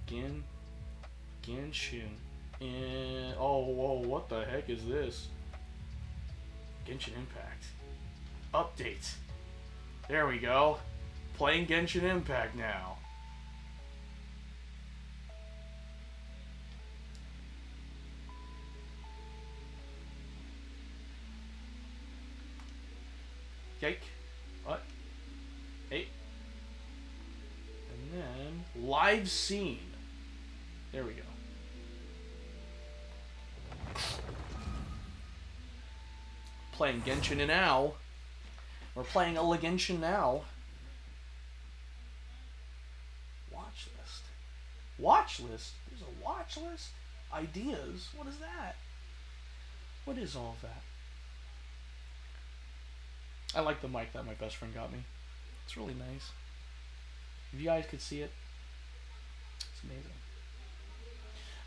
Genshin. And oh, whoa, what the heck is this? Genshin Impact. Update. There we go. Playing Genshin Impact now. Yike. What? Hey. And then live scene. There we go. Playing Genshin now. We're playing a Genshin now. Watch list. Watch list? There's a watch list? Ideas? What is that? What is all of that? I like the mic that my best friend got me. It's really nice. If you guys could see it, it's amazing.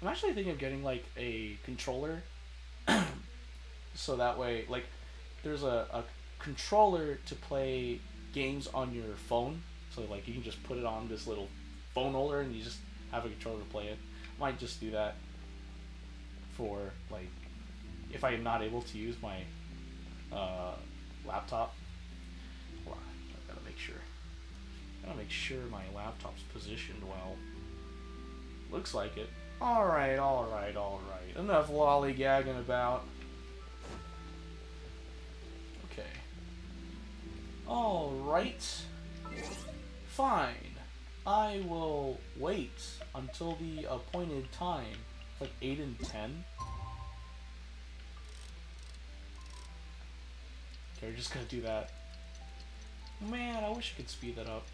I'm actually thinking of getting like a controller so that way, like, there's a controller to play games on your phone. So like you can just put it on this little phone holder and you just have a controller to play it. Might just do that for like if I am not able to use my laptop. Hold on, I gotta make sure. Gotta make sure my laptop's positioned well. Looks like it. Alright, alright, alright. Enough lollygagging about. Okay. Alright. Fine. I will wait until the appointed time. It's like 8 and 10. Okay, we're just gonna do that. Man, I wish I could speed that up.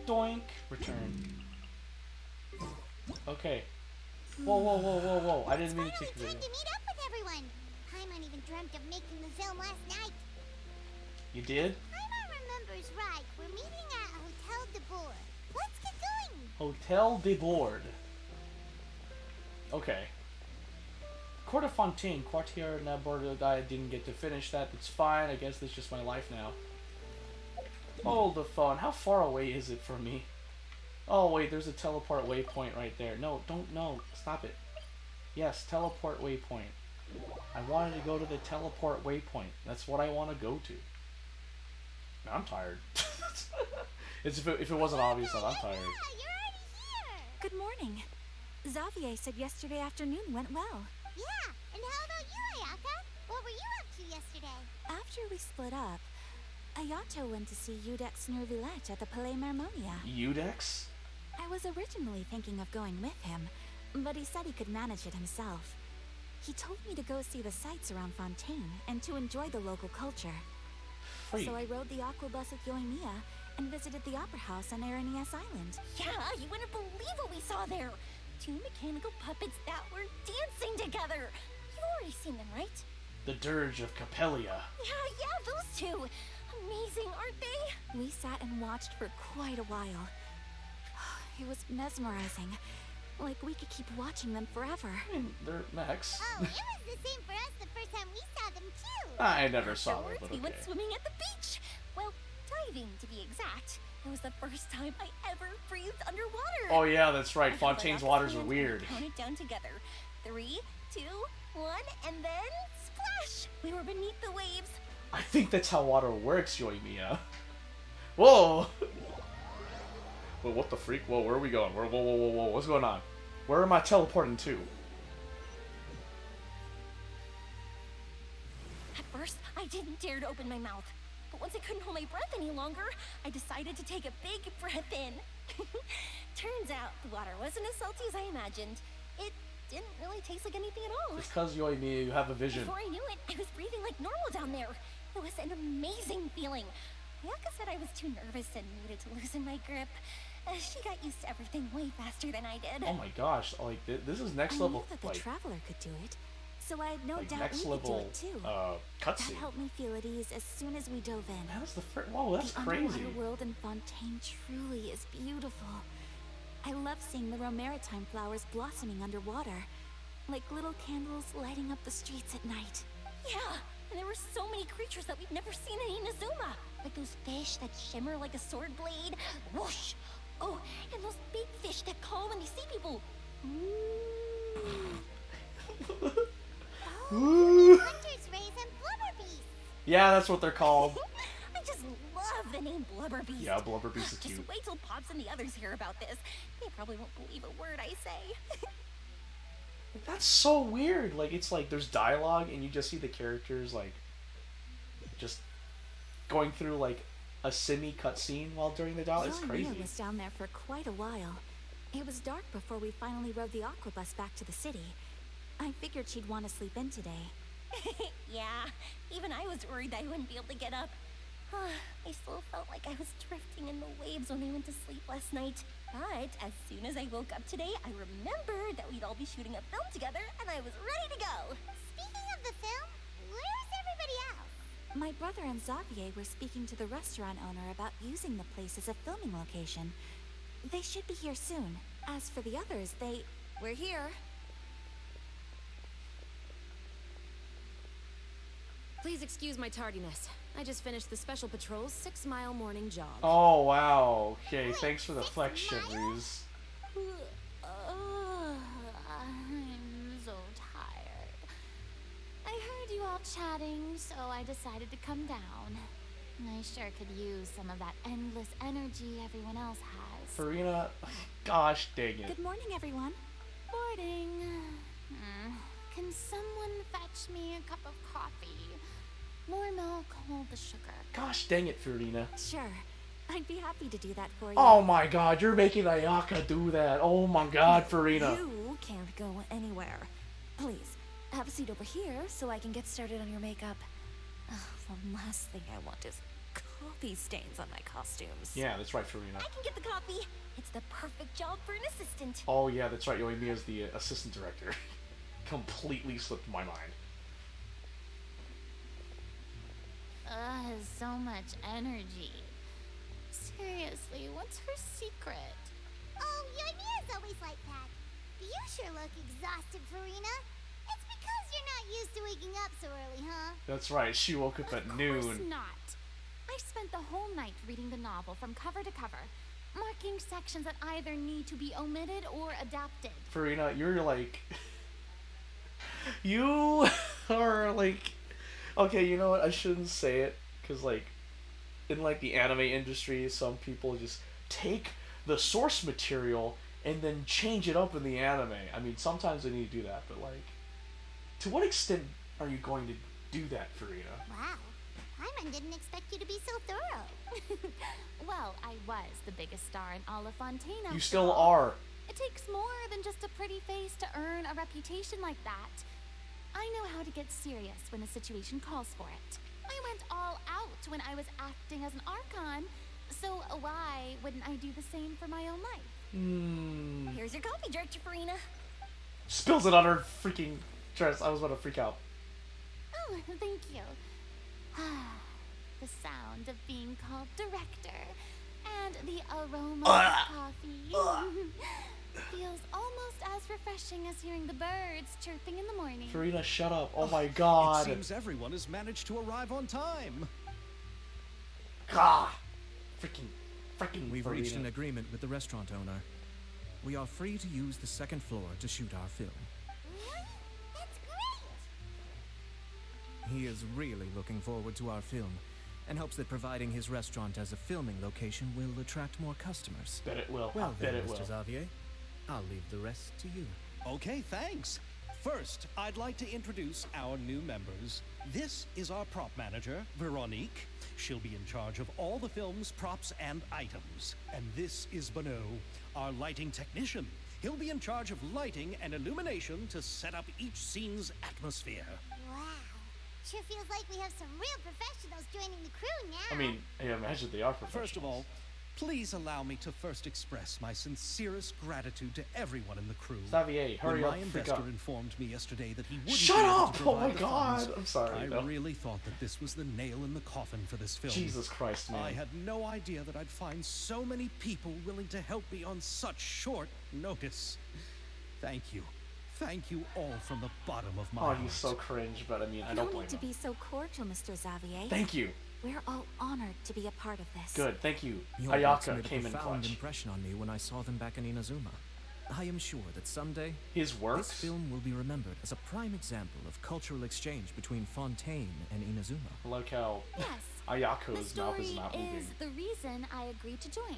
Doink. Return. Okay. Whoa, whoa, whoa, whoa, whoa. I didn't mean to take a video. Time to meet up with everyone. Paimon even dreamt of making the film last night. You did? Paimon remembers right. We're meeting at Hotel de Bourg. Let's get going. Hotel de Bourg. Okay. Court of Fontaine, Quartier Nabordo. I didn't get to finish that. It's fine. I guess that's just my life now. Hold the phone. How far away is it from me? Oh, wait. There's a teleport waypoint right there. No, don't. No. Stop it. Yes, teleport waypoint. I wanted to go to the teleport waypoint. That's what I want to go to. Man, I'm tired. If it wasn't obvious that I'm tired. You're already here. Good morning. Xavier said yesterday afternoon went well. Yeah, and how about you, Ayaka? What were you up to yesterday? After we split up, Ayato went to see Udex Nervillette at the Palais Marmonia. Udex? I was originally thinking of going with him, but he said he could manage it himself. He told me to go see the sights around Fontaine and to enjoy the local culture. Wait. So I rode the aqua bus at Yoimiya and visited the opera house on Aranias Island. Yeah, you wouldn't believe what we saw there. 2 mechanical puppets that were dancing together. You've already seen them, right? The Dirge of Capellia. Yeah, those two. Amazing, aren't they? We sat and watched for quite a while. It was mesmerizing. Like we could keep watching them forever. I mean, they're mechs. Oh, it was the same for us the first time we saw them, too. I never saw them, Afterwards, but we okay. went swimming at the beach. Well, diving to be exact. It was the first time I ever breathed underwater. Oh yeah, that's right. I held Fontaine's Ayaka's waters are hand weird. and counted down together. 3, 2, 1, and then splash! We were beneath the waves. I think that's how water works, Yoimiya. Whoa! Wait, what the freak? Whoa, where are we going? Whoa, whoa, whoa, whoa, whoa, what's going on? Where am I teleporting to? At first, I didn't dare to open my mouth. But once I couldn't hold my breath any longer, I decided to take a big breath in. Turns out, the water wasn't as salty as I imagined. It didn't really taste like anything at all. It's because, Yoimiya, you have a vision. Before I knew it, I was breathing like normal down there. It was an amazing feeling. Ayaka said I was too nervous and needed to loosen my grip. She got used to everything way faster than I did. Oh my gosh, like, this is next I level, knew that the like, traveler could do it, so I had no like doubt next we could do level, it too. cutscene. That helped me feel at ease as soon as we dove in. That was the first, whoa, that's The crazy. underwater world in Fontaine truly is beautiful. I love seeing the romaritime flowers blossoming underwater, like little candles lighting up the streets at night. Yeah, and there were so many creatures that we've never seen in Inazuma. Like those fish that shimmer like a sword blade. Whoosh! Oh, Yeah, that's what they're called. I just love the name Blubber Beast. Yeah, Blubber Beast is Just cute. wait till Pops and the others hear about this. They probably won't believe a word I say. That's so weird. Like, it's like there's dialogue and you just see the characters like just going through like a semi cutscene while during the dialogue. It's Zoe crazy. Mia was down there for quite a while. It was dark before we finally rode the aqua bus back to the city. I figured she'd want to sleep in today. Yeah, even I was worried I wouldn't be able to get up. I still felt like I was drifting in the waves when I went to sleep last night. But as soon as I woke up today, I remembered that we'd all be shooting a film together, and I was ready to go. Speaking of the film, where's everybody else? My brother and Xavier were speaking to the restaurant owner about using the place as a filming location. They should be here soon. As for the others, We're here. Please excuse my tardiness. I just finished the Special Patrol's 6-mile morning jog. Oh wow. Okay, thanks for the flexion, Ruse. I'm so tired. I heard you all chatting, so I decided to come down. I sure could use some of that endless energy everyone else has. Farina, gosh dang it. Good morning, everyone. Morning. Can someone fetch me a cup of coffee? More milk, hold the sugar. Gosh dang it, Farina. Sure. I'd be happy to do that for you. Oh my god, you're making Ayaka do that. Oh my god, Farina. You can't go anywhere. Please, have a seat over here so I can get started on your makeup. The last thing I want is coffee stains on my costumes. Yeah, that's right, Farina. I can get the coffee. It's the perfect job for an assistant. Oh yeah, that's right. Yoimiya is the assistant director. Completely slipped my mind. So much energy. Seriously, what's her secret? Oh, Yoimiya's always like that. You sure look exhausted, Farina. It's because you're not used to waking up so early, huh? That's right. She woke up at Of course noon. not. I spent the whole night reading the novel from cover to cover, marking sections that either need to be omitted or adapted. Farina, you're like... you are like... Okay, you know what? I shouldn't say it. Because, like, in, like, the anime industry, some people just take the source material and then change it up in the anime. I mean, sometimes they need to do that, but, like... To what extent are you going to do that, Farina? Wow. Paimon didn't expect you to be so thorough. Well, I was the biggest star in all of Fontaine. You after still all. are. It takes more than just a pretty face to earn a reputation like that. I know how to get serious when the situation calls for it. I went all out when I was acting as an Archon, so why wouldn't I do the same for my own life? Here's your coffee, Director Farina. Spills it on her freaking dress. I was about to freak out. Oh, thank you. The sound of being called director and the aroma of coffee feels almost as refreshing as hearing the birds chirping in the morning. Farina, shut up. Oh my god. It seems everyone has managed to arrive on time. God. Freaking We've Farina. reached an agreement with the restaurant owner. We are free to use the second floor to shoot our film. What? That's great! He is really looking forward to our film, and hopes that providing his restaurant as a filming location will attract more customers. Bet it will. Well Bet then, it will. Mr. Xavier, I'll leave the rest to you. Okay, thanks. First, I'd like to introduce our new members. This is our prop manager, Veronique. She'll be in charge of all the film's props and items. And this is Bono, our lighting technician. He'll be in charge of lighting and illumination to set up each scene's atmosphere. Wow. Sure feels like we have some real professionals joining the crew now. I mean, I imagine they are professionals. First of all, please allow me to first express my sincerest gratitude to everyone in the crew. Xavier, hurry when up, my freak investor out. informed me yesterday that he wouldn't Shut be able up! to Oh provide my the god! funds, I'm sorry. I no. really thought that this was the nail in the coffin for this film. Jesus Christ, man. I had no idea that I'd find so many people willing to help me on such short notice. Thank you. Thank you all from the bottom of my Oh, heart. he's so cringe, but I mean, I You don't don't blame need to him. be so cordial, Mr. Xavier. Thank you. We're all honored to be a part of this. Good, thank you. Your works Ayaka made a came in profound clutch. impression on me when I saw them back in Inazuma. I am sure that someday His works? this film will be remembered as a prime example of cultural exchange between Fontaine and Inazuma. I like how Yes. The Ayako's mouth is story not moving. is the reason I agreed to join.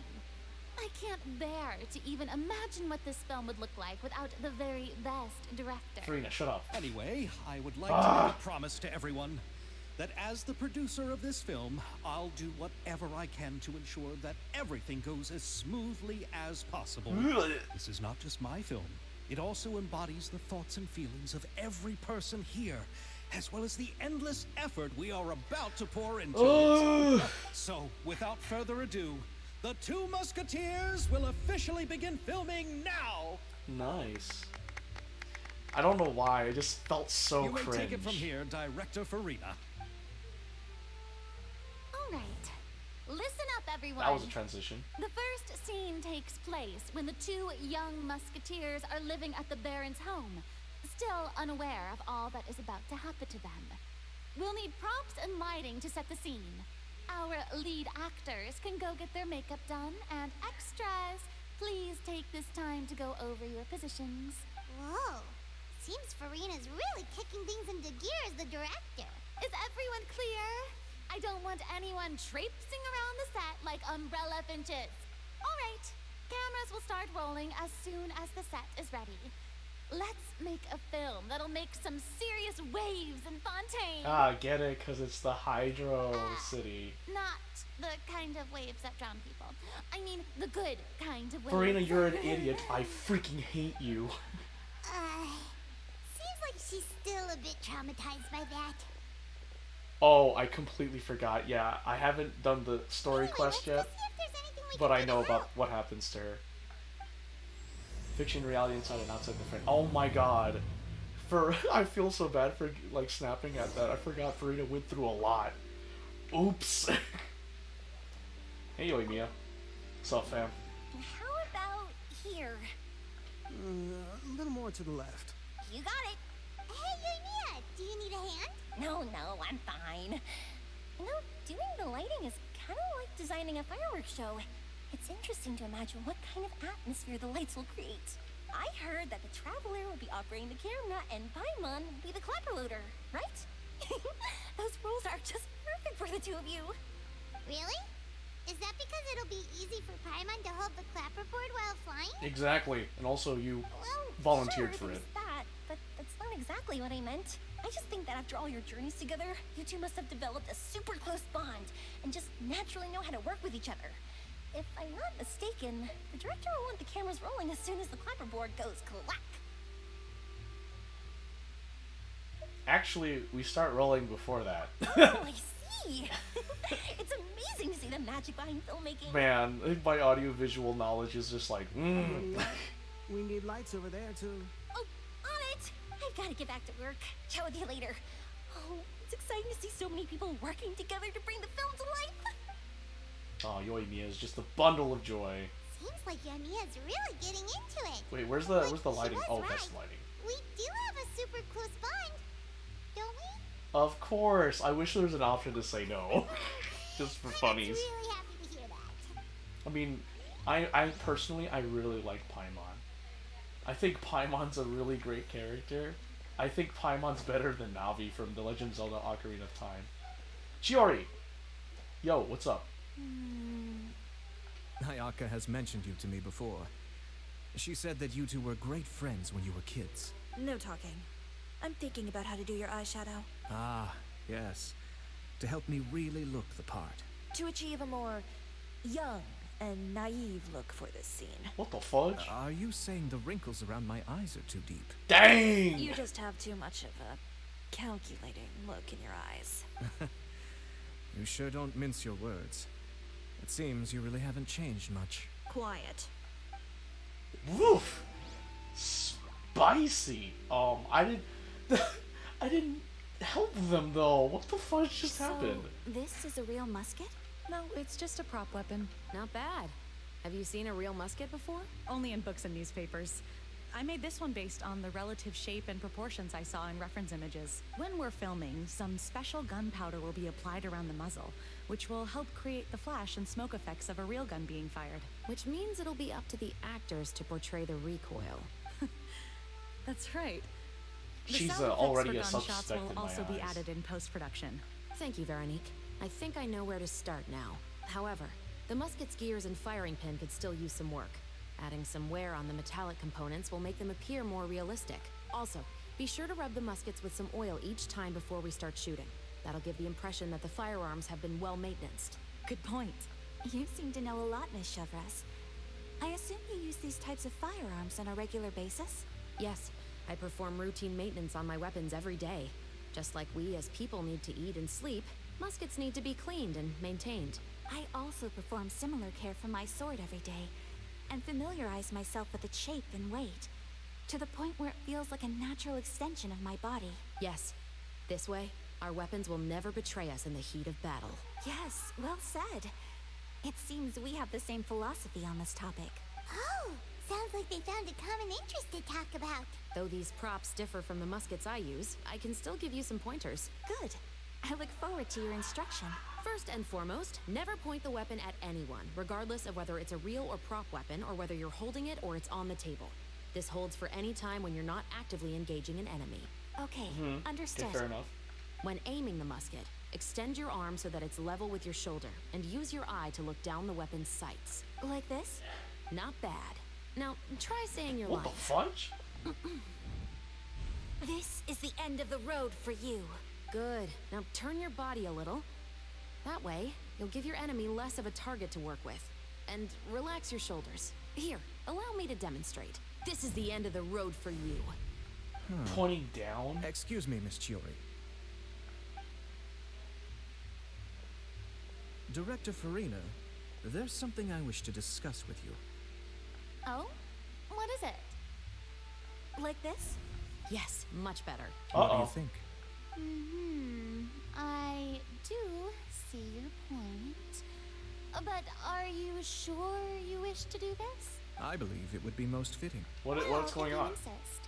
I can't bear to even imagine what this film would look like without the very best director. Farina, shut up. Anyway, I would like to make a promise to everyone that as the producer of this film, I'll do whatever I can to ensure that everything goes as smoothly as possible. This is not just my film. It also embodies the thoughts and feelings of every person here, as well as the endless effort we are about to pour into it. So, without further ado, The Two Musketeers will officially begin filming now! Nice. I don't know why, I just felt so You may cringe. take it from here, Director Farina. Alright. Listen up, everyone. That was a transition. The first scene takes place when the two young musketeers are living at the Baron's home, still unaware of all that is about to happen to them. We'll need props and lighting to set the scene. Our lead actors can go get their makeup done, and extras, please take this time to go over your positions. Whoa. Seems Farina's really kicking things into gear as the director. Is everyone clear? I don't want anyone traipsing around the set like umbrella finches. Alright, cameras will start rolling as soon as the set is ready. Let's make a film that'll make some serious waves in Fontaine. Ah, get it, because it's the Hydro City. Not the kind of waves that drown people. I mean, the good kind of waves. Farina, you're an idiot. I freaking hate you. Seems like she's still a bit traumatized by that. Oh, I completely forgot. Yeah, I haven't done the story quest yet, but I know about what happens to her. Fiction, reality, inside and outside the frame. Oh my god. I feel so bad for, like, snapping at that. I forgot Farina went through a lot. Oops. Hey, Yoimiya. What's up, fam? How about here? A little more to the left. You got it. Hey, Yoimiya, do you need a hand? No, I'm fine. You know, doing the lighting is kind of like designing a fireworks show. It's interesting to imagine what kind of atmosphere the lights will create. I heard that the Traveler will be operating the camera and Paimon will be the clapper loader, right? Those roles are just perfect for the two of you. Really? Is that because it'll be easy for Paimon to hold the clapperboard while flying? Exactly. And also, you Well, volunteered sure, for it. there's that, but that's not exactly what I meant. I just think that after all your journeys together, you two must have developed a super close bond and just naturally know how to work with each other. If I'm not mistaken, the director will want the cameras rolling as soon as the clapperboard goes clack. Actually, we start rolling before that. Oh, I see. It's amazing to see the magic behind filmmaking. Man, my audiovisual knowledge is just like, We need lights over there, too. Oh, on it! I've got to get back to work. Chat with you later. Oh, it's exciting to see so many people working together to bring the film to life. Oh, Yoimiya is just a bundle of joy. Seems like Yoimiya's really getting into it. Wait, where's the lighting? She was Oh, right. that's the lighting. We do have a super close bond, don't we? Of course. I wish there was an option to say no. Just for funnies. I'm really happy to hear that. I mean, I personally, I really like Paimon. I think Paimon's a really great character. I think Paimon's better than Navi from The Legend of Zelda Ocarina of Time. Chiori! Yo, what's up? Ayaka has mentioned you to me before. She said that you two were great friends when you were kids. No talking. I'm thinking about how to do your eyeshadow. Ah, yes. To help me really look the part. To achieve a more young and naive look for this scene. What the fudge? Are you saying the wrinkles around my eyes are too deep? Dang! You just have too much of a calculating look in your eyes. You sure don't mince your words. It seems you really haven't changed much. Quiet. Woof! Spicy! I didn't help them though. What the fudge just happened? This is a real musket? No, it's just a prop weapon. Not bad. Have you seen a real musket before? Only in books and newspapers. I made this one based on the relative shape and proportions I saw in reference images. When we're filming, some special gunpowder will be applied around the muzzle, which will help create the flash and smoke effects of a real gun being fired. Which means it'll be up to the actors to portray the recoil. That's right. The She's sound effects already for a gunshots suspect will in my also be eyes. added in post-production. Thank you, Veronique. I think I know where to start now. However, the musket's gears and firing pin could still use some work. Adding some wear on the metallic components will make them appear more realistic. Also, be sure to rub the muskets with some oil each time before we start shooting. That'll give the impression that the firearms have been well maintained. Good point. You seem to know a lot, Miss Chevres. I assume you use these types of firearms on a regular basis? Yes, I perform routine maintenance on my weapons every day. Just like we as people need to eat and sleep, muskets need to be cleaned and maintained. I also perform similar care for my sword every day, and familiarize myself with its shape and weight, to the point where it feels like a natural extension of my body. Yes, this way, our weapons will never betray us in the heat of battle. Yes, well said. It seems we have the same philosophy on this topic. Oh, sounds like they found a common interest to talk about. Though these props differ from the muskets I use, I can still give you some pointers. Good. I look forward to your instruction. First and foremost, never point the weapon at anyone, regardless of whether it's a real or prop weapon, or whether you're holding it or it's on the table. This holds for any time when you're not actively engaging an enemy. Okay, understood. Okay, fair enough. When aiming the musket, extend your arm so that it's level with your shoulder, and use your eye to look down the weapon's sights. Like this? Not bad. Now, try saying your What the line. fudge? This is the end of the road for you. Good. Now turn your body a little. That way, you'll give your enemy less of a target to work with. And relax your shoulders. Here, allow me to demonstrate. This is the end of the road for you. Pointing down? Excuse me, Miss Chiori. Director Farina, there's something I wish to discuss with you. Oh? What is it? Like this? Yes, much better. What do you think? I do see your point. But are you sure you wish to do this? I believe it would be most fitting. What's going if you on? insist.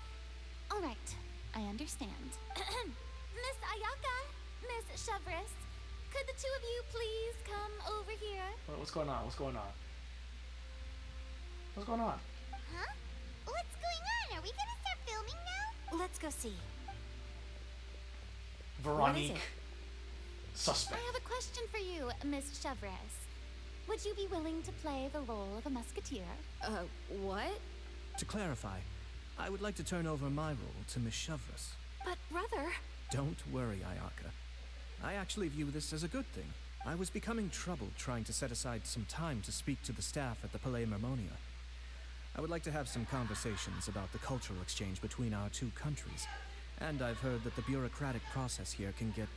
All right, I understand. Miss Ayaka, Miss Chevres, could the two of you please come over here? What's going on? What's going on? What's going on? Huh? What's going on? Are we gonna start filming now? Let's go see. Veronique. it? Suspect. I have a question for you, Miss Chevres. Would you be willing to play the role of a musketeer? What? To clarify, I would like to turn over my role to Miss Chevres. But brother... Don't worry, Ayaka. I actually view this as a good thing. I was becoming troubled trying to set aside some time to speak to the staff at the Palais Mermonia. I would like to have some conversations about the cultural exchange between our two countries, and I've heard that the bureaucratic process here can get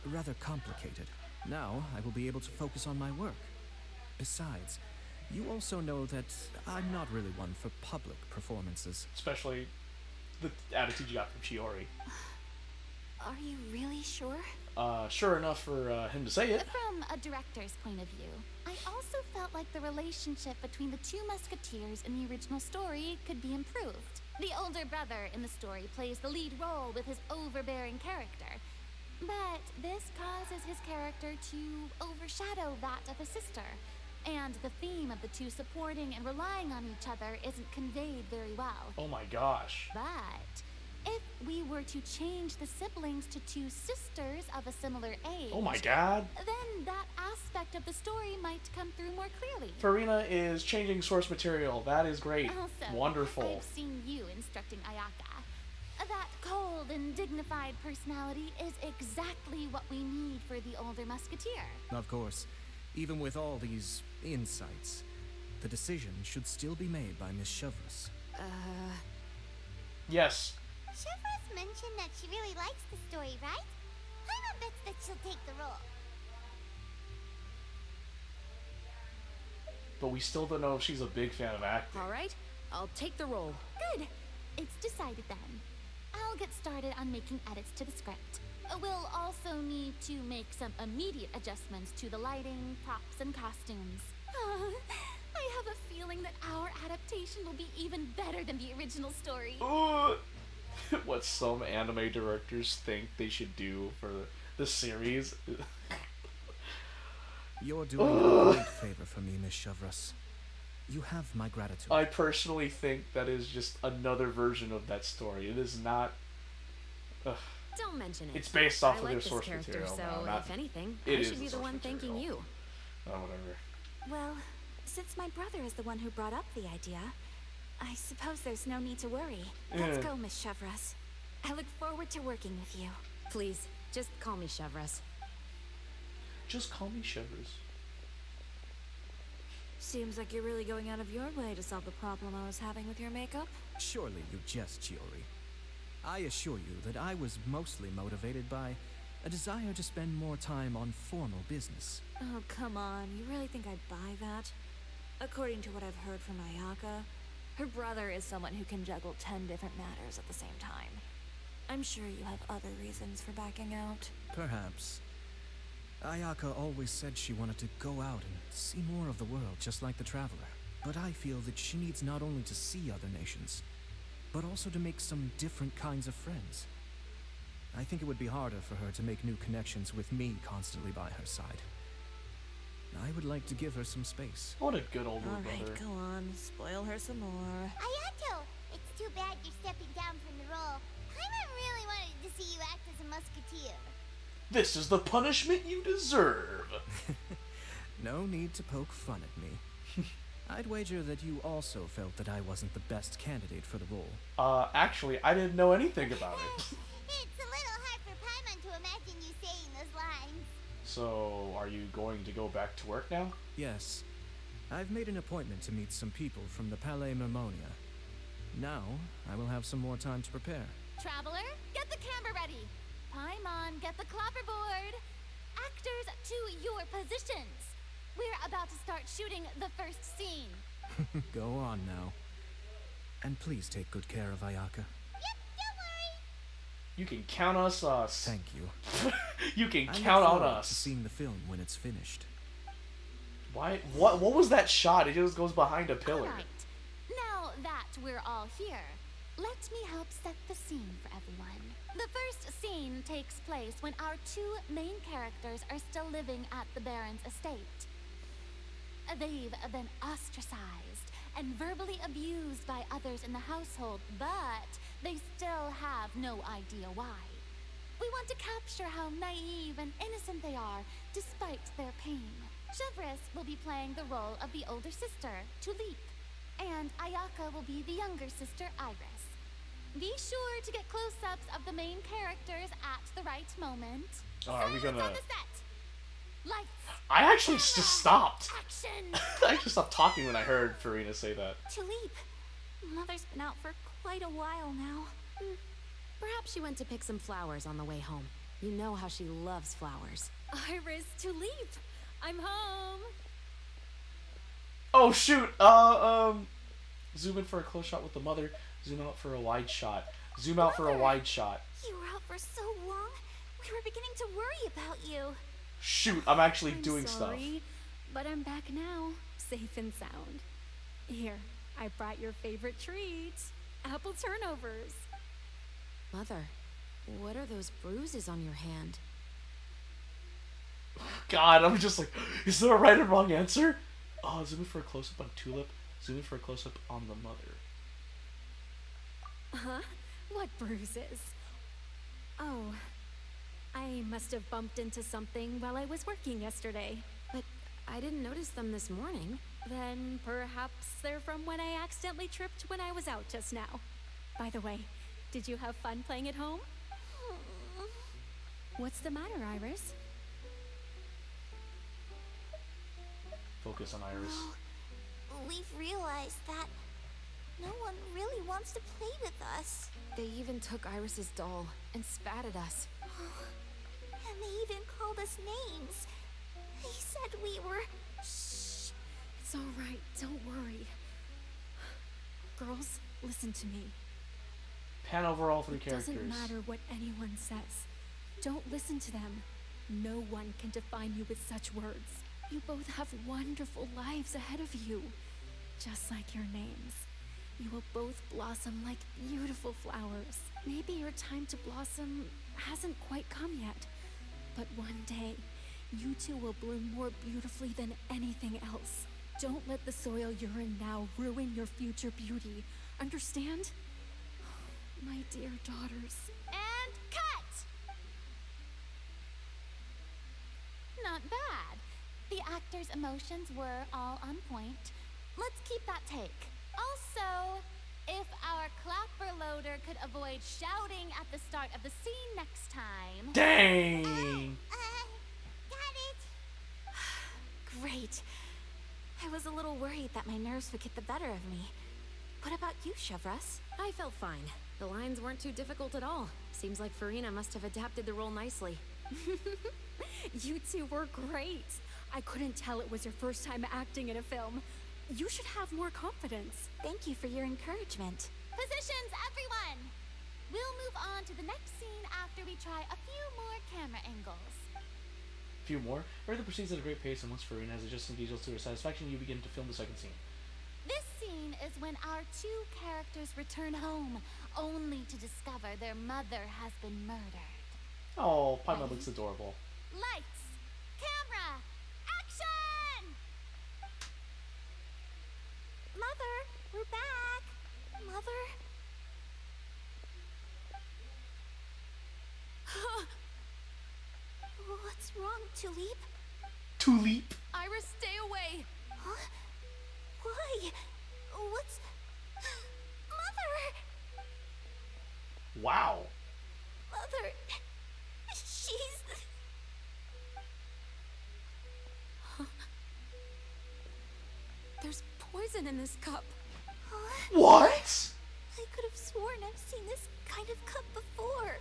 rather complicated. Now, I will be able to focus on my work. Besides, you also know that I'm not really one for public performances. Especially the attitude you got from Chiori. Are you really sure? Sure enough for him to say it. From a director's point of view, I also felt like the relationship between the two musketeers in the original story could be improved. The older brother in the story plays the lead role with his overbearing character, but this causes his character to overshadow that of his sister, and the theme of the two supporting and relying on each other isn't conveyed very well. Oh my gosh. But if we were to change the siblings to two sisters of a similar age, Oh my god. then that aspect of the story might come through more clearly. Farina is changing source material. That is great. Also, Wonderful. I've seen you instructing Ayaka. That cold and dignified personality is exactly what we need for the older musketeer. Of course, even with all these insights, the decision should still be made by Miss Chevres. Yes. Chevres mentioned that she really likes the story, right? I'm a bet that she'll take the role. But we still don't know if she's a big fan of acting. All right, I'll take the role. Good. It's decided then. I'll get started on making edits to the script. We'll also need to make some immediate adjustments to the lighting, props, and costumes. I have a feeling that our adaptation adaptation will be even better than the original story. What some anime directors think they should do for the series. You're doing a great favor for me, Miss Shavras. You have my gratitude. I personally think that is just another version of that story. It is not. Don't mention it. It's based off I of like their this source character, material. so No, not, if anything, it I is should be the source one thanking material. you. Oh, whatever. Well, since my brother is the one who brought up the idea, I suppose there's no need to worry. Let's go, Miss Shavras. I look forward to working with you. Please, just call me Shavras. Just call me Shivers. Seems like you're really going out of your way to solve the problem I was having with your makeup. Surely you jest, Chiori. I assure you that I was mostly motivated by a desire to spend more time on formal business. Oh, come on. You really think I'd buy that? According to what I've heard from Ayaka, her brother is someone who can juggle 10 different matters at the same time. I'm sure you have other reasons for backing out. Perhaps. Ayaka always said she wanted to go out and see more of the world, just like the Traveler. But I feel that she needs not only to see other nations, but also to make some different kinds of friends. I think it would be harder for her to make new connections with me constantly by her side. I would like to give her some space. What a good older All brother. right, go on. Spoil her some more. Ayato, it's too bad you're stepping down from the role. Paimon really wanted to see you act as a musketeer. This is the punishment you deserve. No need to poke fun at me. I'd wager that you also felt that I wasn't the best candidate for the role. Actually, I didn't know anything about it. It's a little hard for Paimon to imagine you saying those lines. So, are you going to go back to work now? Yes. I've made an appointment to meet some people from the Palais Mermonia. Now, I will have some more time to prepare. Traveler, get the camera ready. Paimon, get the clapperboard. Actors, to your positions. We're about to start shooting the first scene. Go on now. And please take good care of Ayaka. Yep, don't worry. You can count us. Thank you. You can I count look on forward us. to seeing the film when it's finished. Why? What was that shot? It just goes behind a pillar. All right. Now that we're all here, let me help set the scene for everyone. The first scene takes place when our two main characters are still living at the Baron's estate. They've been ostracized and verbally abused by others in the household, but they still have no idea why. We want to capture how naive and innocent they are, despite their pain. Chevres will be playing the role of the older sister, Tulip, and Ayaka will be the younger sister, Iris. Be sure to get close-ups of the main characters at the right moment. Oh, are we gonna? On the set. Lights. I actually just stopped. Action. I actually stopped talking when I heard Farina say that. Tulip, Mother's been out for quite a while now. Perhaps she went to pick some flowers on the way home. You know how she loves flowers. Iris, Tulip, I'm home. Oh shoot! Zoom in for a close shot with the mother. Zoom out for a wide shot. Zoom out for a wide shot. You were out for so long. We were beginning to worry about you. Shoot! I'm actually I'm doing sorry, but I'm back now, safe and sound. Here, I brought your favorite treats. Apple turnovers. Mother, what are those bruises on your hand? stuff. God, I'm just like, is there a right or wrong answer? Oh, zoom in for a close up on Tulip. Zoom in for a close up on the mother. Huh? What bruises? Oh, I must have bumped into something while I was working yesterday. But I didn't notice them this morning. Then perhaps they're from when I accidentally tripped when I was out just now. By the way, did you have fun playing at home? What's the matter, Iris? Focus on Iris. We've realized that no one really wants to play with us. They even took Iris's doll and spat at us. And they even called us names. They said we were... Shh. It's all right. Don't worry. Girls, listen to me. Pan over all three It characters. doesn't matter what anyone says. Don't listen to them. No one can define you with such words. You both have wonderful lives ahead of you. Just like your names. You will both blossom like beautiful flowers. Maybe your time to blossom hasn't quite come yet, but one day, you two will bloom more beautifully than anything else. Don't let the soil you're in now ruin your future beauty. Understand? My dear daughters. And cut! Not bad. The actor's emotions were all on point. Let's keep that take. Also, if our clapper loader could avoid shouting at the start of the scene next time. Dang! Got it. Great. I was a little worried that my nerves would get the better of me. What about you, Chevros? I felt fine. The lines weren't too difficult at all. Seems like Farina must have adapted the role nicely. You two were great. I couldn't tell it was your first time acting in a film. You should have more confidence. Thank you for your encouragement. Positions, everyone! We'll move on to the next scene after we try a few more camera angles. A few more. Everything proceeds at a great pace, and once Farina has adjusted details to her satisfaction, you begin to film the second scene. This scene is when our two characters return home, only to discover their mother has been murdered. Oh, Paimon looks adorable. Lights! Camera! Action! Mother, we're back. Mother? What's wrong, Tulip? Tulip? Iris, stay away. Huh? Why? What's... Mother! Wow. Mother... She's... There's poison in this cup. What? I could have sworn I've seen this kind of cup before.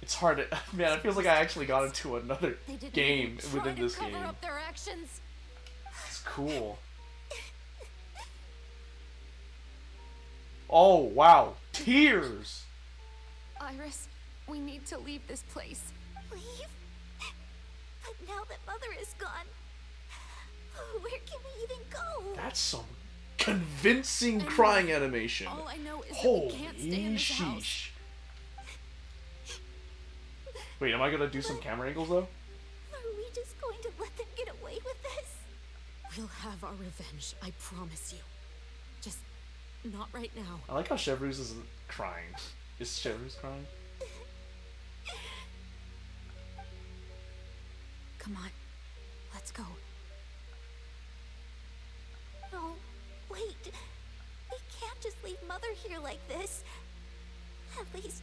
It's hard to... Man, it feels like I actually got into another They didn't game even try within to this cover game. up their actions. It's cool. Oh, wow. Tears! Iris, we need to leave this place. Leave? But now that Mother is gone, where can we even go? That's some convincing crying animation. All I know is Holy that we can't stay in this house. sheesh. Wait, am I gonna do some camera angles though? Are we just going to let them get away with this? We'll have our revenge, I promise you. Just not right now. I like how Chevreuse is crying. Is Chevreuse crying? Come on, let's go. No, wait. We can't just leave Mother here like this. At least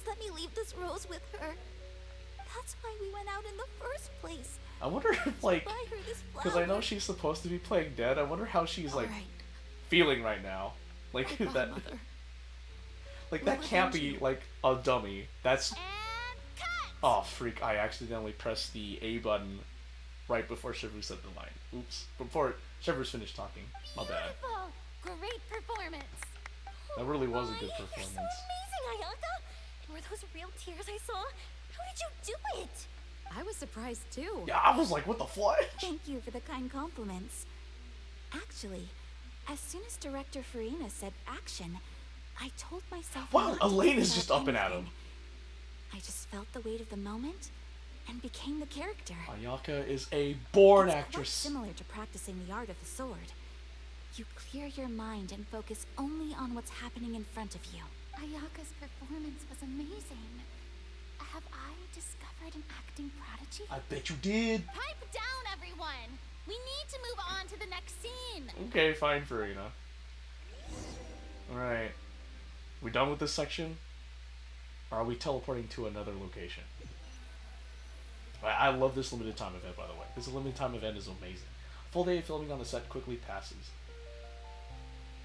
let me leave this rose with her. That's why we went out in the first place. I wonder if, like, Buy her this because I know flower. she's supposed to be playing dead. I wonder how she's like Alright. feeling right now. Like Goodbye, that. Mother. Like We'll that can't avenge be you. like a dummy. That's. And cut! Oh freak! I accidentally pressed the A button right before Chevreuse said the line. Oops. Before Chevreuse finished talking. My bad. Beautiful! Great performance! That really was a good You're so performance. amazing, Ayaka! Were those real tears I saw? How did you do it? I was surprised too. Yeah, I was like, what the fudge? Thank you for the kind compliments. Actually, as soon as Director Farina said action, I told myself Wow, not to Elaine think is just about up and at anything. him. I just felt the weight of the moment and became the character. Ayaka is a born It's actress. quite similar to practicing the art of the sword. You clear your mind and focus only on what's happening in front of you. Ayaka's performance was amazing. Have I discovered an acting prodigy? I bet you did. Pipe down, everyone! We need to move on to the next scene! Okay, fine, Farina. Alright. We done with this section? Or are we teleporting to another location? I love this limited time event, by the way. This limited time event is amazing. Full day of filming on the set quickly passes.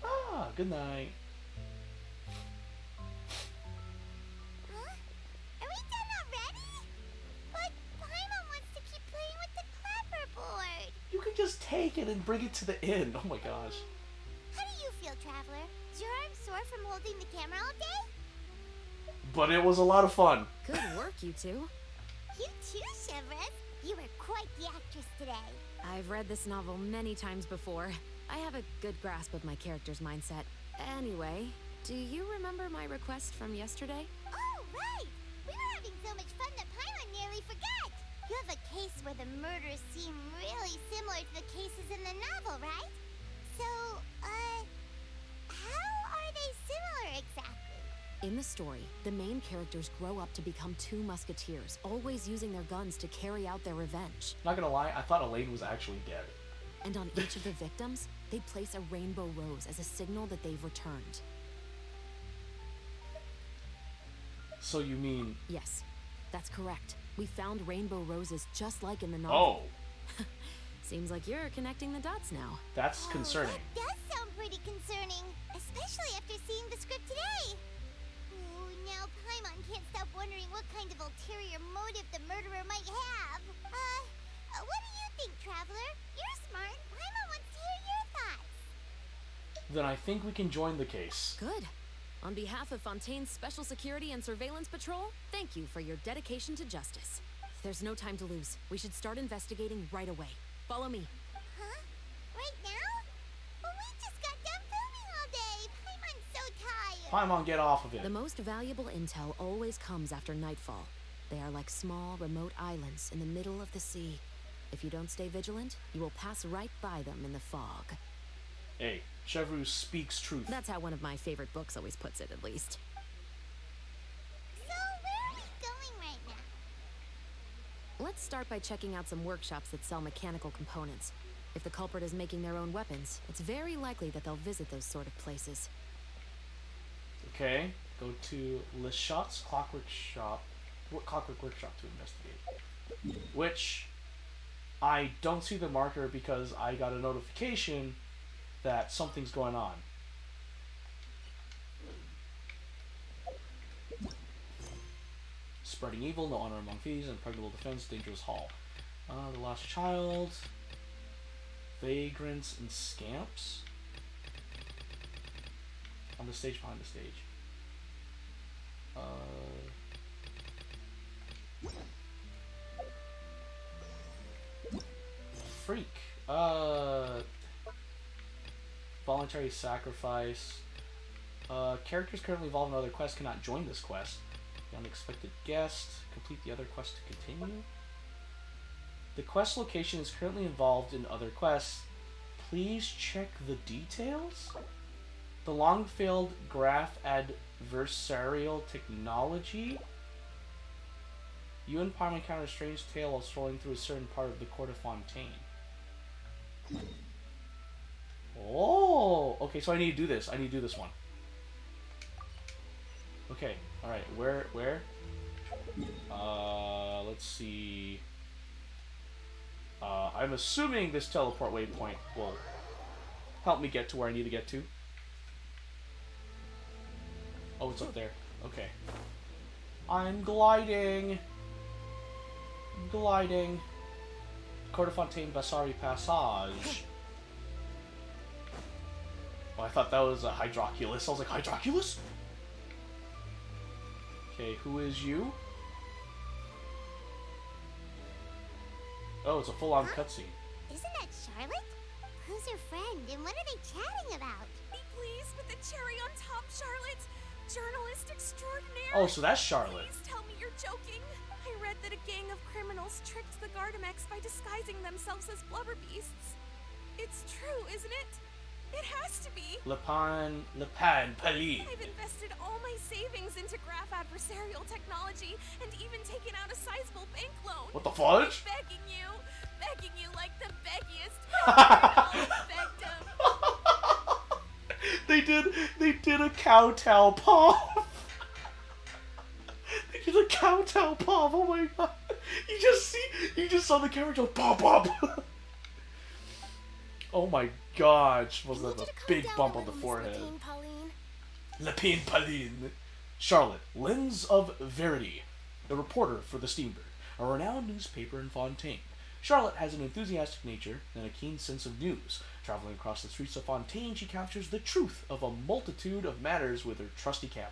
Ah, good night. Huh? Are we done already? But Paimon wants to keep playing with the clapperboard. You can just take it and bring it to the end. Oh my gosh. How do you feel, Traveler? Is your arm sore from holding the camera all day? But it was a lot of fun. Good work, you two. You too, Chevreuse. You were quite the actress today. I've read this novel many times before. I have a good grasp of my character's mindset. Anyway, do you remember my request from yesterday? Oh, right! We were having so much fun that Paimon nearly forgot! You have a case where the murders seem really similar to the cases in the novel, right? So, how are they similar exactly? In the story, the main characters grow up to become 2 musketeers, always using their guns to carry out their revenge. Not gonna lie, I thought Elaine was actually dead. And on each of the victims, they place a rainbow rose as a signal that they've returned. So you mean... Yes, that's correct. We found rainbow roses just like in the novel. Oh! Seems like you're connecting the dots now. That's concerning. That does sound pretty concerning, especially after seeing the script today. Ooh, now Paimon can't stop wondering what kind of ulterior motive the murderer might have. What do you think, Traveler? You're smart. Paimon wants to hear your thoughts. Then I think we can join the case. Good. On behalf of Fontaine's Special Security and Surveillance Patrol, thank you for your dedication to justice. There's no time to lose. We should start investigating right away. Follow me. Huh? Right now? Well, we just got done filming all day. Paimon's so tired. Paimon, get off of it. The most valuable intel always comes after nightfall. They are like small, remote islands in the middle of the sea. If you don't stay vigilant, you will pass right by them in the fog. Hey, Chevroux speaks truth. That's how one of my favorite books always puts it, at least. So, where are we going right now? Let's start by checking out some workshops that sell mechanical components. If the culprit is making their own weapons, it's very likely that they'll visit those sort of places. Okay, go to Le Chat's Clockwork Shop. Clockwork Workshop to investigate. Which, I don't see the marker because I got a notification that something's going on. Spreading evil, no honor among thieves, impregnable defense, dangerous hall. The lost child, vagrants and scamps. On the stage behind the stage. Freak. Voluntary sacrifice. Characters currently involved in other quests cannot join this quest. The unexpected guest. Complete the other quest to continue. The quest location is currently involved in other quests. Please check the details. The long-failed graph adversarial technology. You and Paimon encounter a strange tale while strolling through a certain part of the court of Fontaine. Oh, okay, so I need to do this. I need to do this one. Okay, alright, where? Let's see. I'm assuming this teleport waypoint will help me get to where I need to get to. Oh, it's up there. Okay. I'm gliding. Gliding. Court of Fontaine Vasari Passage. Oh, I thought that was a Hydroculus. I was like, Hydroculus? Okay, who is you? Oh, it's a full-on cutscene. Isn't that Charlotte? Who's your friend, and what are they chatting about? Be pleased with the cherry on top, Charlotte. Journalist extraordinaire. Oh, so that's Charlotte. Please tell me you're joking. I read that a gang of criminals tricked the Gardamex by disguising themselves as blubber beasts. It's true, isn't it? It has to be. Le Pan Palin. I've invested all my savings into graph adversarial technology and even taken out a sizable bank loan. What the fudge? Begging you like the beggiest. Begged him. They did a kowtow pop. They did a kowtow pop. Oh my god! You just saw the camera go pop pop. Oh my gosh! Was that a big bump on the forehead? Lapine Pauline. Charlotte, Lens of Verity, a reporter for the Steambird, a renowned newspaper in Fontaine. Charlotte has an enthusiastic nature and a keen sense of news. Traveling across the streets of Fontaine, she captures the truth of a multitude of matters with her trusty camera.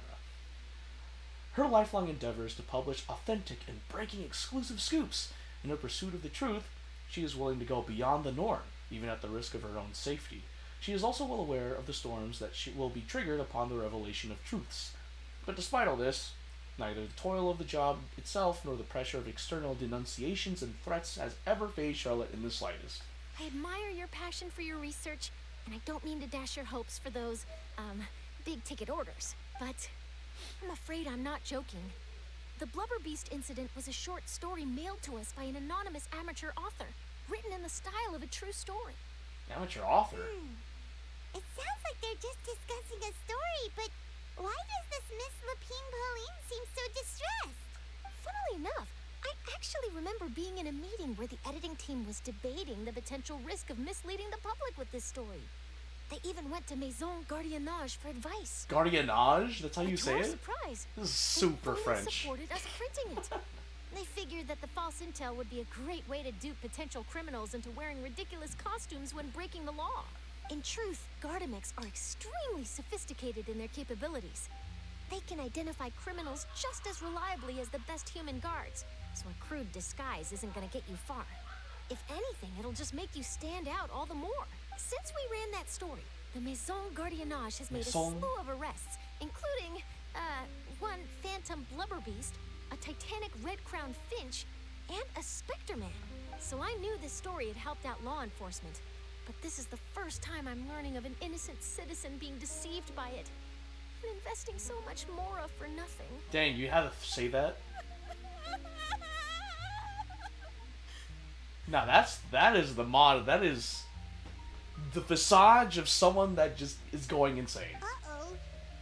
Her lifelong endeavor is to publish authentic and breaking exclusive scoops. In her pursuit of the truth, she is willing to go beyond the norm, even at the risk of her own safety. She is also well aware of the storms that will be triggered upon the revelation of truths. But despite all this, neither the toil of the job itself nor the pressure of external denunciations and threats has ever fazed Charlotte in the slightest. I admire your passion for your research, and I don't mean to dash your hopes for those, big ticket orders, but I'm afraid I'm not joking. The Blubber Beast incident was a short story mailed to us by an anonymous amateur author, written in the style of a true story. Amateur author? It sounds like they're just discussing a story, but why does this Miss Lapine Pauline seem so distressed? Funnily enough, I actually remember being in a meeting where the editing team was debating the potential risk of misleading the public with this story. They even went to Maison Gardiennage for advice. Gardiennage? That's how you say it? Surprise. This is super they fully French. Supported us printing it. They figured that the false intel would be a great way to dupe potential criminals into wearing ridiculous costumes when breaking the law. In truth, Gardamex are extremely sophisticated in their capabilities. They can identify criminals just as reliably as the best human guards, so a crude disguise isn't gonna get you far. If anything, it'll just make you stand out all the more. Since we ran that story, the Maison Gardiennage has made a slew of arrests, including, one phantom blubber beast, a titanic red-crowned finch, and a specter man. So I knew this story had helped out law enforcement. But this is the first time I'm learning of an innocent citizen being deceived by it. And investing so much Mora for nothing. Dang, you had to say that? Now that is the mod. That is the visage of someone that just is going insane. Uh-oh.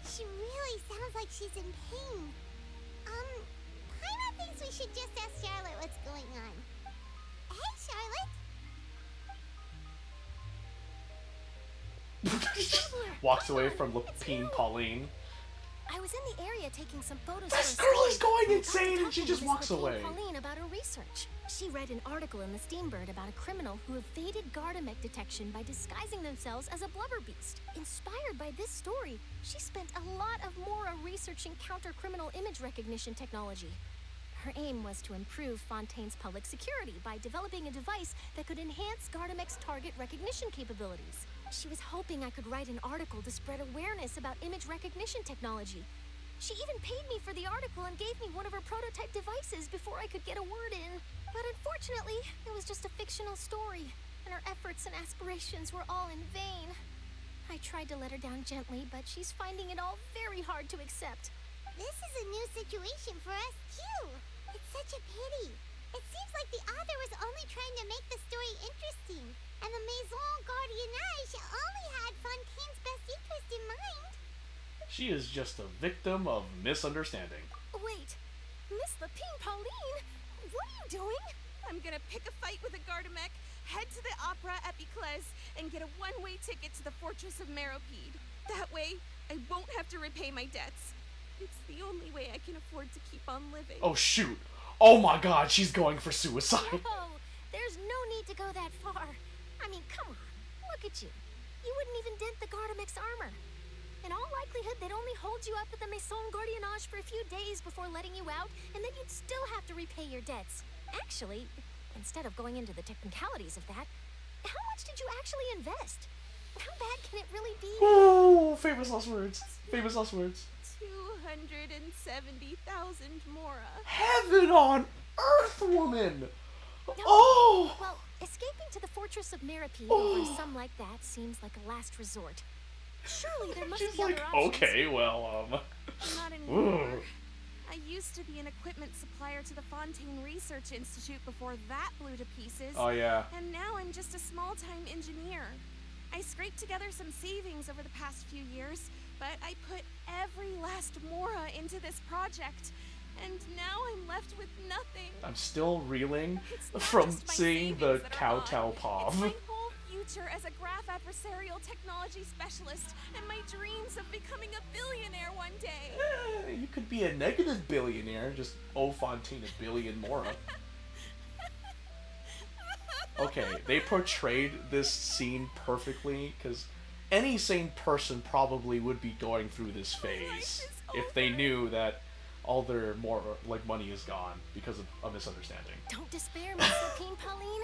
She really sounds like she's in pain. Paimon thinks we should just ask Charlotte what's going on. Hey, Charlotte. Walks away from Lapine Pauline. I was in the area taking some photos. This for girl is going and insane got and she to just Miss walks Lapine away. Pauline about her research. She read an article in the Steambird about a criminal who evaded Gardamex detection by disguising themselves as a blubber beast. Inspired by this story, she spent a lot of Mora researching counter-criminal image recognition technology. Her aim was to improve Fontaine's public security by developing a device that could enhance Gardamex target recognition capabilities. She was hoping I could write an article to spread awareness about image recognition technology. She even paid me for the article and gave me one of her prototype devices before I could get a word in. But unfortunately, it was just a fictional story, and her efforts and aspirations were all in vain. I tried to let her down gently, but she's finding it all very hard to accept. This is a new situation for us, too. It's such a pity. It seems like the author was only trying to make the story interesting, and the Maison Gardiennage only had Fontaine's best interest in mind. She is just a victim of misunderstanding. Wait, Miss Lapine Pauline? What are you doing? I'm gonna pick a fight with a Gardamex, head to the Opera at Biclez, and get a one-way ticket to the Fortress of Meropide. That way, I won't have to repay my debts. It's the only way I can afford to keep on living. Oh shoot! Oh my god, she's going for suicide. Oh, there's no need to go that far. I mean, come on, look at you. You wouldn't even dent the Gardamex armor. In all likelihood, they'd only hold you up at the Maison Gardiennage for a few days before letting you out, and then you'd still have to repay your debts. Actually, instead of going into the technicalities of that, how much did you actually invest? How bad can it really be? Oh, famous last words. Famous last words. 270,000 Mora. Heaven on earth, woman! No, Oh! Well, escaping to the Fortress of Meropide over a sum like that seems like a last resort. Surely there must She's be like, other options. okay, well, Not anymore. I used to be an equipment supplier to the Fontaine Research Institute before that blew to pieces. Oh, yeah. And now I'm just a small-time engineer. I scraped together some savings over the past few years, but I put every last Mora into this project. And now I'm left with nothing. I'm still reeling It's not from just my seeing the savings that are kowtow gone. pav. It's my whole future as a graph adversarial technology specialist and my dreams of becoming a billionaire one day. You could be a negative billionaire, just Fontaine a billion Mora. Okay, they portrayed this scene perfectly, because any sane person probably would be going through this phase if they knew that all their money is gone because of a misunderstanding. Don't despair, Miss Lapine Pauline.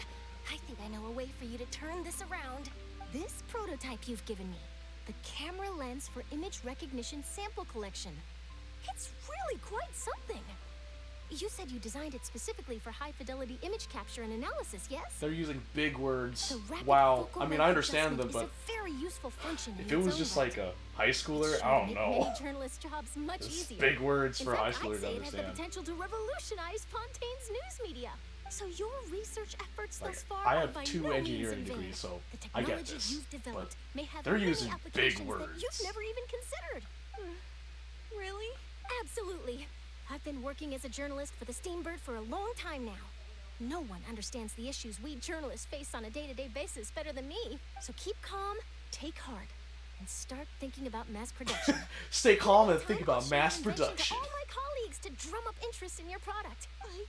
I think I know a way for you to turn this around. This prototype you've given me, the camera lens for image recognition sample collection. It's really quite something. You said you designed it specifically for high-fidelity image capture and analysis, yes? They're using big words. The rapid Wow. focal I mean, length I understand them, adjustment but is a very useful function in if it its was own just right. like a high schooler, It's I sure to don't make know. many journalists' jobs much It's easier. big words In for a high fact, schooler I'd to say it has the understand. potential to revolutionize Fontaine's news media. So your research efforts Like, thus far I are have by 2 no means engineering in vain. degrees, so The I get technology this. you've developed may have they're many using big applications words. that you've never even considered. Really? Absolutely. I've been working as a journalist for the Steambird for a long time now. No one understands the issues we journalists face on a day-to-day basis better than me. So keep calm, take heart, and start thinking about mass production. Stay calm and think I'll about share your mass invention production. to all my colleagues to drum up interest in your product. I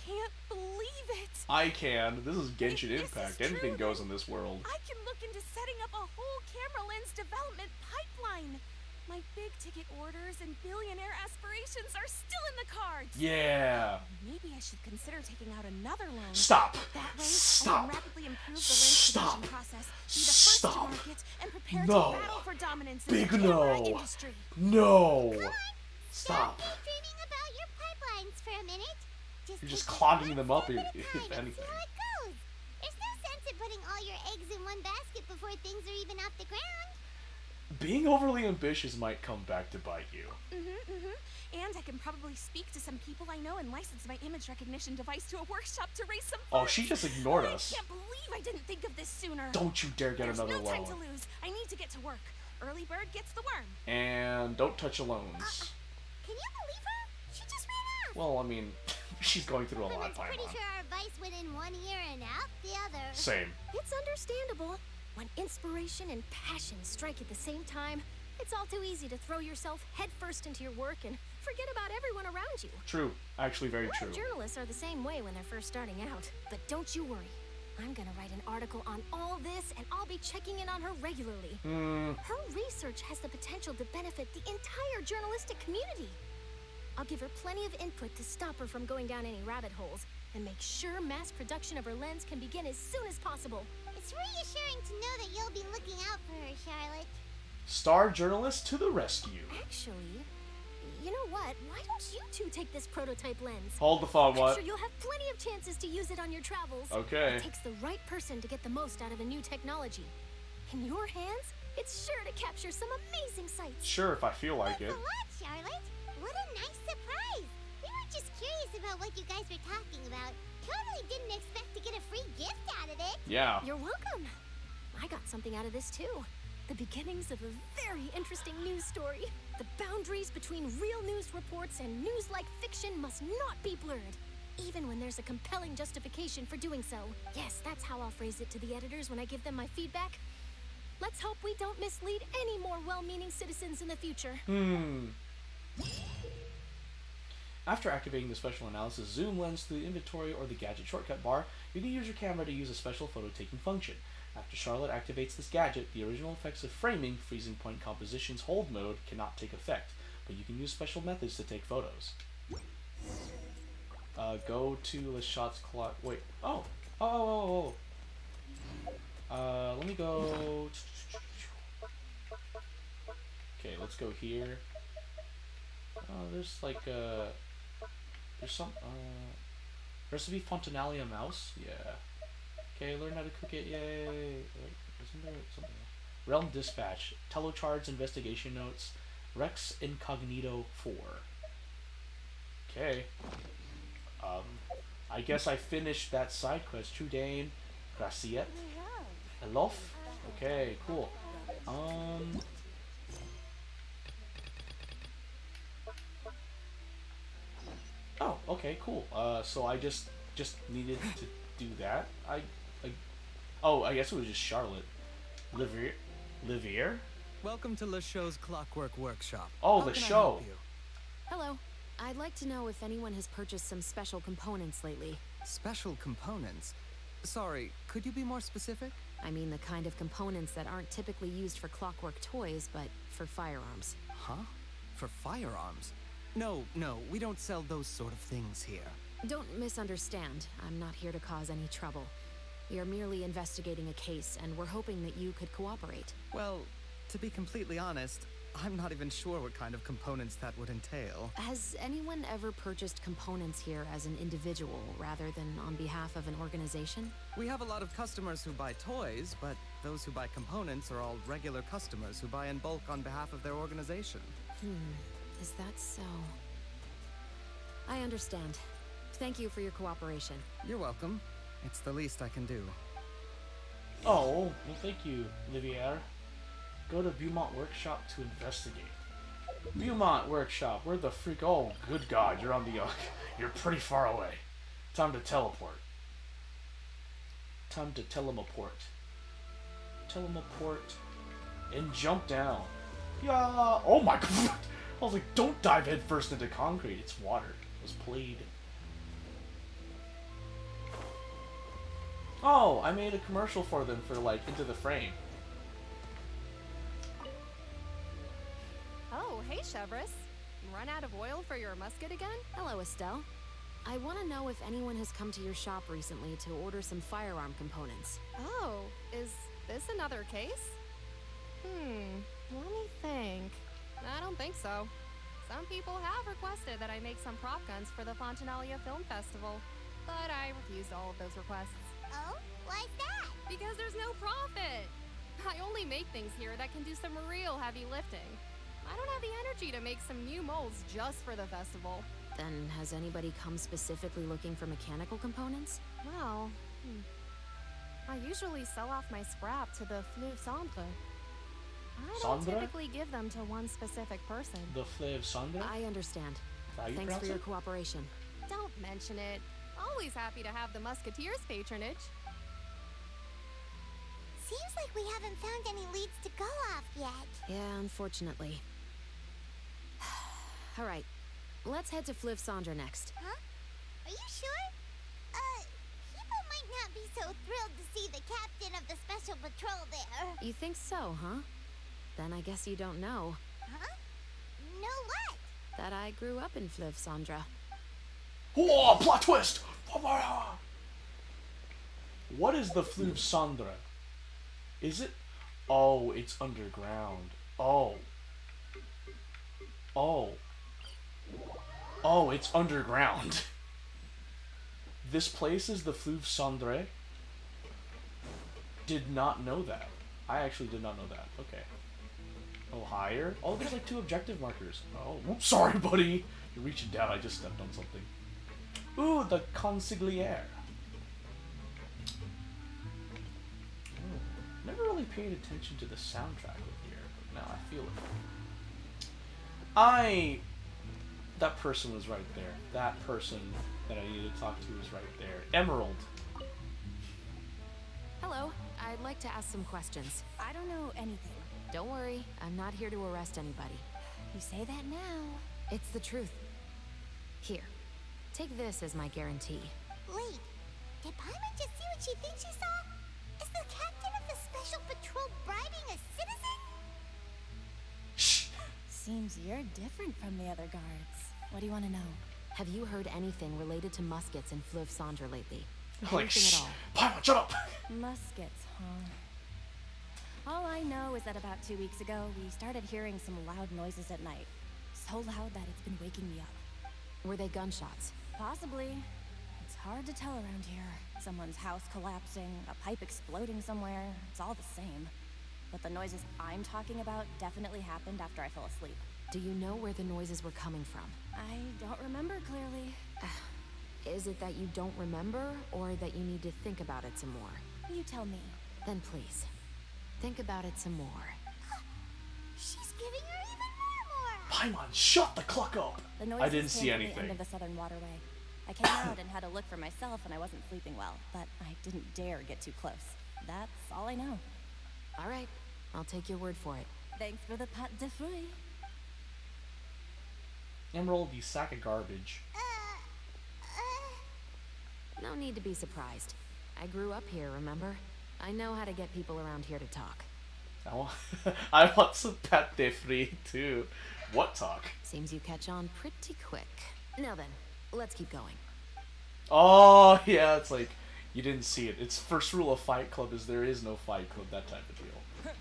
can't believe it. I can. This is Genshin If this Impact. is Anything true, goes then in this world. I can look into setting up a whole camera lens development pipeline. My big ticket orders and billionaire aspirations are still in the cards. Yeah. Maybe I should consider taking out another loan. Stop. That way, I Stop. can rapidly improve the lens Stop. production process, be the first Stop. to market, and prepare No. to battle for dominance in Big the camera no. industry. No. Stop. Dreaming about your pipelines for a minute. You're just take it clogging one them up step if, at a if time and see anything. how it goes. There's no sense in putting all your eggs in one basket before things are even off the ground. Being overly ambitious might come back to bite you. And I can probably speak to some people I know and license my image recognition device to a workshop to raise some Oh, funds. she just ignored us. I can't believe I didn't think of this sooner. Don't you dare get There's another no time loan. to lose. I need to get to work. Early bird gets the worm. And don't touch your loans. Can you believe her? She just ran off. Well, I mean, she's going through a lot, Everyone's pretty Paimon. sure our advice went in one ear and out the other. Same. It's understandable. When inspiration and passion strike at the same time, it's all too easy to throw yourself headfirst into your work and forget about everyone around you. True. Actually, very true. Journalists are the same way when they're first starting out. But don't you worry. I'm gonna write an article on all this, and I'll be checking in on her regularly. Her research has the potential to benefit the entire journalistic community. I'll give her plenty of input to stop her from going down any rabbit holes, and make sure mass production of her lens can begin as soon as possible. It's reassuring to know that you'll be looking out for her, Charlotte. Star journalist to the rescue. Actually, you know what? Why don't you two take this prototype lens? Hold the phone, I'm what? sure you'll have plenty of chances to use it on your travels. Okay. It takes the right person to get the most out of a new technology. In your hands, it's sure to capture some amazing sights. Sure, if I feel like it. Thanks a lot, Charlotte. What a nice surprise. We were just curious about what you guys were talking about. Totally didn't expect to get a free gift out of it. Yeah. You're welcome. I got something out of this too. The beginnings of a very interesting news story. The boundaries between real news reports and news-like fiction must not be blurred, even when there's a compelling justification for doing so. Yes, that's how I'll phrase it to the editors when I give them my feedback. Let's hope we don't mislead any more well-meaning citizens in the future. After activating the special analysis zoom lens through the inventory or the gadget shortcut bar, you can use your camera to use a special photo-taking function. After Charlotte activates this gadget, the original effects of framing, freezing point composition's hold mode cannot take effect, but you can use special methods to take photos. Go to the shots clock. Wait. Oh. Let me go. Okay, let's go here. There's like there's some recipe Fontanalia mouse. Yeah. Okay, learn how to cook it. Yay! Wait, isn't there something else? Realm Dispatch, Telechards Investigation Notes, Rex Incognito 4. Okay. I guess I finished that side quest. Trudain, Graciette, Elof. Okay, cool. Oh, okay, cool. So I just needed to do that. I guess it was just Charlotte. Livier? Welcome to Le Show's Clockwork Workshop. Oh, How the can I show. help you? Hello. I'd like to know if anyone has purchased some special components lately. Special components? Sorry, could you be more specific? I mean the kind of components that aren't typically used for clockwork toys, but for firearms. Huh? For firearms? No, we don't sell those sort of things here. Don't misunderstand. I'm not here to cause any trouble. We are merely investigating a case, and we're hoping that you could cooperate. Well, to be completely honest, I'm not even sure what kind of components that would entail. Has anyone ever purchased components here as an individual rather than on behalf of an organization? We have a lot of customers who buy toys, but those who buy components are all regular customers who buy in bulk on behalf of their organization. Is that so? I understand. Thank you for your cooperation. You're welcome. It's the least I can do. Oh, well, thank you, Olivier. Go to Beaumont Workshop to investigate. Beaumont Workshop, where the freak? Oh, good God, you're on the. You're pretty far away. Time to teleport. Time to teleport. Teleport and jump down. Yeah. Oh my God. I was like, don't dive headfirst into concrete. It's water. It was played. Oh, I made a commercial for them for like Into the Frame. Oh, hey, Chevris. Run out of oil for your musket again? Hello, Estelle. I want to know if anyone has come to your shop recently to order some firearm components. Oh, is this another case? Let me think. I don't think so. Some people have requested that I make some prop guns for the Fontanalia Film Festival, but I refused all of those requests. Oh? Why's that? Because there's no profit! I only make things here that can do some real heavy lifting. I don't have the energy to make some new molds just for the festival. Then has anybody come specifically looking for mechanical components? Well, I usually sell off my scrap to the Fleuve Cendre. I don't typically give them to one specific person. The Fleuve Cendre? I understand. Thanks for your cooperation. Don't mention it. Always happy to have the Musketeers' patronage. Seems like we haven't found any leads to go off yet. Yeah, unfortunately. Alright, let's head to Fleuve Cendre next. Huh? Are you sure? People might not be so thrilled to see the captain of the special patrol there. You think so, huh? Then I guess you don't know. Huh? Know what? That I grew up in Fleuve Cendre. Oh, plot twist! What is the Fleuve Cendre? Is it? Oh, it's underground. Oh. Oh. Oh, it's underground. This place is the Fleuve Cendre? Did not know that. I actually did not know that. Okay. Oh, higher? Oh, there's like 2 objective markers. Oh, whoops, sorry, buddy. You're reaching down. I just stepped on something. Ooh, the consigliere. Never really paid attention to the soundtrack with here, but now I feel it. That person was right there. That person that I needed to talk to was right there. Emerald. Hello. I'd like to ask some questions. I don't know anything. Don't worry, I'm not here to arrest anybody. You say that now. It's the truth. Here, take this as my guarantee. Wait, did Paimon just see what she thinks she saw? Is the captain of the special patrol bribing a citizen? Shh. Seems you're different from the other guards. What do you want to know? Have you heard anything related to muskets in Fleuve Cendre lately? Like, shh. Paimon, shut up! Muskets, huh? All I know is that about 2 weeks ago, we started hearing some loud noises at night. So loud that it's been waking me up. Were they gunshots? Possibly. It's hard to tell around here. Someone's house collapsing, a pipe exploding somewhere. It's all the same. But the noises I'm talking about definitely happened after I fell asleep. Do you know where the noises were coming from? I don't remember clearly. Is it that you don't remember, or that you need to think about it some more? You tell me. Then please, think about it some more. She's giving her even more. Paimon, shut the cluck up! The noises I didn't see came from anything. the end of the southern waterway. I came out and had a look for myself, and I wasn't sleeping well, but I didn't dare get too close. That's all I know. All right, I'll take your word for it. Thanks for the pâte de fruits. Emerald, you sack of garbage. No need to be surprised. I grew up here, remember? I know how to get people around here to talk. I want some pâte de fruits too. What talk? Seems you catch on pretty quick. Now then, let's keep going. Oh, yeah, it's like, You didn't see it. Its first rule of Fight Club is there is no Fight Club, that type of deal.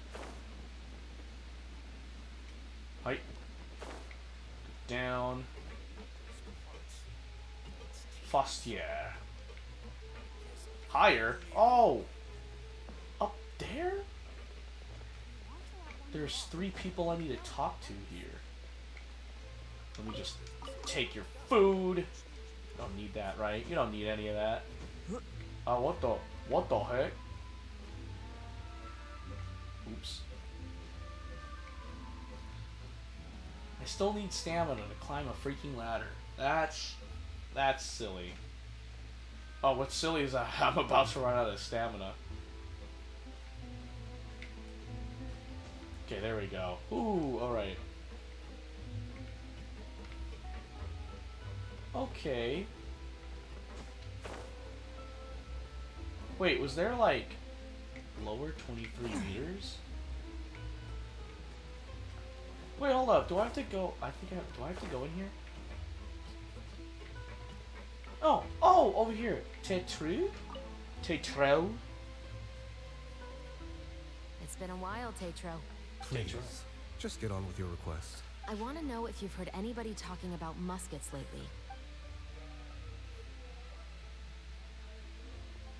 Height. Down. Fustier. Higher? Oh! Up there? There's 3 people I need to talk to here. Let me just take your food. You don't need that, right? You don't need any of that. Oh, what the heck? Oops. I still need stamina to climb a freaking ladder. That's silly. Oh, what's silly is I'm about to run out of stamina. Okay, there we go. Ooh, alright. Okay. Wait, was there like lower 23 meters? Wait, hold up. Do I have to go? Do I have to go in here? Oh, over here. Tetru? Tetro? It's been a while, Tetro. Please, just get on with your request. I want to know if you've heard anybody talking about muskets lately.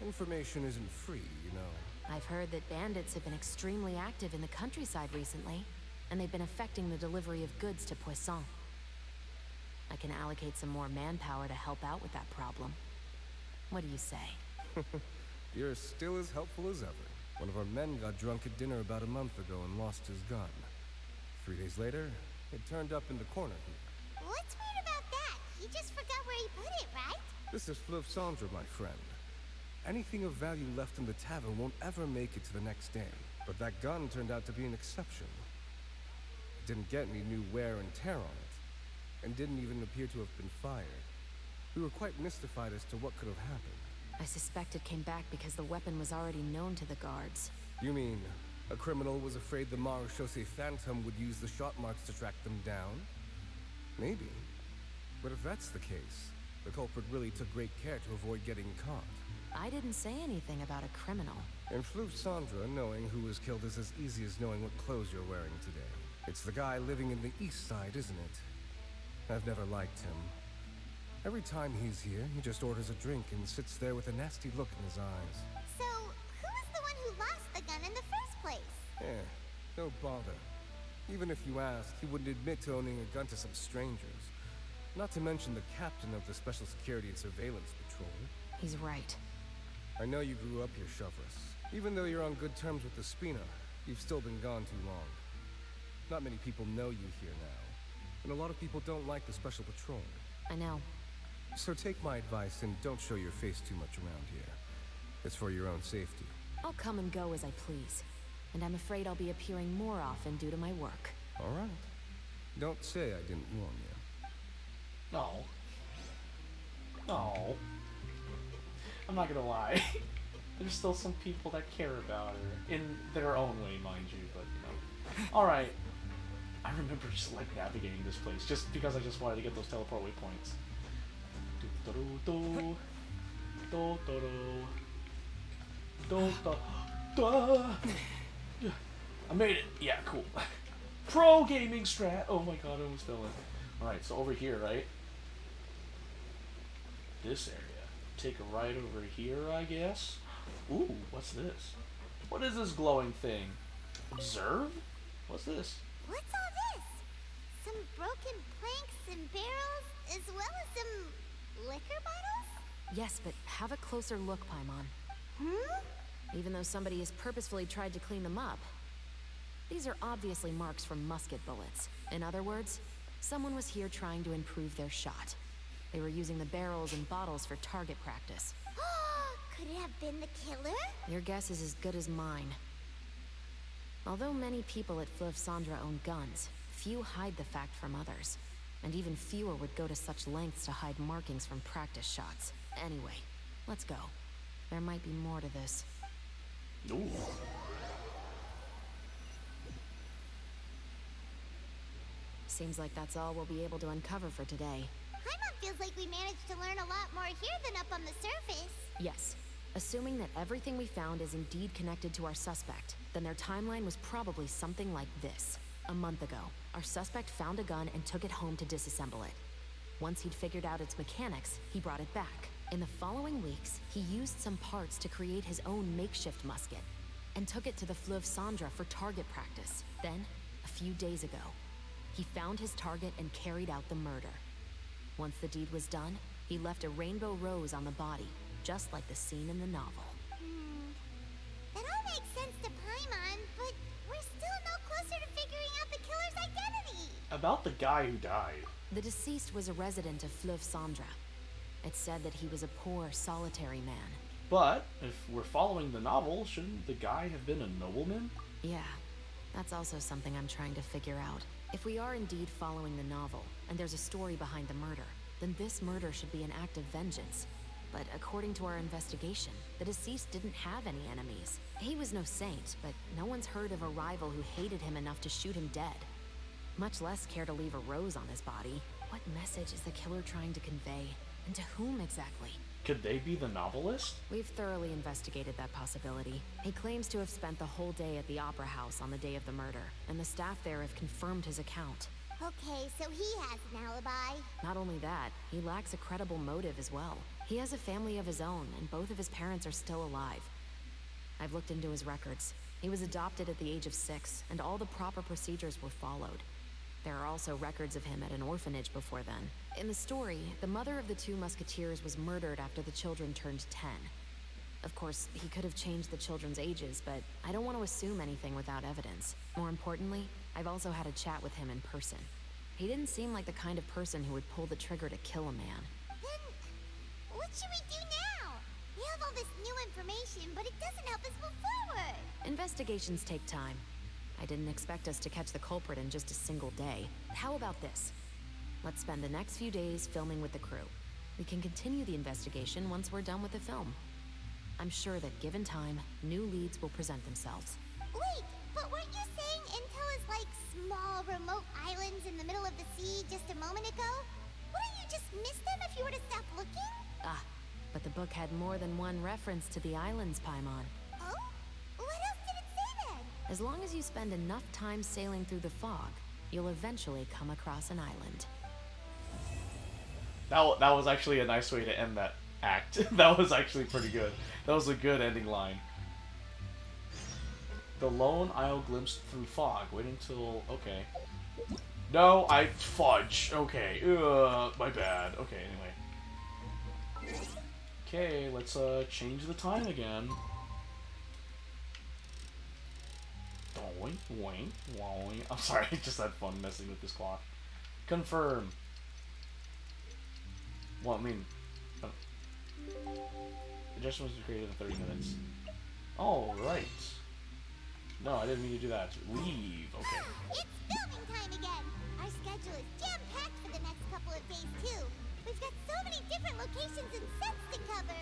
Information isn't free, you know. I've heard that bandits have been extremely active in the countryside recently, and they've been affecting the delivery of goods to Poisson. I can allocate some more manpower to help out with that problem. What do you say? You're still as helpful as ever. One of our men got drunk at dinner about a month ago and lost his gun. 3 days later, it turned up in the corner here. What's weird about that? He just forgot where he put it, right? This is Fleuve Cendre, my friend. Anything of value left in the tavern won't ever make it to the next day. But that gun turned out to be an exception. It didn't get any new wear and tear on it, and didn't even appear to have been fired. We were quite mystified as to what could have happened. I suspect it came back because the weapon was already known to the guards. You mean, a criminal was afraid the Marechaussee Phantom would use the shot marks to track them down? Maybe. But if that's the case, the culprit really took great care to avoid getting caught. I didn't say anything about a criminal. In Fleuve Cendre, knowing who was killed is as easy as knowing what clothes you're wearing today. It's the guy living in the east side, isn't it? I've never liked him. Every time he's here, he just orders a drink and sits there with a nasty look in his eyes. So, who was the one who lost the gun in the first place? No bother. Even if you asked, he wouldn't admit to owning a gun to some strangers. Not to mention the captain of the Special Security and Surveillance Patrol. He's right. I know you grew up here, Chevres. Even though you're on good terms with the Spina, you've still been gone too long. Not many people know you here now, and a lot of people don't like the Special Patrol. I know. So take my advice and don't show your face too much around here. It's for your own safety. I'll come and go as I please, and I'm afraid I'll be appearing more often due to my work. All right. Don't say I didn't warn you. No. No. I'm not gonna lie. There's still some people that care about her. In their own way, mind you, but you know. Alright. I remember just like navigating this place just because I just wanted to get those teleport waypoints. I made it! Yeah, cool. Pro gaming strat! Oh my god, I almost fell in. Alright, so over here, right? This area. Take a right over here, I guess. Ooh, what's this? What is this glowing thing? Observe? What's this? What's all this? Some broken planks and barrels, as well as some liquor bottles? Yes, but have a closer look, Paimon. Even though somebody has purposefully tried to clean them up, these are obviously marks from musket bullets. In other words, someone was here trying to improve their shot. They were using the barrels and bottles for target practice. Could it have been the killer? Your guess is as good as mine. Although many people at Fleuve Cendre own guns, few hide the fact from others. And even fewer would go to such lengths to hide markings from practice shots. Anyway, let's go. There might be more to this. Ooh. Seems like that's all we'll be able to uncover for today. Paimon feels like we managed to learn a lot more here than up on the surface. Yes, Assuming that everything we found is indeed connected to our suspect, then their timeline was probably something like this. A month ago, our suspect found a gun and took it home to disassemble it. Once he'd figured out its mechanics, he brought it back. In the following weeks, he used some parts to create his own makeshift musket and took it to the Fleuve Cendra for target practice. Then, a few days ago, he found his target and carried out the murder. Once the deed was done, he left a rainbow rose on the body, just like the scene in the novel. That all makes sense to Paimon, but we're still no closer to figuring out the killer's identity. About the guy who died. The deceased was a resident of Fleuve Cendra. It's said that he was a poor, solitary man. But, if we're following the novel, shouldn't the guy have been a nobleman? Yeah, that's also something I'm trying to figure out. If we are indeed following the novel, and there's a story behind the murder, then this murder should be an act of vengeance. But according to our investigation, the deceased didn't have any enemies. He was no saint, but no one's heard of a rival who hated him enough to shoot him dead. Much less care to leave a rose on his body. What message is the killer trying to convey? And to whom exactly? Could they be the novelist? We've thoroughly investigated that possibility. He claims to have spent the whole day at the Opera House on the day of the murder, and the staff there have confirmed his account. Okay, so he has an alibi. Not only that, he lacks a credible motive as well. He has a family of his own, and both of his parents are still alive. I've looked into his records. He was adopted at the age of 6, and all the proper procedures were followed. There are also records of him at an orphanage before then. In the story, the mother of the 2 musketeers was murdered after the children turned 10. Of course, he could have changed the children's ages, but I don't want to assume anything without evidence. More importantly, I've also had a chat with him in person. He didn't seem like the kind of person who would pull the trigger to kill a man. Then, what should we do now? We have all this new information, but it doesn't help us move forward. Investigations take time. I didn't expect us to catch the culprit in just a single day. How about this? Let's spend the next few days filming with the crew. We can continue the investigation once we're done with the film. I'm sure that given time, new leads will present themselves. Wait, but weren't you saying intel is like small, remote islands in the middle of the sea just a moment ago? Wouldn't you just miss them if you were to stop looking? Ah, but the book had more than one reference to the islands, Paimon. Oh? What else did it say then? As long as you spend enough time sailing through the fog, you'll eventually come across an island. That was actually a nice way to end that act. That was actually pretty good. That was a good ending line. The lone isle glimpsed through fog. Wait until... Okay. No, I... Fudge. Okay. My bad. Okay, anyway. Okay, let's change the time again. Doink, wink, woink. I'm sorry, I just had fun messing with this clock. Confirm. Well, I mean... Adjustments were created in 30 minutes. Oh, right. No, I didn't mean to do that. Leave. Okay. It's filming time again. Our schedule is jam-packed for the next couple of days, too. We've got so many different locations and sets to cover.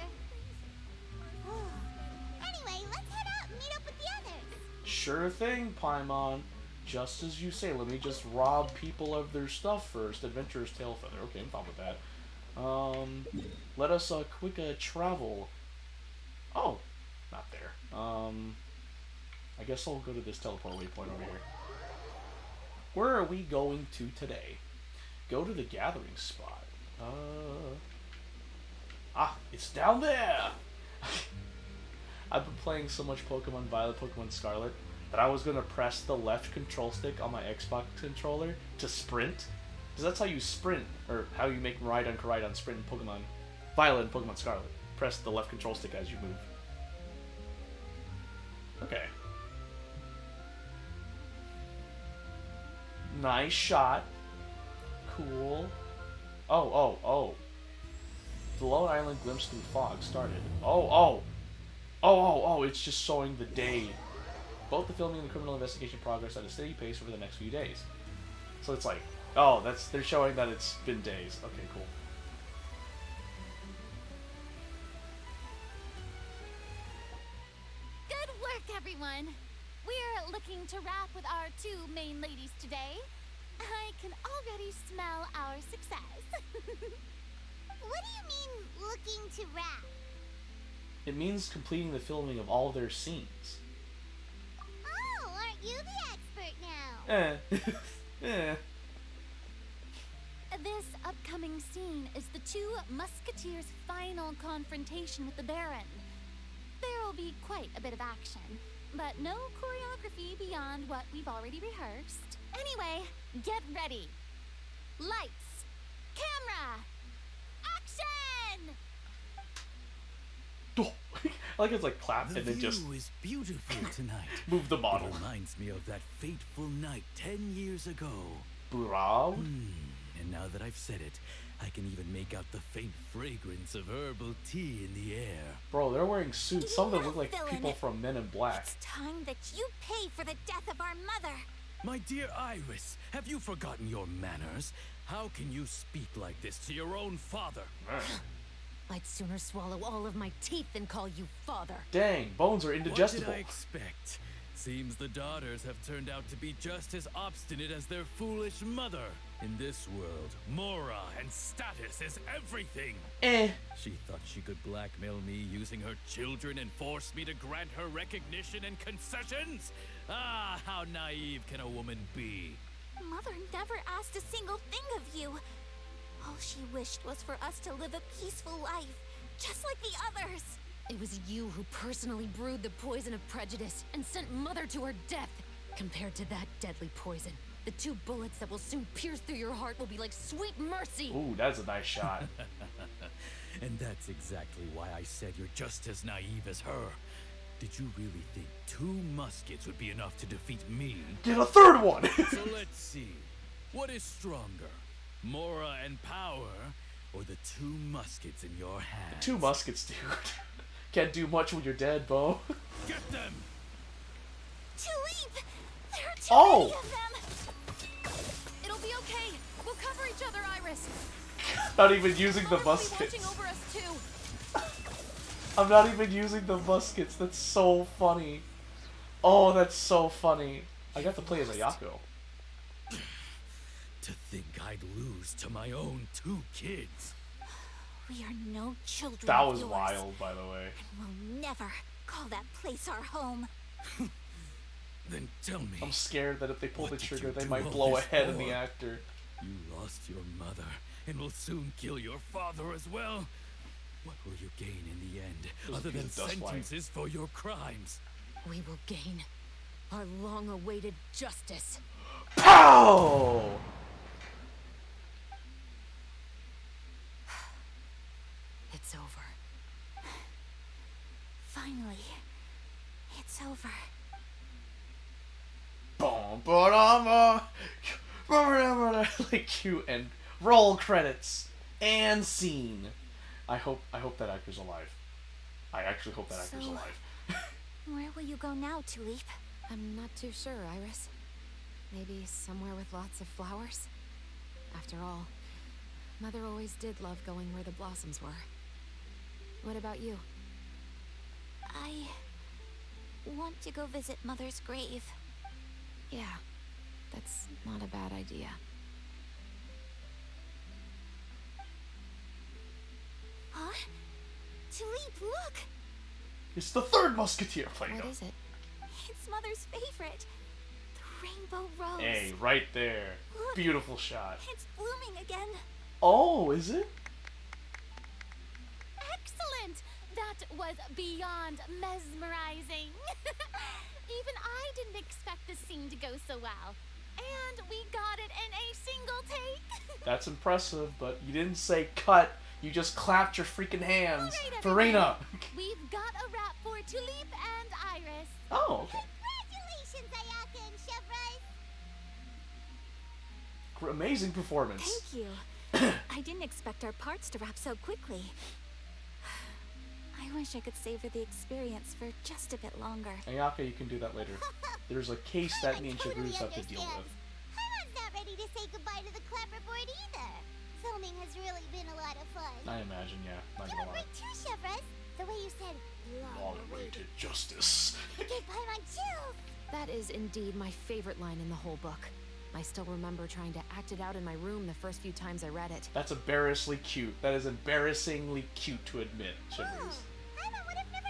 Anyway, let's head out and meet up with the others. Sure thing, Paimon. Just as you say, let me just rob people of their stuff first. Adventurer's Tailfeather. Okay, I'm fine with that. Let us quick travel. Oh, not there. I guess I'll go to this teleport waypoint over here. Where are we going to today? Go to the gathering spot. It's down there! I've been playing so much Pokemon Violet, Pokemon Scarlet, that I was going to press the left control stick on my Xbox controller to sprint. Because that's how you sprint, or how you make Rhydon sprint in Pokemon Violet and Pokemon Scarlet. Press the left control stick as you move. Okay. Nice shot. Cool. Oh. The lone island glimpsed through fog started. Oh, it's just showing the day. Both the filming and the criminal investigation progress at a steady pace over the next few days. So it's like, they're showing that it's been days. Okay, cool. Good work, everyone. We're looking to wrap with our 2 main ladies today. I can already smell our success. What do you mean, looking to wrap? It means completing the filming of all their scenes. Oh, aren't you the expert now? Eh. This upcoming scene is the two musketeers' final confrontation with the Baron. There will be quite a bit of action, but no choreography beyond what we've already rehearsed. Anyway, get ready. Lights, camera, action! I like it's like clap and then just view is beautiful tonight. move the bottle. It reminds me of that fateful night 10 years ago. Bravo. And now that I've said it, I can even make out the faint fragrance of herbal tea in the air. Bro, they're wearing suits. Some of them look like people from Men in Black. It's time that you pay for the death of our mother. My dear Iris, have you forgotten your manners? How can you speak like this to your own father? I'd sooner swallow all of my teeth than call you father. Dang, bones are indigestible. What did I expect? Seems the daughters have turned out to be just as obstinate as their foolish mother. In this world, Mora and status is everything. She thought she could blackmail me using her children and force me to grant her recognition and concessions? Ah, how naive can a woman be? Mother never asked a single thing of you. All she wished was for us to live a peaceful life, just like the others. It was you who personally brewed the poison of prejudice and sent Mother to her death. Compared to that deadly poison, the 2 bullets that will soon pierce through your heart will be like sweet mercy. Ooh, that's a nice shot. And that's exactly why I said you're just as naive as her. Did you really think 2 muskets would be enough to defeat me? Get a third one! So let's see. What is stronger? Mora and power, or the 2 muskets in your hands? 2 muskets, dude. Can't do much when you're dead, Bo. Get them! Tulip! There are too Oh! many of them! It'll be okay. We'll cover each other, Iris. Not even using the Mom will be muskets. watching over us too. I'm not even using the muskets. That's so funny. Oh, that's so funny. I got to play as Ayako. To think I'd lose to my own 2 kids. We are no children That of was yours, wild, by the way. and we'll never call that place our home. Then tell me. I'm scared that if they pull the what did trigger, you they do might all blow a this head in the for? actor. You lost your mother, and will soon kill your father as well. What will you gain in the end, There's a other piece than of dust flying. sentences for your crimes? We will gain our long-awaited justice. Pow! It's over. Finally, it's over. Boom, ba-dum, like cute and roll credits and scene. I hope that actor's alive. I actually hope that actor's So- alive. Where will you go now, Tulip? I'm not too sure, Iris. Maybe somewhere with lots of flowers? After all, Mother always did love going where the blossoms were. What about you? I want to go visit Mother's grave. Yeah, that's not a bad idea. Huh? Tulip, look! It's the 3rd Musketeer playing. What is it? It's Mother's favorite. The rainbow rose. Hey, right there. Look. Beautiful shot. It's blooming again. Oh, is it? Excellent! That was beyond mesmerizing. Even I didn't expect the scene to go so well. And we got it in a single take. That's impressive, but you didn't say cut. You just clapped your freaking hands. Farina! We've got a wrap for Tulip and Iris. Oh, okay. Congratulations, Ayaka and Chevrolet. Amazing performance. Thank you. I didn't expect our parts to wrap so quickly. I wish I could savor the experience for just a bit longer. Ayaka, you can do that later. There's a case that me and Chagru's have to deal with. Paimon's not ready to say goodbye to the clapperboard either. Filming has really been a lot of fun. I imagine, yeah. Not You gonna were lie. great too, Chevrolet. The way you said Long-awaited justice. it gave Paimon chills. That is indeed my favorite line in the whole book. I still remember trying to act it out in my room the first few times I read it. That's embarrassingly cute. That is embarrassingly cute to admit, Chagru's. Paimon would have never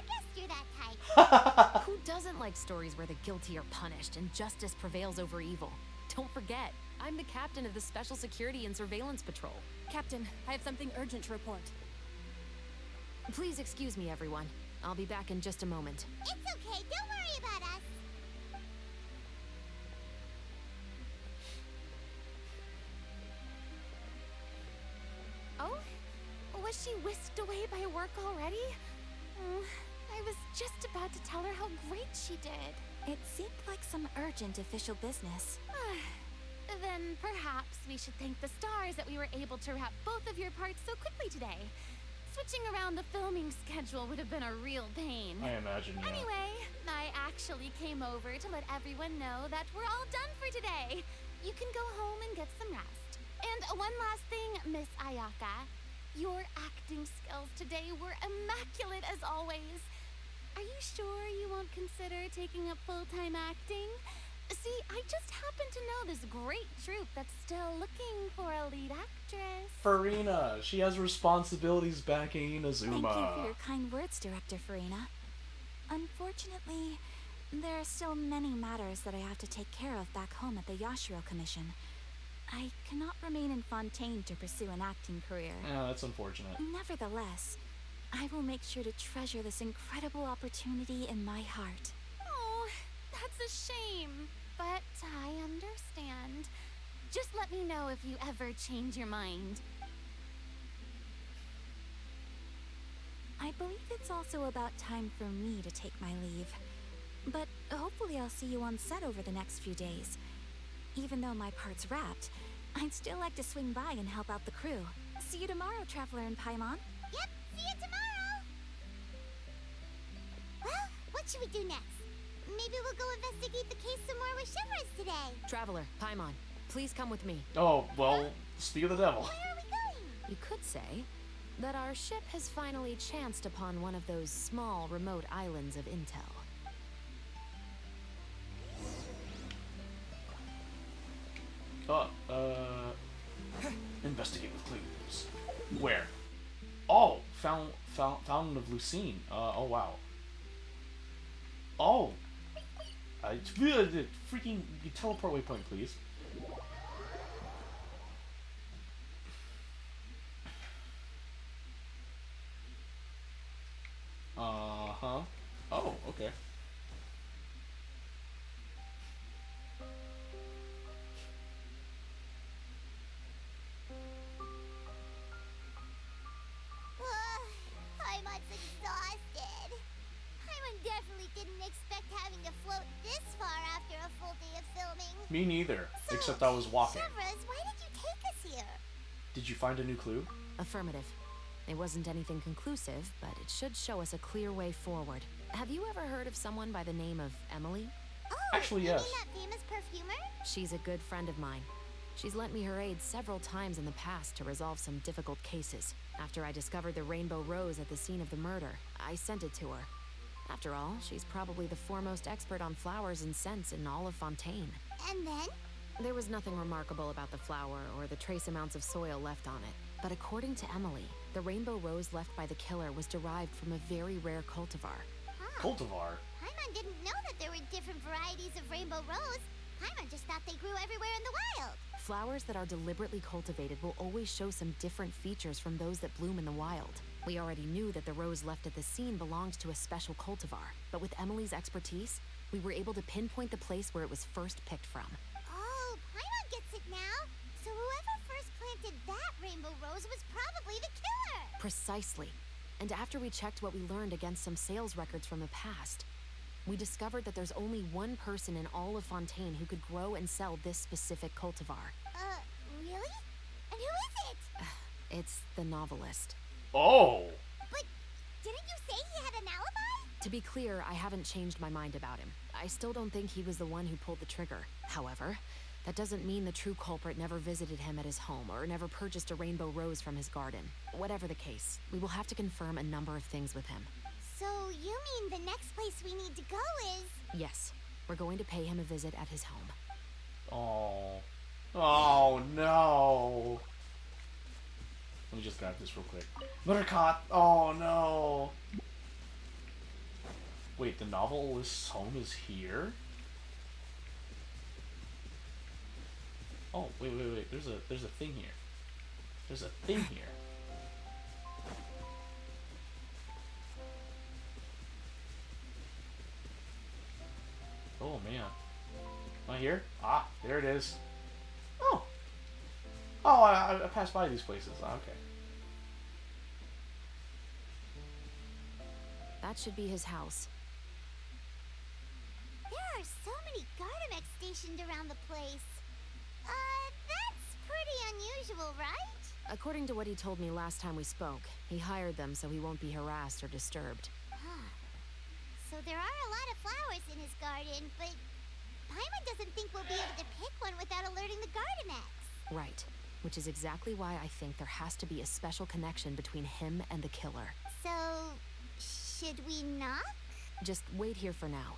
Who doesn't like stories where the guilty are punished and justice prevails over evil? Don't forget, I'm the captain of the Special Security and Surveillance Patrol. Captain, I have something urgent to report. Please excuse me, everyone. I'll be back in just a moment. It's okay, don't worry about us. Oh? Was she whisked away by work already? I was just about to tell her how great she did. It seemed like some urgent official business. Then perhaps we should thank the stars that we were able to wrap both of your parts so quickly today. Switching around the filming schedule would have been a real pain. I imagine, yeah. Anyway, I actually came over to let everyone know that we're all done for today. You can go home and get some rest. And one last thing, Miss Ayaka. Your acting skills today were immaculate as always. Are you sure you won't consider taking up full-time acting? See, I just happen to know this great troupe that's still looking for a lead actress. Farina, she has responsibilities backing Inazuma. Thank you for your kind words, Director Farina. Unfortunately, there are still many matters that I have to take care of back home at the Yashiro Commission. I cannot remain in Fontaine to pursue an acting career. Yeah, that's unfortunate. Nevertheless, I will make sure to treasure this incredible opportunity in my heart. Oh, that's a shame. But I understand. Just let me know if you ever change your mind. I believe it's also about time for me to take my leave. But hopefully I'll see you on set over the next few days. Even though my part's wrapped, I'd still like to swing by and help out the crew. See you tomorrow, Traveler and Paimon. Yep, see you tomorrow. Well, what should we do next? Maybe we'll go investigate the case some more with Chivalrous today. Traveler, Paimon, please come with me. Oh, well, speak of the devil. Where are we going? You could say that our ship has finally chanced upon one of those small, remote islands of intel. Investigate with clues. Where? Oh, Fountain of Lucine. Oh wow. Oh, freaking teleport waypoint, please. Oh, okay. Paimon's exhausted. Paimon definitely didn't expect having to float this far after a full day of filming. Me neither, except I was walking. Chivalrous, why did you take us here? Did you find a new clue? Affirmative. It wasn't anything conclusive, but it should show us a clear way forward. Have you ever heard of someone by the name of Emily? Oh, actually, yes. You mean that famous perfumer? She's a good friend of mine. She's lent me her aid several times in the past to resolve some difficult cases. After I discovered the rainbow rose at the scene of the murder, I sent it to her. After all, she's probably the foremost expert on flowers and scents in all of Fontaine. And then? There was nothing remarkable about the flower or the trace amounts of soil left on it. But according to Emily, the rainbow rose left by the killer was derived from a very rare cultivar. Huh. Cultivar? Paimon didn't know that there were different varieties of rainbow rose. Paimon just thought they grew everywhere in the wild. Flowers that are deliberately cultivated will always show some different features from those that bloom in the wild. We already knew that the rose left at the scene belonged to a special cultivar, but with Emily's expertise, we were able to pinpoint the place where it was first picked from. Oh, Paimon gets it now. So whoever first planted that rainbow rose was probably the killer. Precisely. And after we checked what we learned against some sales records from the past, we discovered that there's only one person in all of Fontaine who could grow and sell this specific cultivar. Really? And who is it? It's the novelist. Oh! But didn't you say he had an alibi? To be clear, I haven't changed my mind about him. I still don't think he was the one who pulled the trigger. However, that doesn't mean the true culprit never visited him at his home or never purchased a rainbow rose from his garden. Whatever the case, we will have to confirm a number of things with him. So you mean the next place we need to go is... Yes, we're going to pay him a visit at his home. Oh. Oh no. Let me just grab this real quick. Buttercup! Oh no. Wait, the novelist's home is here? Oh, wait. There's a thing here. There's a thing here. Oh man. Am I here? Ah, there it is. Oh. Oh, I passed by these places. Okay. That should be his house. There are so many Gardamex stationed around the place. That's pretty unusual, right? According to what he told me last time we spoke, he hired them so he won't be harassed or disturbed. Huh. So there are a lot of flowers in his garden, but Paimon doesn't think we'll be able to pick one without alerting the Gardamex. Right. Which is exactly why I think there has to be a special connection between him and the killer. So, should we knock? Just wait here for now.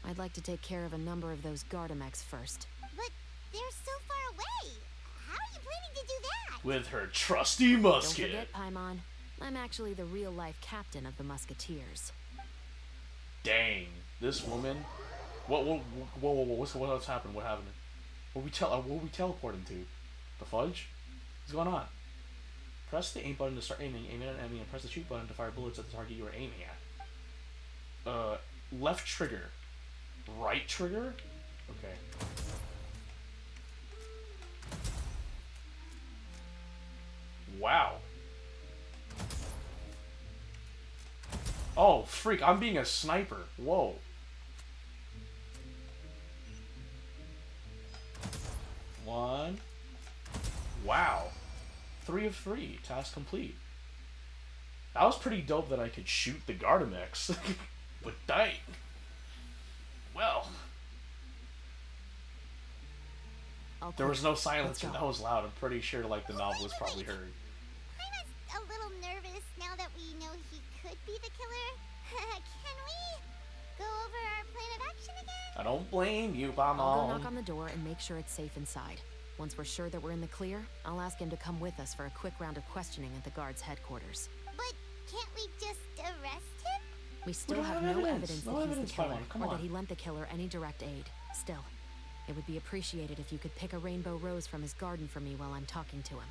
I'd like to take care of a number of those Gardamex first. But they're so far away. How are you planning to do that? With her trusty musket. Don't forget, Paimon, I'm actually the real-life captain of the Musketeers. Dang, this woman. Whoa, what's happened? What happened? What we teleporting to? The fudge? What's going on? Press the aim button to start aiming at an enemy, and press the shoot button to fire bullets at the target you are aiming at. Left trigger. Right trigger? Okay. Wow. Oh, freak, I'm being a sniper. Whoa. One. Wow. 3 of 3. Task complete. That was pretty dope that I could shoot the Gardamex. But dang. Well. There was no silencer. That was loud. I'm pretty sure like the novelist probably heard. Paimon's a little nervous now that we know he could be the killer. Can we go over our plan of action again? I don't blame you, Paimon. I'll go knock on the door and make sure it's safe inside. Once we're sure that we're in the clear, I'll ask him to come with us for a quick round of questioning at the guard's headquarters. But can't we just arrest him? We still have no evidence that he's the killer, or that he lent the killer any direct aid. Still, it would be appreciated if you could pick a rainbow rose from his garden for me while I'm talking to him.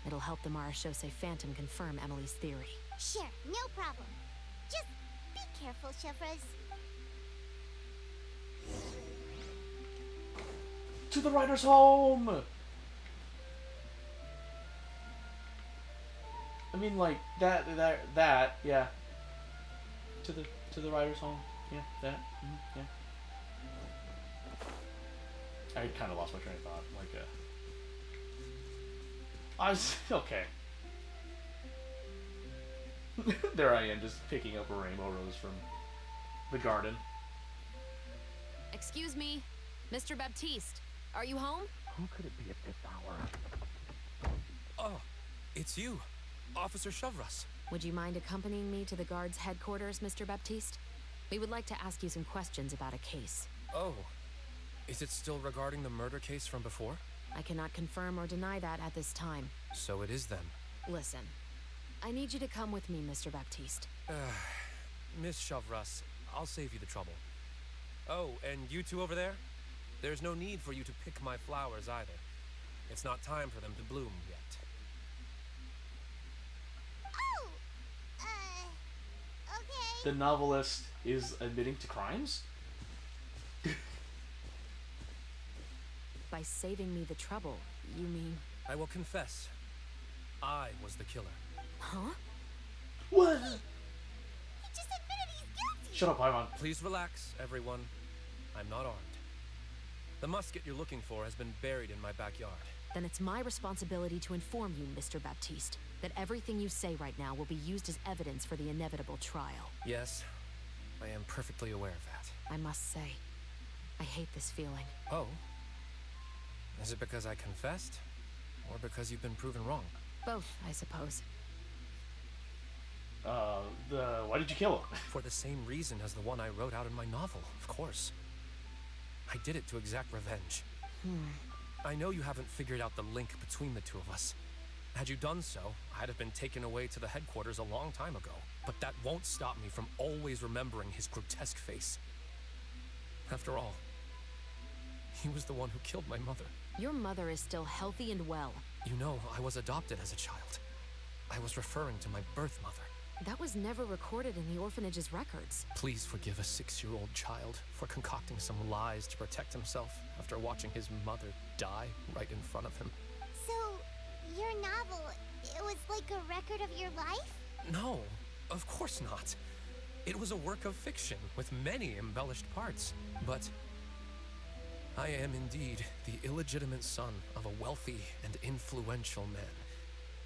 It'll help the Marashose Phantom confirm Emily's theory. Sure, no problem. Just be careful, Chevras. To the writer's home! I mean, like, that, yeah. To the writer's home. Yeah, that, yeah. I kind of lost my train of thought. Like, I was, okay. There I am, just picking up a rainbow rose from the garden. Excuse me, Mr. Baptiste. Are you home? Who could it be at this hour? Oh, it's you, Officer Chevras. Would you mind accompanying me to the guard's headquarters, Mr. Baptiste? We would like to ask you some questions about a case. Oh, is it still regarding the murder case from before? I cannot confirm or deny that at this time. So it is then. Listen, I need you to come with me, Mr. Baptiste. Miss Chevras, I'll save you the trouble. Oh, and you two over there? There's no need for you to pick my flowers either. It's not time for them to bloom yet. Oh! Okay. The novelist is admitting to crimes? By saving me the trouble, you mean... I will confess. I was the killer. Huh? What? He just admitted he's guilty! Shut up, Paimon. Please relax, everyone. I'm not armed. The musket you're looking for has been buried in my backyard. Then it's my responsibility to inform you, Mr. Baptiste, that everything you say right now will be used as evidence for the inevitable trial. Yes, I am perfectly aware of that. I must say, I hate this feeling. Oh? Is it because I confessed? Or because you've been proven wrong? Both, I suppose. Why did you kill him? For the same reason as the one I wrote out in my novel, of course. I did it to exact revenge. I know you haven't figured out the link between the two of us. Had you done so, I'd have been taken away to the headquarters a long time ago. But that won't stop me from always remembering his grotesque face. After all, he was the one who killed my mother. Your mother is still healthy and well. You know, I was adopted as a child. I was referring to my birth mother. That was never recorded in the orphanage's records. Please forgive a 6-year-old child for concocting some lies to protect himself after watching his mother die right in front of him. So, your novel, it was like a record of your life? No, of course not. It was a work of fiction with many embellished parts. But I am indeed the illegitimate son of a wealthy and influential man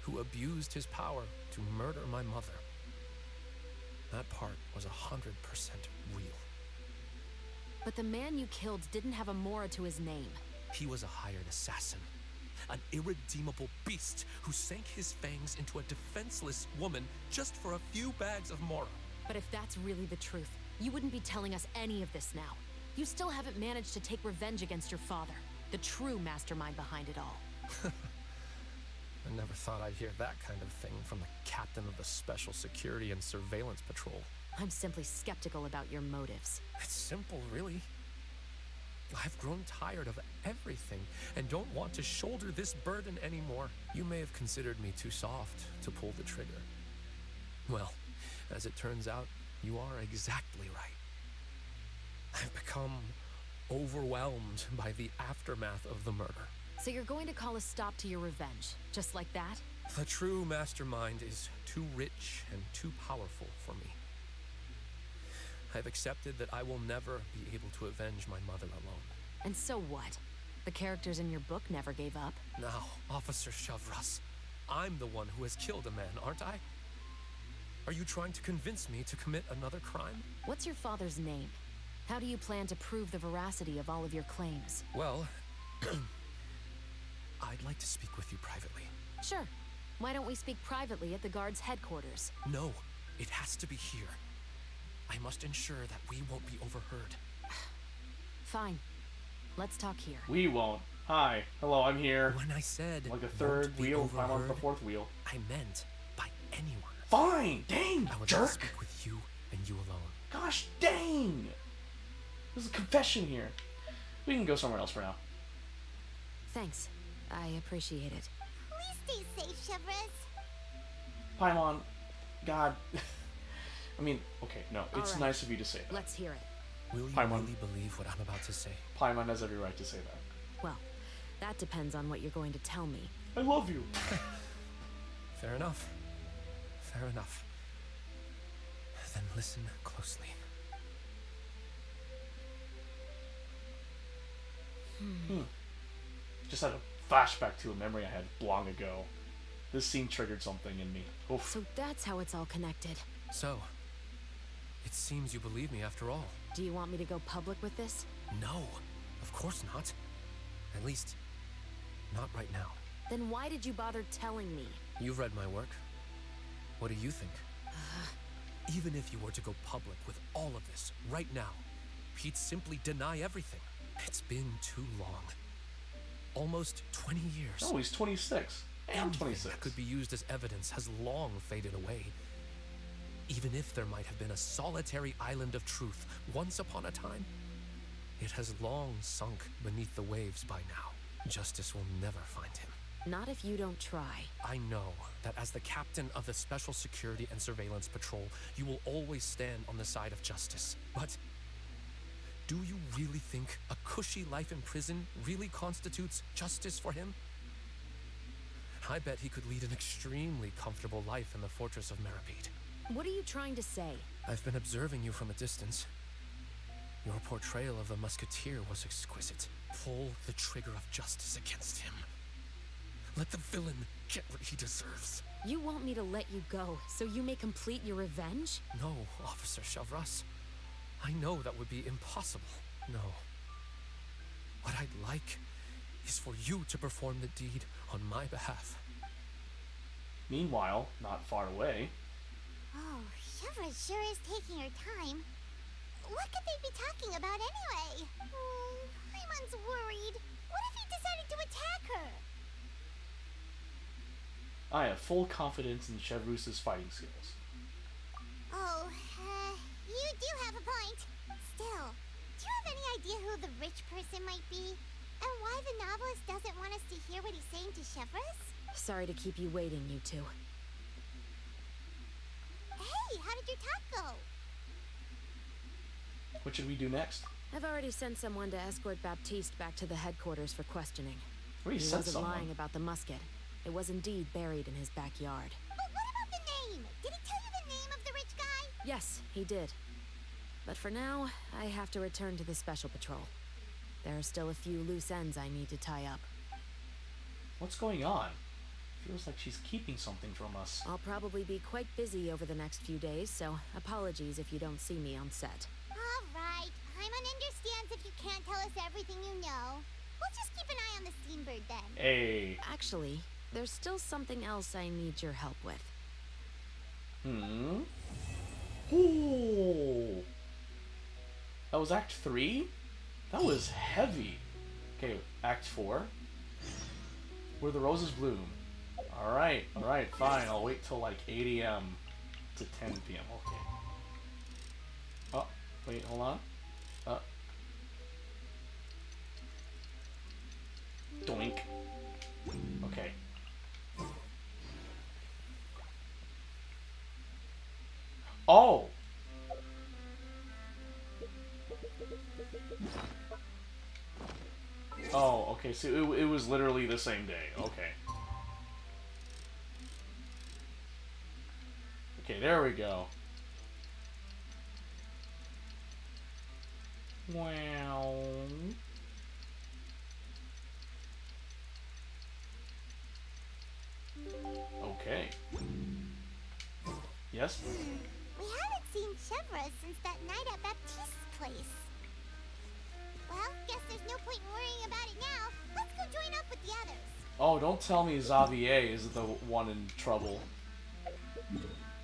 who abused his power to murder my mother. That part was 100% real. But the man you killed didn't have a Mora to his name. He was a hired assassin. An irredeemable beast who sank his fangs into a defenseless woman just for a few bags of Mora. But if that's really the truth, you wouldn't be telling us any of this now. You still haven't managed to take revenge against your father, the true mastermind behind it all. I never thought I'd hear that kind of thing from the captain of the Special Security and Surveillance Patrol. I'm simply skeptical about your motives. It's simple, really. I've grown tired of everything and don't want to shoulder this burden anymore. You may have considered me too soft to pull the trigger. Well, as it turns out, you are exactly right. I've become overwhelmed by the aftermath of the murder. So you're going to call a stop to your revenge, just like that? The true mastermind is too rich and too powerful for me. I've accepted that I will never be able to avenge my mother alone. And so what? The characters in your book never gave up. Now, Officer Shavras, I'm the one who has killed a man, aren't I? Are you trying to convince me to commit another crime? What's your father's name? How do you plan to prove the veracity of all of your claims? Well, I'd like to speak with you privately. Sure. Why don't we speak privately at the guard's headquarters? No, it has to be here. I must ensure that we won't be overheard. Fine. Let's talk here. We won't. Hi. Hello, I'm here. When I said like the third wheel, I'm on the fourth wheel. I meant by anyone. Fine! Dang, I would jerk! like to speak with you and you alone. Gosh dang! There's a confession here. We can go somewhere else for now. Thanks. I appreciate it. Please stay safe, Chevres. Paimon, God. I mean, okay, no, it's right. nice of you to say that. Let's hear it. Will you Paimon. really believe what I'm about to say? Paimon has every right to say that. Well, that depends on what you're going to tell me. I love you. Fair enough. Fair enough. Then listen closely. Just had a flashback to a memory I had long ago. This scene triggered something in me. Oof. So that's how it's all connected. So, it seems you believe me after all. Do you want me to go public with this? No, of course not. At least, not right now. Then why did you bother telling me? You've read my work. What do you think? Even if you were to go public with all of this right now, he'd simply deny everything. It's been too long. Almost 20 years. Oh, he's 26. I'm 26. That could be used as evidence has long faded away. Even if there might have been a solitary island of truth once upon a time, it has long sunk beneath the waves by now. Justice will never find him. Not if you don't try. I know that as the captain of the Special Security and Surveillance Patrol, you will always stand on the side of justice. But do you really think a cushy life in prison really constitutes justice for him? I bet he could lead an extremely comfortable life in the fortress of Meripede. What are you trying to say? I've been observing you from a distance. Your portrayal of the musketeer was exquisite. Pull the trigger of justice against him. Let the villain get what he deserves. You want me to let you go so you may complete your revenge? No, Officer Shavras. I know that would be impossible. No. What I'd like is for you to perform the deed on my behalf. Meanwhile, not far away. Oh, Chevres sure is taking her time. What could they be talking about anyway? Oh, Paimon's worried. What if he decided to attack her? I have full confidence in Chevrous's fighting skills. Oh, you do have a point. Still, do you have any idea who the rich person might be? And why the novelist doesn't want us to hear what he's saying to Chevrus? Sorry to keep you waiting, you two. Hey, how did your talk go? What should we do next? I've already sent someone to escort Baptiste back to the headquarters for questioning. He wasn't lying about the musket. It was indeed buried in his backyard. But what about the name? Did he tell you the name of the rich guy? Yes, he did. But for now, I have to return to the special patrol. There are still a few loose ends I need to tie up. What's going on? Feels like she's keeping something from us. I'll probably be quite busy over the next few days, so apologies if you don't see me on set. Alright, Paimon understands if you can't tell us everything you know. We'll just keep an eye on the Steambird then. Hey. Actually, there's still something else I need your help with. Ooh. That was Act 3? That was heavy. Okay, Act 4. Where the roses bloom. Alright, fine. I'll wait till like 8 a.m. to 10 p.m. Okay. Oh, wait, hold on. Doink. Okay. Oh! Oh, okay, so it was literally the same day. Okay. Okay, there we go. Wow. Okay. Yes? We haven't seen Chevrus since that night at Baptiste's place. Well, guess there's no point in worrying about it now. Let's go join up with the others. Oh, don't tell me Xavier is the one in trouble.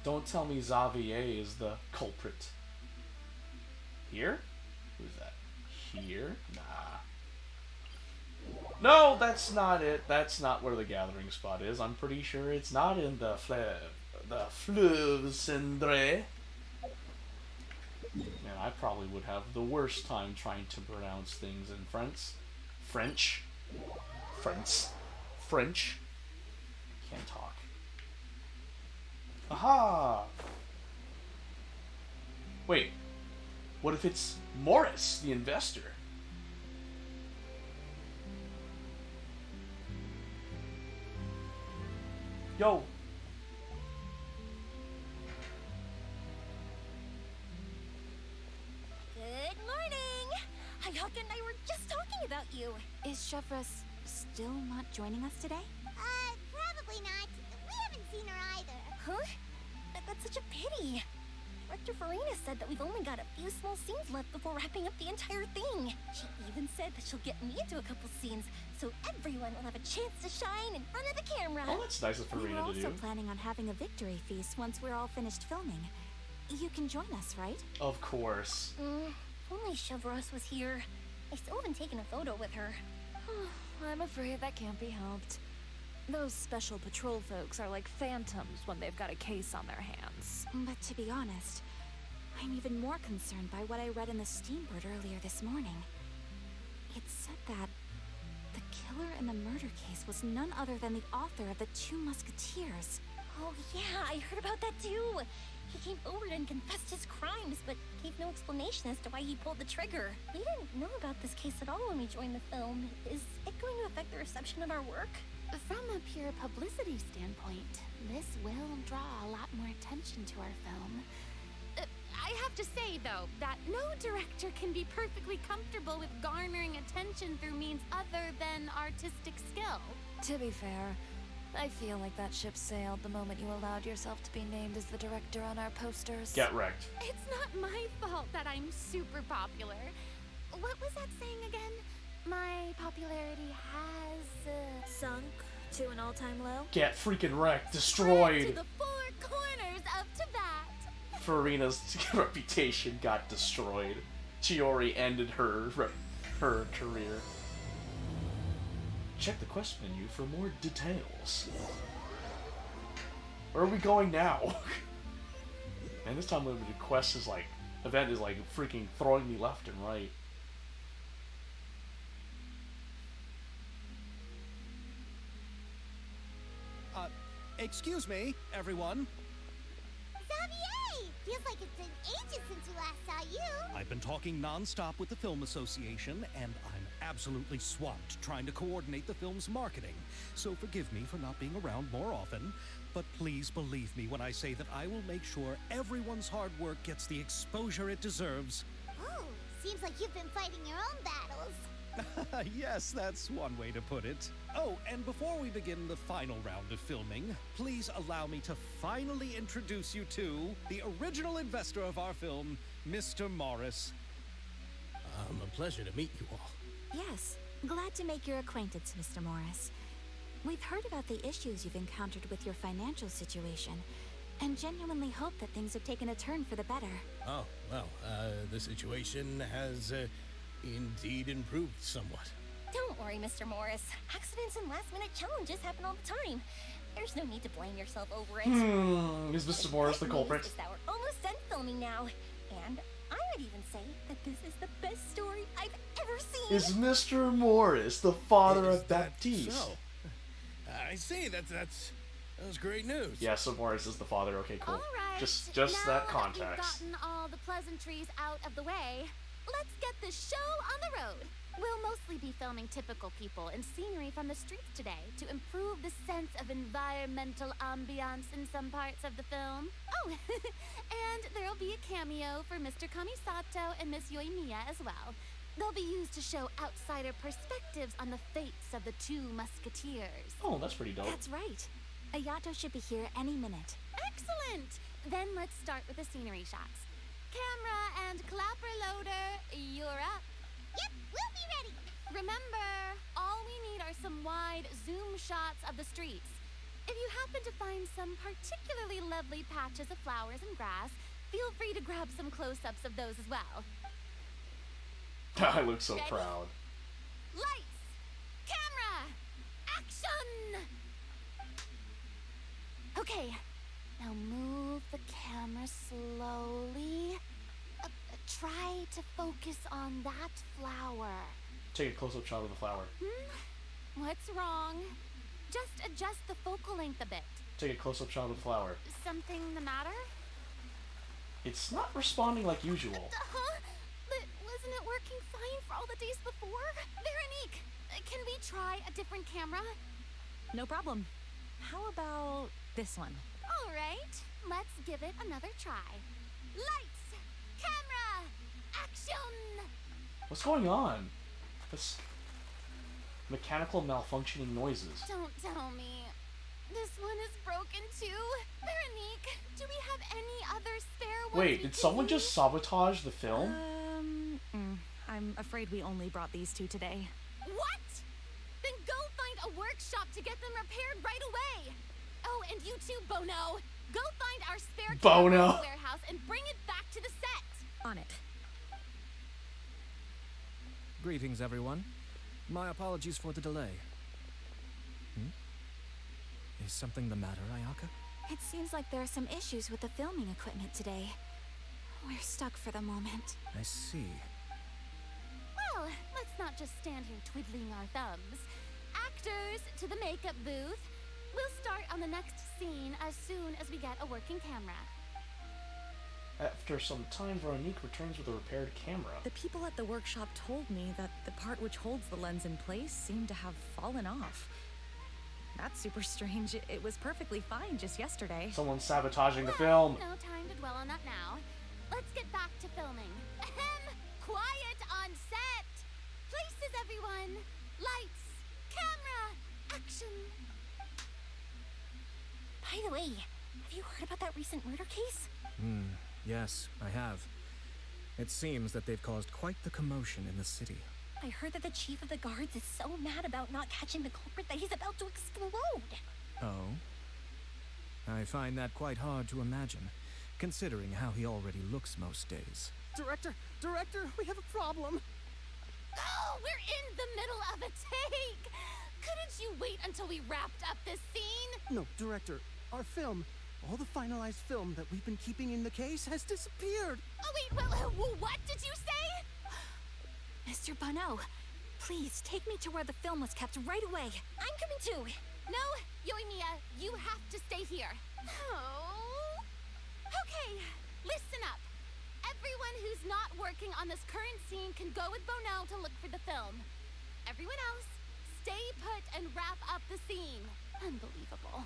Don't tell me Xavier is the culprit. Here? Who's that? Here? Nah. No, that's not it. That's not where the gathering spot is. I'm pretty sure it's not in the Fleuve Cendré. Man, I probably would have the worst time trying to pronounce things in French. Can't talk. Aha! Wait. What if it's Morris, the investor? Yo! Good morning! Hayaka and I were just talking about you. Is Chevrus still not joining us today? Probably not. We haven't seen her either. Huh? That's such a pity. Director Farina said that we've only got a few small scenes left before wrapping up the entire thing. She even said that she'll get me into a couple scenes, so everyone will have a chance to shine in front of the camera. Oh, that's nice of Farina to do. We're also planning on having a victory feast once we're all finished filming. You can join us, right? Of course. If only Chevrus was here. I still haven't taken a photo with her. I'm afraid that can't be helped. Those special patrol folks are like phantoms when they've got a case on their hands. But to be honest, I'm even more concerned by what I read in the Steambird earlier this morning. It said that the killer in the murder case was none other than the author of the Two Musketeers. Oh yeah, I heard about that too. He came forward and confessed his crimes, but gave no explanation as to why he pulled the trigger. We didn't know about this case at all when we joined the film. Is it going to affect the reception of our work? From a pure publicity standpoint, this will draw a lot more attention to our film. I have to say, though, that no director can be perfectly comfortable with garnering attention through means other than artistic skill. To be fair, I feel like that ship sailed the moment you allowed yourself to be named as the director on our posters. Get wrecked. It's not my fault that I'm super popular. What was that saying again? My popularity has sunk to an all-time low. Get freaking wrecked. Destroyed. To the four corners of Tibet. Farina's reputation got destroyed. Chiori ended her career. Check the quest menu for more details. Where are we going now? And this time limited quest is like, event is like freaking throwing me left and right. Excuse me, everyone. Xavier! Feels like it's been ages since we last saw you. I've been talking non-stop with the Film Association, and I'm absolutely swamped trying to coordinate the film's marketing. So forgive me for not being around more often, but please believe me when I say that I will make sure everyone's hard work gets the exposure it deserves. Oh, seems like you've been fighting your own battles. Yes, that's one way to put it. Oh, and before we begin the final round of filming, please allow me to finally introduce you to the original investor of our film, Mr. Morris. A pleasure to meet you all. Yes, glad to make your acquaintance, Mr. Morris. We've heard about the issues you've encountered with your financial situation, and genuinely hope that things have taken a turn for the better. Oh, well, the situation has indeed improved somewhat. Don't worry, Mr. Morris. Accidents and last-minute challenges happen all the time. There's no need to blame yourself over it. Is Mr. Morris the culprit? Is that we're almost done filming now, and I would even say that this is the best story I've ever seen. Is Mr. Morris the father of Baptiste? So, I see. That was great news. Yeah, so Morris is the father. Okay, cool. All right. Just now that context. That we've gotten all the pleasantries out of the way, let's get the show on the road. We'll mostly be filming typical people and scenery from the streets today to improve the sense of environmental ambiance in some parts of the film. Oh, and there'll be a cameo for Mr. Kamisato and Miss Yoimiya as well. They'll be used to show outsider perspectives on the fates of the two musketeers. Oh, that's pretty dope. That's right. Ayato should be here any minute. Excellent! Then let's start with the scenery shots. Camera and clapper loader, you're up. Yep, we'll be ready. Remember, all we need are some wide zoom shots of the streets. If you happen to find some particularly lovely patches of flowers and grass, feel free to grab some close-ups of those as well. I look so Ready? proud. Lights! Camera! Action! Okay, now move the camera slowly. Try to focus on that flower. Take a close-up shot of the flower. What's wrong? Just adjust the focal length a bit. Take a close-up shot of the flower. Something the matter? It's not responding like usual. Huh? But wasn't it working fine for all the days before? Veronique, can we try a different camera? No problem. How about this one? All right, let's give it another try. Lights! Camera! Action! What's going on? This mechanical malfunctioning noises. Don't tell me. This one is broken too. Veronique, do we have any other spare ones? Wait, did someone just sabotage the film? I'm afraid we only brought these two today. What? Then go find a workshop to get them repaired right away. Oh, and you too, Bono. Go find our spare camera in the warehouse and bring it back to the set. On it. Greetings, everyone. My apologies for the delay. Is something the matter, Ayaka? It seems like there are some issues with the filming equipment today. We're stuck for the moment. I see. Well, let's not just stand here twiddling our thumbs. Actors, to the makeup booth. We'll start on the next scene as soon as we get a working camera. After some time, Veronique returns with a repaired camera. The people at the workshop told me that the part which holds the lens in place seemed to have fallen off. That's super strange. It was perfectly fine just yesterday. Someone's sabotaging the film. No time to dwell on that now. Let's get back to filming. Ahem! Quiet on set! Places, everyone! Lights! Camera! Action! By the way, have you heard about that recent murder case? Yes, I have. It seems that they've caused quite the commotion in the city. I heard that the chief of the guards is so mad about not catching the culprit that he's about to explode. Oh? I find that quite hard to imagine, considering how he already looks most days. Director, we have a problem. Oh, we're in the middle of a take! Couldn't you wait until we wrapped up this scene? No, Director, our film, All the finalized film that we've been keeping in the case has disappeared. Oh, wait, what did you say? Mr. Bono, please take me to where the film was kept right away. I'm coming too. No, Yoimiya, you have to stay here. Oh. Okay, listen up. Everyone who's not working on this current scene can go with Bono to look for the film. Everyone else, stay put and wrap up the scene. Unbelievable.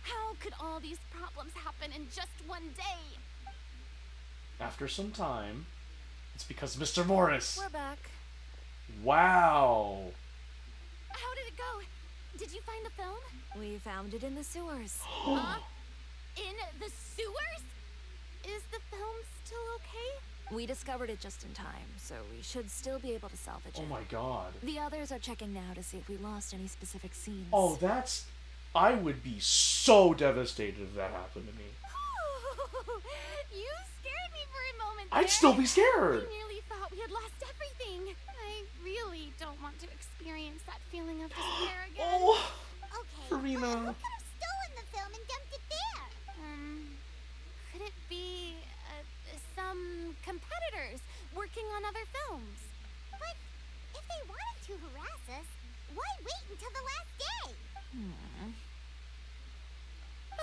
How could all these problems happen in just one day? After some time, it's because Mr. Morris. We're back. Wow. How did it go? Did you find the film? We found it in the sewers. In the sewers? Is the film still okay? We discovered it just in time, so we should still be able to salvage it. Oh my god. The others are checking now to see if we lost any specific scenes. Oh, that's... I would be so devastated if that happened to me. You scared me for a moment I'd still be scared. I nearly thought we had lost everything. I really don't want to experience that feeling of despair again. Oh, Okay, Farina. who could have stolen the film and dumped it there? Could it be some competitors working on other films? But if they wanted to harass us, why wait until the last day?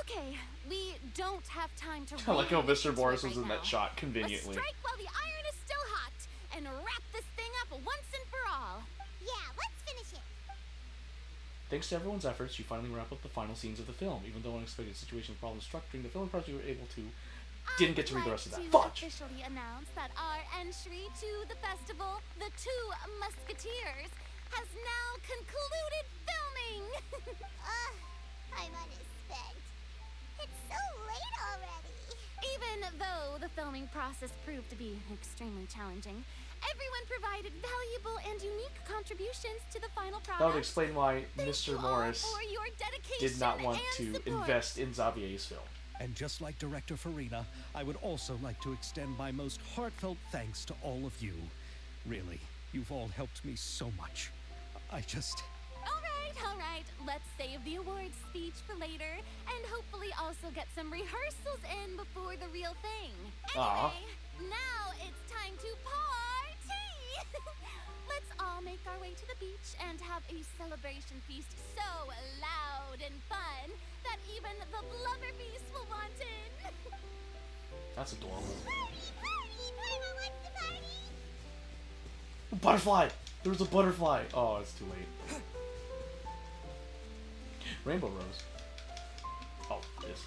Okay, we don't have time to. I like how really Mr. get Morris into was it in right that now. shot conveniently. Let's strike while the iron is still hot and wrap this thing up once and for all. Yeah, let's finish it. Thanks to everyone's efforts, you finally wrap up the final scenes of the film. Even though unexpected situations and problems struck during the filming process, you were able to... Didn't get to read the rest of that. I'd like Fudge! to officially announce that our entry to the festival, The Two Musketeers, has now concluded filming. Paimon is spent. It's so late already. Even though the filming process proved to be extremely challenging, everyone provided valuable and unique contributions to the final product. That would explain why Mr. Morris for your dedication did not want and to support. invest in Xavier's film. And just like Director Farina, I would also like to extend my most heartfelt thanks to all of you. Really, you've all helped me so much. All right. Let's save the awards speech for later, and hopefully also get some rehearsals in before the real thing. Aw. Anyway, now it's time to party! Let's all make our way to the beach and have a celebration feast so loud and fun that even the blubber beast will want in. That's adorable. Party! Paimon wants to party! Butterfly! There was a butterfly! Oh, it's too late. Rainbow Rose. Oh, it is.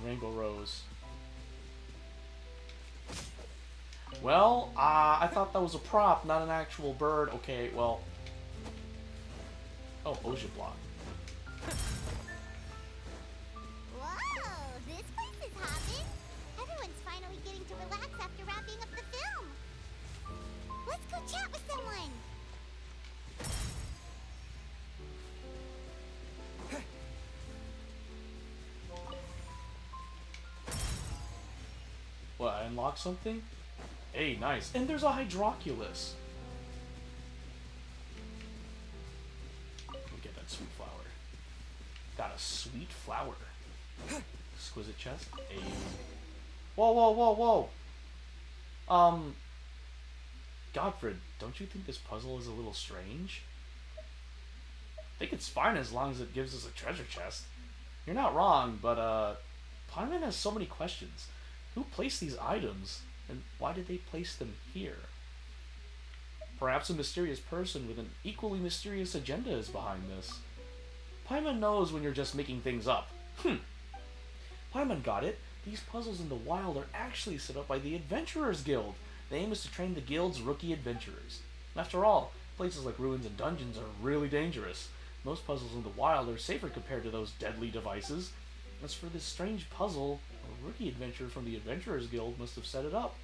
Rainbow Rose. Well, I thought that was a prop, not an actual bird. Okay, well... Oh, Ocean Block. Whoa, this place is hopping. Everyone's finally getting to relax after wrapping up the film. Let's go chat with someone. What, I unlocked something? Hey, nice. And there's a Hydroculus. Let me get that sweet flower. Got a sweet flower. Exquisite chest. Hey. Whoa, whoa, whoa, whoa! Godfred, don't you think this puzzle is a little strange? I think it's fine as long as it gives us a treasure chest. You're not wrong, but, Paimon has so many questions. Who placed these items, and why did they place them here? Perhaps a mysterious person with an equally mysterious agenda is behind this. Paimon knows when you're just making things up. Paimon got it. These puzzles in the wild are actually set up by the Adventurers Guild. The aim is to train the guild's rookie adventurers. After all, places like ruins and dungeons are really dangerous. Most puzzles in the wild are safer compared to those deadly devices. As for this strange puzzle, a rookie adventurer from the Adventurers Guild must have set it up.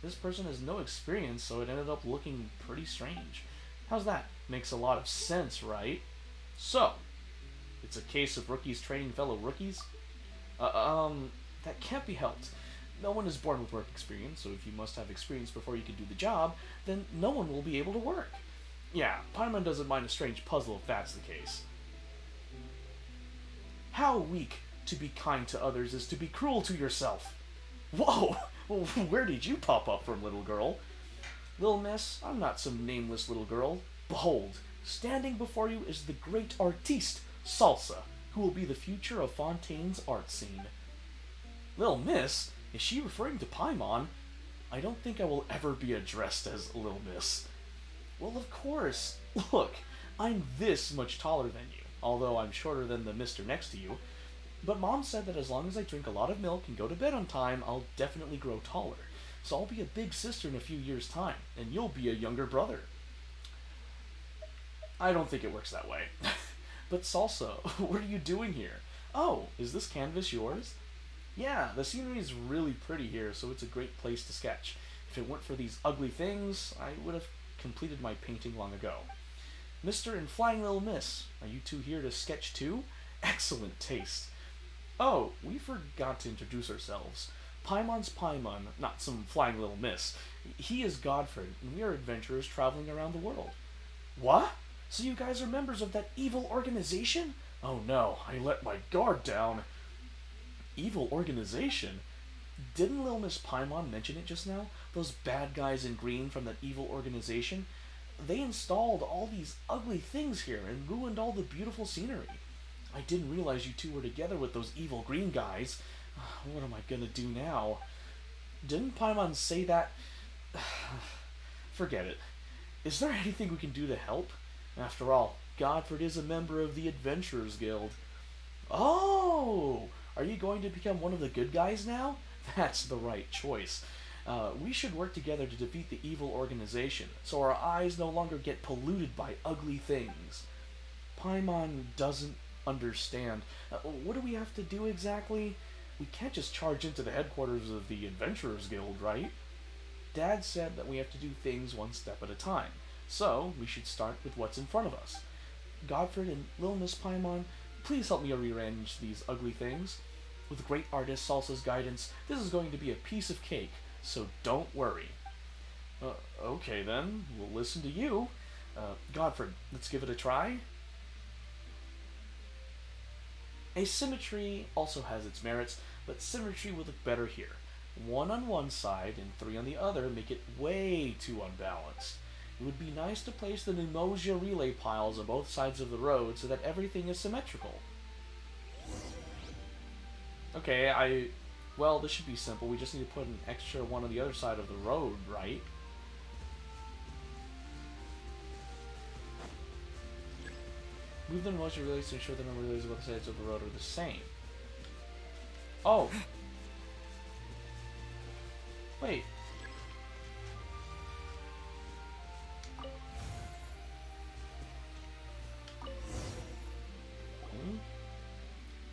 This person has no experience, so it ended up looking pretty strange. How's that? Makes a lot of sense, right? So, it's a case of rookies training fellow rookies? That can't be helped. No one is born with work experience, so if you must have experience before you can do the job, then no one will be able to work. Yeah, Paimon doesn't mind a strange puzzle if that's the case. How weak To be kind to others is to be cruel to yourself. Whoa! Where did you pop up from, little girl? Little miss, I'm not some nameless little girl. Behold, standing before you is the great artiste, Salsa, who will be the future of Fontaine's art scene. Little miss? Is she referring to Paimon? I don't think I will ever be addressed as Little Miss. Well, of course. Look, I'm this much taller than you, although I'm shorter than the mister next to you. But Mom said that as long as I drink a lot of milk and go to bed on time, I'll definitely grow taller. So I'll be a big sister in a few years' time, and you'll be a younger brother. I don't think it works that way. But Salsa, what are you doing here? Oh, is this canvas yours? Yeah, the scenery is really pretty here, so it's a great place to sketch. If it weren't for these ugly things, I would have completed my painting long ago. Mr. and Flying Little Miss, are you two here to sketch too? Excellent taste. Oh, we forgot to introduce ourselves. Paimon's Paimon, not some Flying Little Miss. He is Godfrey, and we are adventurers traveling around the world. What? So you guys are members of that evil organization? Oh no, I let my guard down. Evil organization? Didn't Little Miss Paimon mention it just now? Those bad guys in green from that evil organization? They installed all these ugly things here and ruined all the beautiful scenery. I didn't realize you two were together with those evil green guys. What am I gonna do now? Didn't Paimon say that? Forget it. Is there anything we can do to help? After all, Godfrey is a member of the Adventurers Guild. Oh! Are you going to become one of the good guys now? That's the right choice. We should work together to defeat the evil organization, so our eyes no longer get polluted by ugly things. Paimon doesn't understand. What do we have to do exactly? We can't just charge into the headquarters of the Adventurers Guild, right? Dad said that we have to do things one step at a time, so we should start with what's in front of us. Godfrey and Little Miss Paimon, please help me rearrange these ugly things. With great artist Salsa's guidance, this is going to be a piece of cake, so don't worry. Okay then, we'll listen to you. Godfrey, let's give it a try. Asymmetry also has its merits, but symmetry would look better here. 1 on one side and 3 on the other make it way too unbalanced. It would be nice to place the Pneumosia relay piles on both sides of the road so that everything is symmetrical. Okay, well, this should be simple. We just need to put an extra one on the other side of the road, right? Move the Pneumosia relays to ensure the number of relays on both sides of the road are the same. Oh! Wait.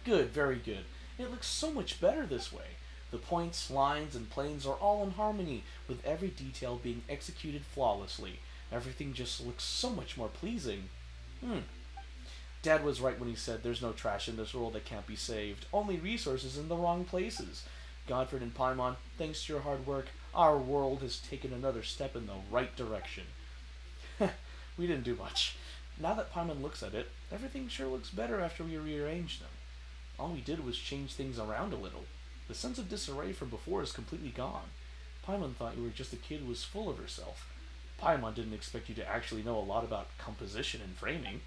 Good, very good. It looks so much better this way. The points, lines, and planes are all in harmony, with every detail being executed flawlessly. Everything just looks so much more pleasing. Dad was right when he said there's no trash in this world that can't be saved, only resources in the wrong places. Godfrey and Paimon, thanks to your hard work, our world has taken another step in the right direction. We didn't do much. Now that Paimon looks at it, everything sure looks better after we rearranged them. All we did was change things around a little. The sense of disarray from before is completely gone. Paimon thought you were just a kid who was full of herself. Paimon didn't expect you to actually know a lot about composition and framing.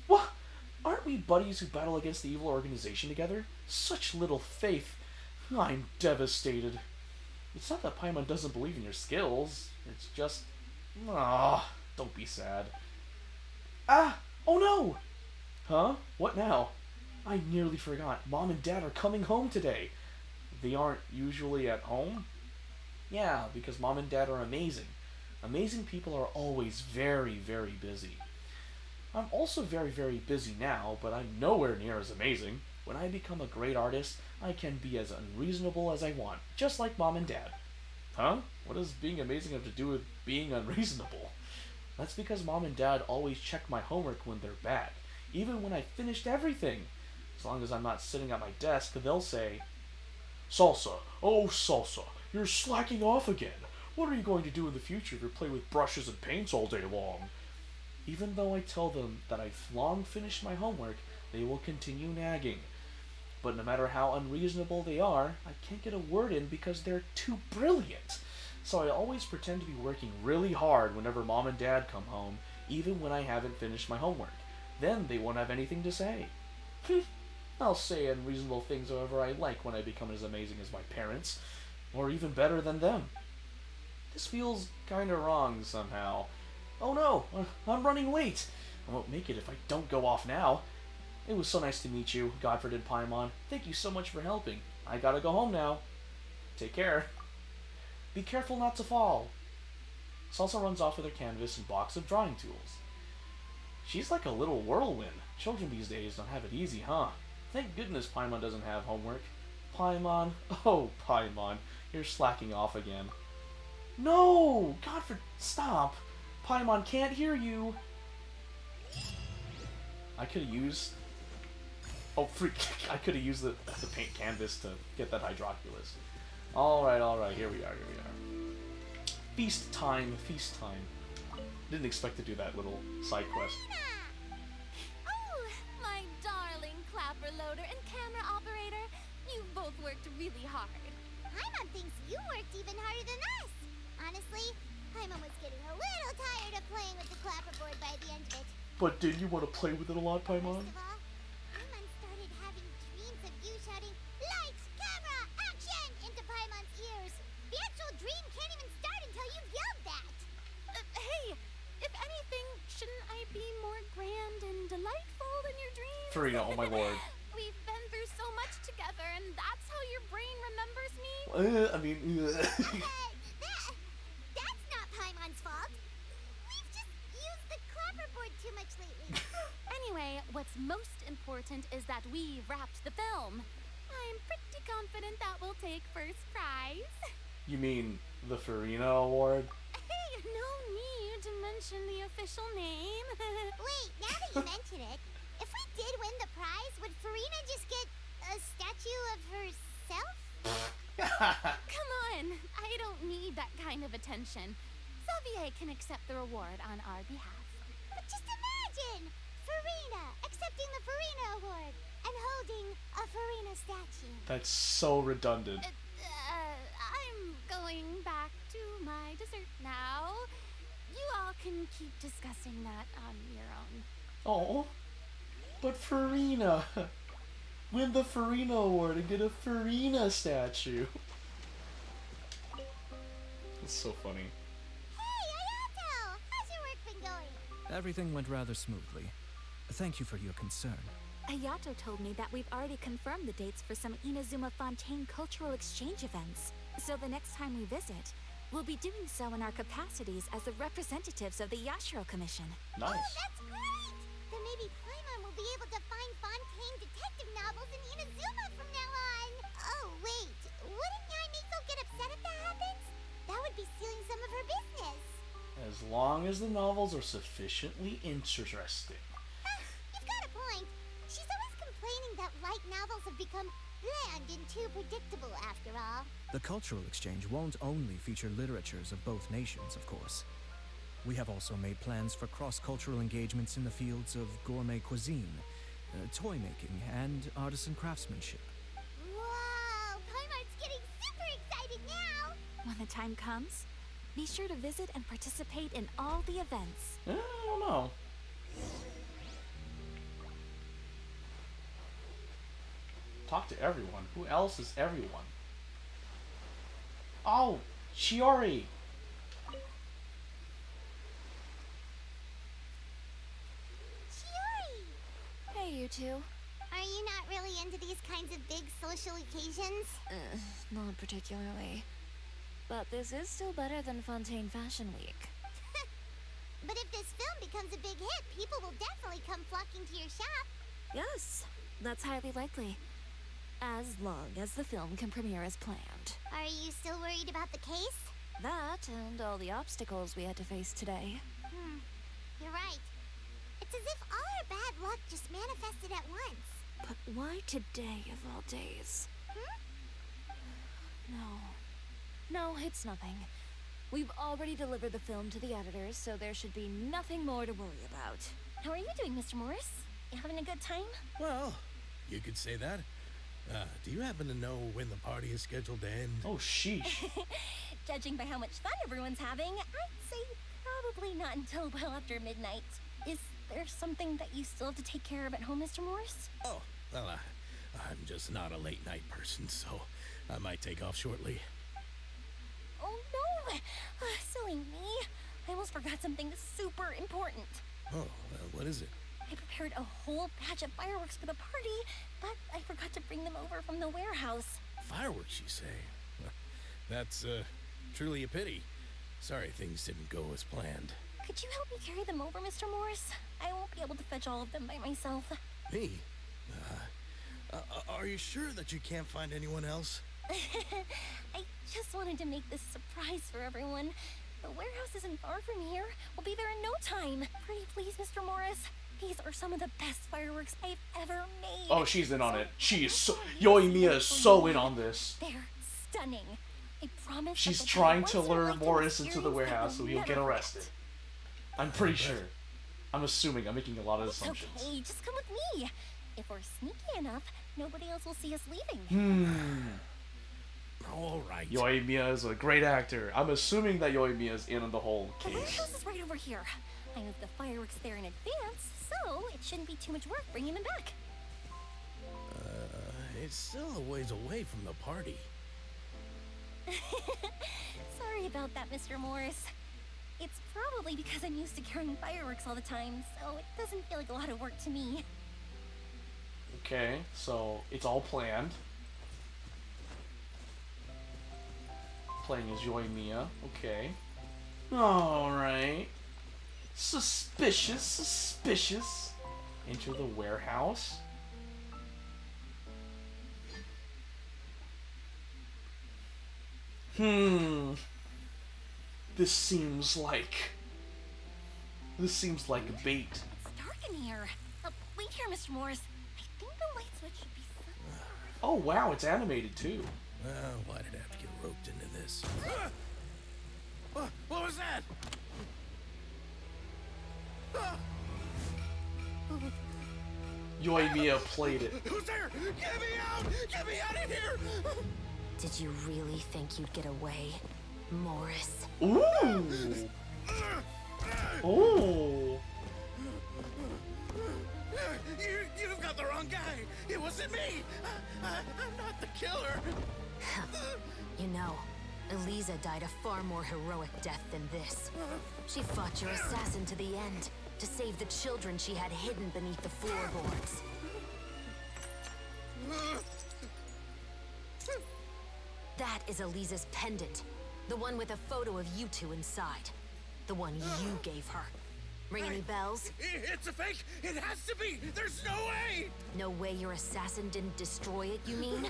What? Aren't we buddies who battle against the evil organization together? Such little faith. I'm devastated. It's not that Paimon doesn't believe in your skills. It's just... don't be sad. Ah! Oh no! Huh? What now? I nearly forgot. Mom and Dad are coming home today. They aren't usually at home? Yeah, because Mom and Dad are amazing. Amazing people are always very, very busy. I'm also very, very busy now, but I'm nowhere near as amazing. When I become a great artist, I can be as unreasonable as I want, just like Mom and Dad. Huh? What does being amazing have to do with being unreasonable? That's because Mom and Dad always check my homework when they're back, even when I finished everything. As long as I'm not sitting at my desk, they'll say, Salsa, oh Salsa, you're slacking off again. What are you going to do in the future if you play with brushes and paints all day long? Even though I tell them that I've long finished my homework, they will continue nagging. but no matter how unreasonable they are, I can't get a word in because they're too brilliant. So I always pretend to be working really hard whenever Mom and Dad come home, even when I haven't finished my homework. Then they won't have anything to say. I'll say unreasonable things however I like when I become as amazing as my parents, or even better than them. This feels kinda wrong somehow. Oh no, I'm running late. I won't make it if I don't go off now. It was so nice to meet you, Godford and Paimon. Thank you so much for helping. I gotta go home now. Take care. Be careful not to fall. Salsa runs off with her canvas and box of drawing tools. She's like a little whirlwind. Children these days don't have it easy, huh? Thank goodness Paimon doesn't have homework. Paimon, oh Paimon, you're slacking off again. No! Godford, stop! Paimon can't hear you! I could have used... Oh, freak. I could have used the paint canvas to get that hydroculus. Alright, here we are. Feast time. Didn't expect to do that little side quest. Oh, my darling clapper loader and camera operator. You both worked really hard. Paimon thinks you worked even harder than us. Honestly, Paimon was getting a little tired of playing with the clapperboard by the end of it. But did you want to play with it a lot, Paimon? First of all, Paimon started having dreams of you shouting, "Lights, camera, action!" into Paimon's ears. The actual dream can't even start until you've yelled that. Hey, if anything, shouldn't I be more grand and delightful than your dreams? Farina, oh my lord. We've been through so much together, and that's how your brain remembers me? That's not Paimon's fault. We've just used the clapperboard too much lately. Anyway, what's most important is that we wrapped the film. I'm pretty confident that we'll take first prize. You mean the Farina Award? Hey, no need to mention the official name. Wait, now that you mention it, if we did win the prize, would Farina just get a statue of herself? Come on, I don't need that kind of attention. Xavier can accept the reward on our behalf. But just imagine! Farina accepting the Farina Award and holding a Farina statue. That's so redundant. I'm going back to my dessert now. You all can keep discussing that on your own. Oh, but Farina! Win the Farina Award and get a Farina statue. That's so funny. Hey, Ayato! How's your work been going? Everything went rather smoothly. Thank you for your concern. Ayato told me that we've already confirmed the dates for some Inazuma Fontaine cultural exchange events. So the next time we visit, we'll be doing so in our capacities as the representatives of the Yashiro Commission. Nice. Oh, that's great! Then maybe Paimon will be able to find Fontaine detective novels in Inazuma from now on. Oh, wait. Wouldn't Yaimiko get upset if that happens? That would be stealing some of her business. As long as the novels are sufficiently interesting. You've got a point. She's always complaining that light novels have become bland and too predictable after all. The cultural exchange won't only feature literatures of both nations, of course. We have also made plans for cross-cultural engagements in the fields of gourmet cuisine, toy making, and artisan craftsmanship. Whoa! Paimon's getting super excited now! When the time comes, be sure to visit and participate in all the events. I don't know. Talk to everyone. Who else is everyone? Oh, Shiori! Shiori! Hey, you two. Are you not really into these kinds of big social occasions? Not particularly. But this is still better than Fontaine Fashion Week. But if this film becomes a big hit, people will definitely come flocking to your shop. Yes, that's highly likely. As long as the film can premiere as planned. Are you still worried about the case? That and all the obstacles we had to face today. You're right. It's as if all our bad luck just manifested at once. But why today of all days? No, it's nothing. We've already delivered the film to the editors, so there should be nothing more to worry about. How are you doing, Mr. Morris? You having a good time? Well, you could say that. Do you happen to know when the party is scheduled to end? Oh, sheesh. Judging by how much fun everyone's having, I'd say probably not until well after midnight. Is there something that you still have to take care of at home, Mr. Morris? Oh, well, I'm just not a late night person, so I might take off shortly. Oh no! Silly me. I almost forgot something super important. Oh, what is it? I prepared a whole batch of fireworks for the party, but I forgot to bring them over from the warehouse. Fireworks, you say? That's truly a pity. Sorry things didn't go as planned. Could you help me carry them over, Mr. Morris? I won't be able to fetch all of them by myself. Me? Are you sure that you can't find anyone else? I just wanted to make this surprise for everyone. The warehouse isn't far from here. We'll be there in no time. Pretty please, Mr. Morris. These are some of the best fireworks I've ever made. Oh, she's in on it. She is so... Yoimiya is so in on this. They're stunning. I promise. She's trying to lure Morris into the warehouse so he'll get arrested. I'm pretty sure. I'm assuming. I'm making a lot of assumptions. Okay, just come with me. If we're sneaky enough, nobody else will see us leaving. All right. Yoimiya is a great actor. I'm assuming that Yoimiya is in on the whole The case. warehouse is right over here. I moved the fireworks there in advance, so it shouldn't be too much work bringing them back. It's still a ways away from the party. Sorry about that, Mr. Morris. It's probably because I'm used to carrying fireworks all the time, so it doesn't feel like a lot of work to me. Okay, so it's all planned. Playing as Yoimiya. Okay. Alright. Suspicious, suspicious. Enter the warehouse. This seems like bait. It's dark in here. Wait here, Mr. Morris. I think the light switch should be somewhere. Oh wow, it's animated too. Well, why did I have to get roped into this? What was that? Yoimiya played it. Who's there? Get me out! Get me out of here! Did you really think you'd get away, Morris? Ooh! Ooh! You've got the wrong guy. It wasn't me. I'm not the killer. You know, Eliza died a far more heroic death than this. She fought your assassin to the end, to save the children she had hidden beneath the floorboards. That is Eliza's pendant. The one with a photo of you two inside. The one you gave her. Ring any bells? It's a fake! It has to be! There's no way! No way your assassin didn't destroy it, you mean?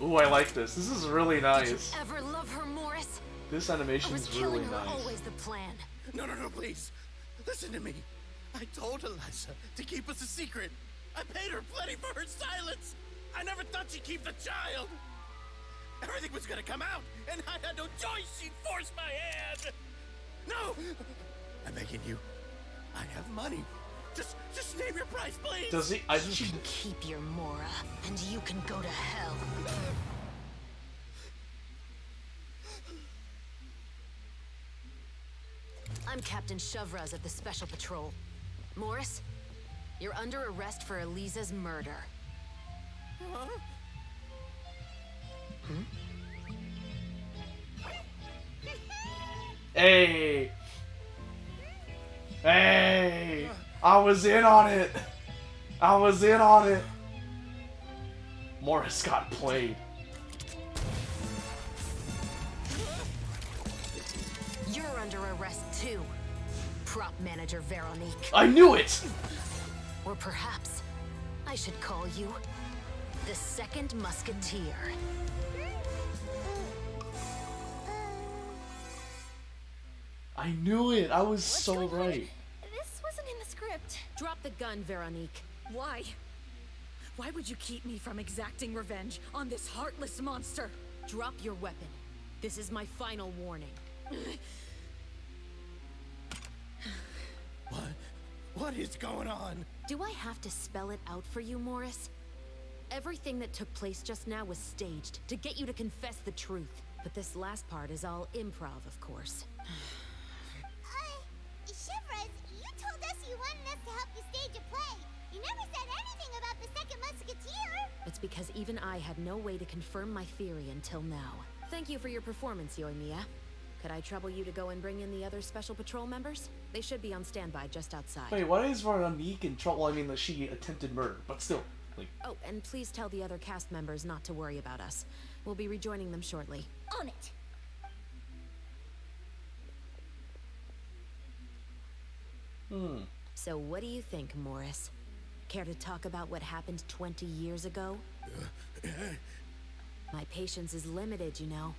Ooh, I like this. This is really nice. Did you ever love her, Morris? This animation is really her nice. Always the plan. No, please. Listen to me. I told Eliza to keep us a secret. I paid her plenty for her silence. I never thought she'd keep the child. Everything was gonna come out, and I had no choice. She'd force my hand. No! I'm begging you. I have money. Just name your price, please. Does he? You can keep your Mora, and you can go to hell. I'm Captain Shovraz of the Special Patrol. Morris, you're under arrest for Eliza's murder. Huh? Hey! Hey! I was in on it! I was in on it! Morris got played. You're under arrest too, Prop Manager Veronique. I knew it! Or perhaps I should call you the Second Musketeer. I knew it! I was so right. This wasn't in the script. Drop the gun, Veronique. Why? Why would you keep me from exacting revenge on this heartless monster? Drop your weapon. This is my final warning. What is going on? Do I have to spell it out for you, Morris? Everything that took place just now was staged to get you to confess the truth. But this last part is all improv, of course. Shivers, you told us you wanted us to help you stage a play. You never said anything about the second musketeer. It's because even I had no way to confirm my theory until now. Thank you for your performance, Yoimiya. Could I trouble you to go and bring in the other Special Patrol members? They should be on standby just outside. Wait, why is Veronique in trouble? I mean, that she attempted murder, but still, like... Oh, and please tell the other cast members not to worry about us. We'll be rejoining them shortly. On it. So what do you think, Morris? Care to talk about what happened 20 years ago? My patience is limited, you know.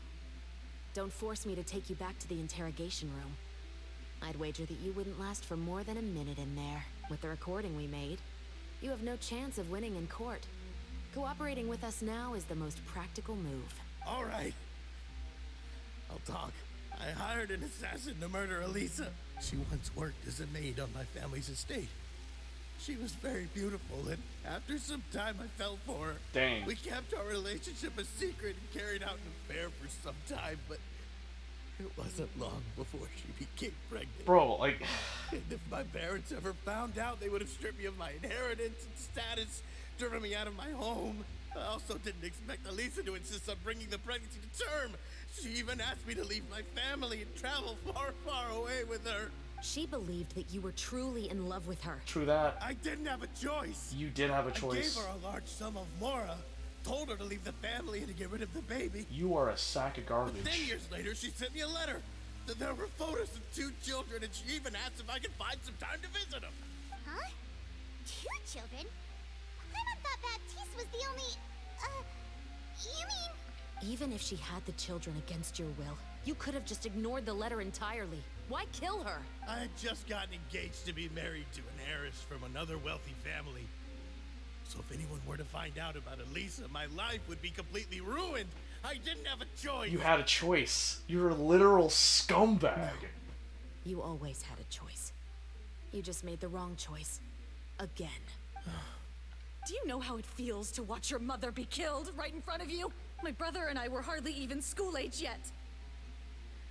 Don't force me to take you back to the interrogation room. I'd wager that you wouldn't last for more than a minute in there. With the recording we made, you have no chance of winning in court. Cooperating with us now is the most practical move. All right. I'll talk. I hired an assassin to murder Elisa. She once worked as a maid on my family's estate. She was very beautiful, and after some time I fell for her. Dang. We kept our relationship a secret and carried out an affair for some time, but it wasn't long before she became pregnant. Bro, like... And if my parents ever found out, they would have stripped me of my inheritance and status, driven me out of my home. I also didn't expect Elisa to insist on bringing the pregnancy to term. She even asked me to leave my family and travel far, far away with her. She believed that you were truly in love with her. True that. I didn't have a choice. You did have a choice. I gave her a large sum of mora, told her to leave the family and to get rid of the baby. You are a sack of garbage. But 10 years later, she sent me a letter. There were photos of 2 children, and she even asked if I could find some time to visit them. Huh? 2 children? I thought Baptiste was the only... you mean... Even if she had the children against your will, you could have just ignored the letter entirely. Why kill her? I had just gotten engaged to be married to an heiress from another wealthy family. So if anyone were to find out about Elisa, my life would be completely ruined. I didn't have a choice. You had a choice. You're a literal scumbag. No. You always had a choice. You just made the wrong choice. Again. Do you know how it feels to watch your mother be killed right in front of you? My brother and I were hardly even school age yet.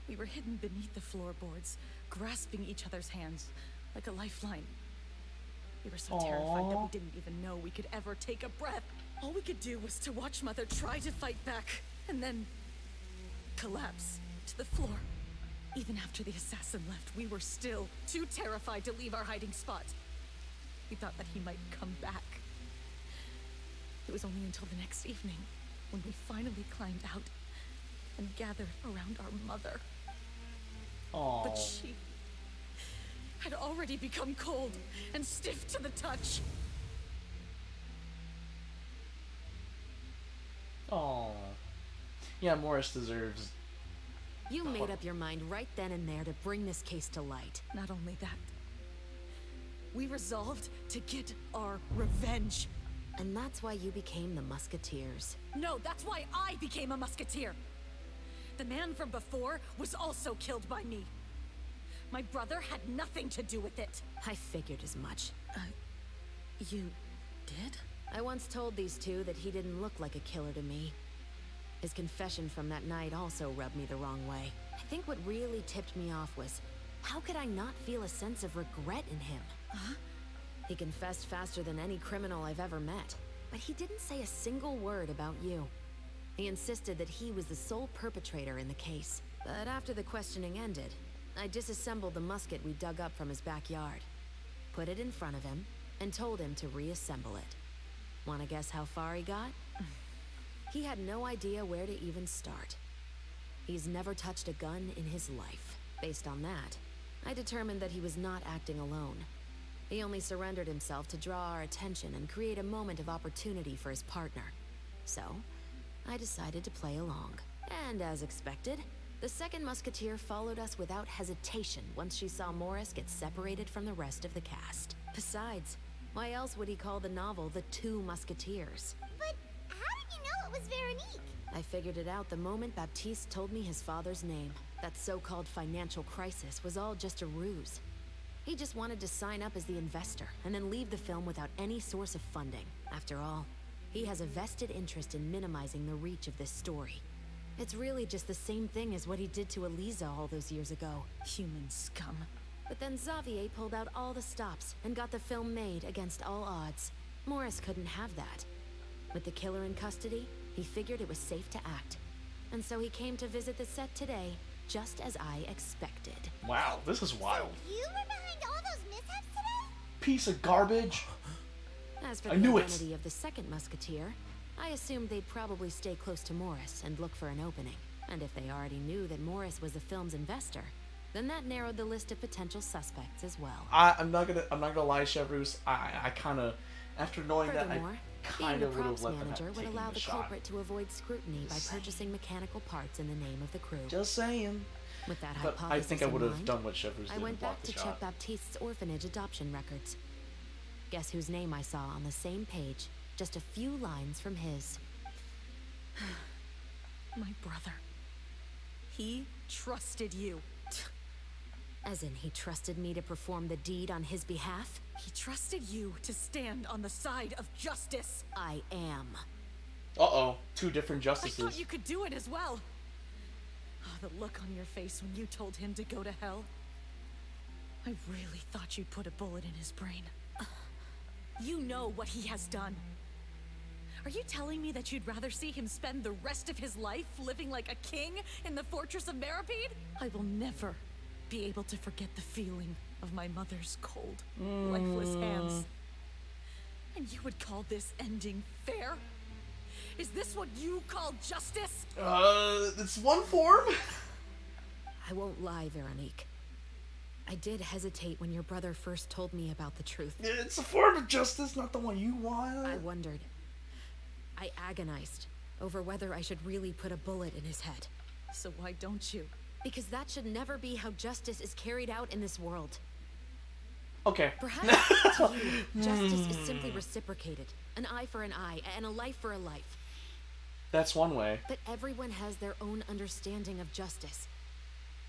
We were hidden beneath the floorboards, grasping each other's hands like a lifeline. We were so terrified that we didn't even know we could ever take a breath. All we could do was to watch Mother try to fight back, and then collapse to the floor. Even after the assassin left, we were still too terrified to leave our hiding spot. We thought that he might come back. It was only until the next evening when we finally climbed out and gathered around our mother. Aww. But she had already become cold and stiff to the touch. Aww. Yeah, Morris deserves... You made up your mind right then and there to bring this case to light. Not only that, we resolved to get our revenge. And that's why you became the Musketeers. No, that's why I became a musketeer. The man from before was also killed by me. My brother had nothing to do with it. I figured as much. You did? I once told these two that he didn't look like a killer to me. His confession from that night also rubbed me the wrong way. I think what really tipped me off was, how could I not feel a sense of regret in him? Huh? He confessed faster than any criminal I've ever met, but he didn't say a single word about you. He insisted that he was the sole perpetrator in the case. But after the questioning ended, I disassembled the musket we dug up from his backyard, put it in front of him, and told him to reassemble it. Want to guess how far he got? He had no idea where to even start. He's never touched a gun in his life. Based on that, I determined that he was not acting alone. He only surrendered himself to draw our attention and create a moment of opportunity for his partner. So, I decided to play along. And as expected, the second musketeer followed us without hesitation once she saw Morris get separated from the rest of the cast. Besides, why else would he call the novel The Two Musketeers? But how did you know it was Veronique? I figured it out the moment Baptiste told me his father's name. That so-called financial crisis was all just a ruse. He just wanted to sign up as the investor and then leave the film without any source of funding. After all, he has a vested interest in minimizing the reach of this story. It's really just the same thing as what he did to Eliza all those years ago. Human scum. But then Xavier pulled out all the stops and got the film made against all odds. Morris couldn't have that. With the killer in custody, he figured it was safe to act. And so he came to visit the set today, just as I expected. Wow, this is wild. You were behind all those mishaps today? Piece of garbage. As for I the knew it. identity of the second musketeer, I assumed they'd probably stay close to Morris and look for an opening. And if they already knew that Morris was the film's investor, then that narrowed the list of potential suspects as well. I'm not gonna lie, Chevreuse. I kind of, after knowing that, I Furthermore, kind being of the would have props let them manager have would taken allow the the shot. culprit to avoid scrutiny by purchasing mechanical parts in the name of the crew. Just saying. With that But hypothesis I think I in would have mind, done what Chevreuse I did went and blocked back to the check shot. Baptiste's orphanage adoption records. Guess whose name I saw on the same page, just a few lines from his. My brother. He trusted you. As in, he trusted me to perform the deed on his behalf? He trusted you to stand on the side of justice. I am. Uh-oh, two different I justices. thought you could do it as well. Oh, the look on your face when you told him to go to hell. I really thought you'd put a bullet in his brain. You know what he has done. Are you telling me that you'd rather see him spend the rest of his life living like a king in the fortress of Meripede? I will never be able to forget the feeling of my mother's cold, lifeless hands. And you would call this ending fair? Is this what you call justice? It's one form. I won't lie, Veronique. I did hesitate when your brother first told me about the truth. It's a form of justice, not the one you want. I wondered. I agonized over whether I should really put a bullet in his head. So why don't you? Because that should never be how justice is carried out in this world. Okay. Perhaps to you, justice is simply reciprocated. An eye for an eye, and a life for a life. That's one way. But everyone has their own understanding of justice.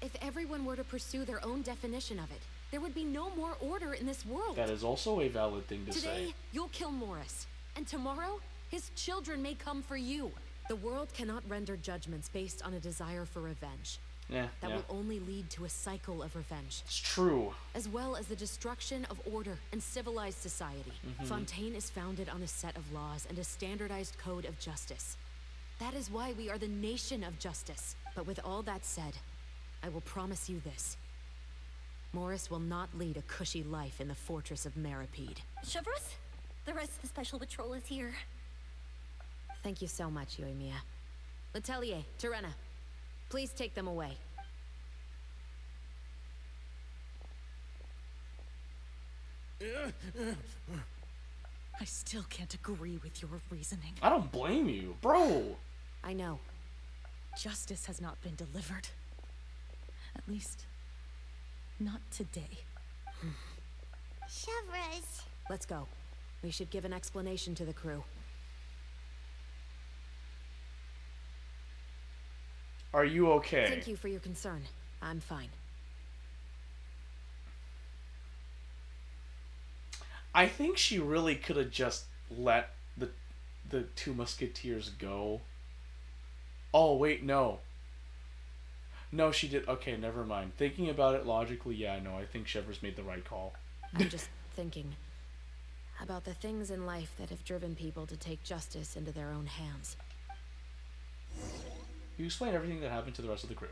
If everyone were to pursue their own definition of it, there would be no more order in this world. That is also a valid thing to Today, say. you'll kill Morris. And tomorrow, his children may come for you. The world cannot render judgments based on a desire for revenge. Yeah, That will only lead to a cycle of revenge. It's true. As well as the destruction of order and civilized society. Fontaine is founded on a set of laws and a standardized code of justice. That is why we are the nation of justice. But with all that said, I will promise you this. Morris will not lead a cushy life in the fortress of Meripede. Chevreuse, the rest of the special patrol is here. Thank you so much, Yoimiya. Letelier, Terena, please take them away. I still can't agree with your reasoning. I don't blame you, bro. I know. Justice has not been delivered. At least, not today. Chevreuse. Let's go. We should give an explanation to the crew. Are you okay? Thank you for your concern. I'm fine. I think she really could have just let the two musketeers go. Oh, wait, no. No, she did. Okay, never mind. Thinking about it logically, yeah, no, I think Chevreuse made the right call. I'm just thinking about the things in life that have driven people to take justice into their own hands. You explain everything that happened to the rest of the crew.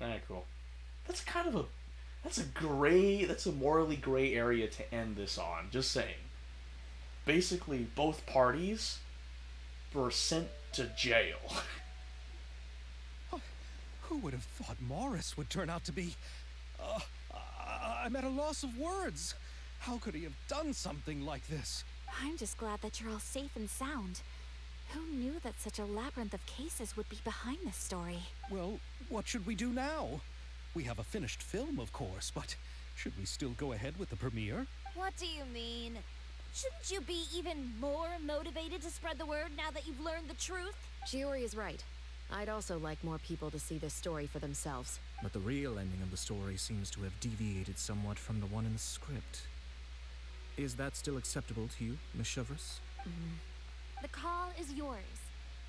Alright, cool. That's kind of a... That's a morally gray area to end this on. Just saying. Basically, both parties were sent to jail. Who would have thought Morris would turn out to be... I'm at a loss of words. How could he have done something like this? I'm just glad that you're all safe and sound. Who knew that such a labyrinth of cases would be behind this story? Well, what should we do now? We have a finished film, of course, but should we still go ahead with the premiere? What do you mean? Shouldn't you be even more motivated to spread the word now that you've learned the truth? Shiori is right. I'd also like more people to see this story for themselves. but the real ending of the story seems to have deviated somewhat from the one in the script. Is that still acceptable to you, Miss Chevreuse? The call is yours.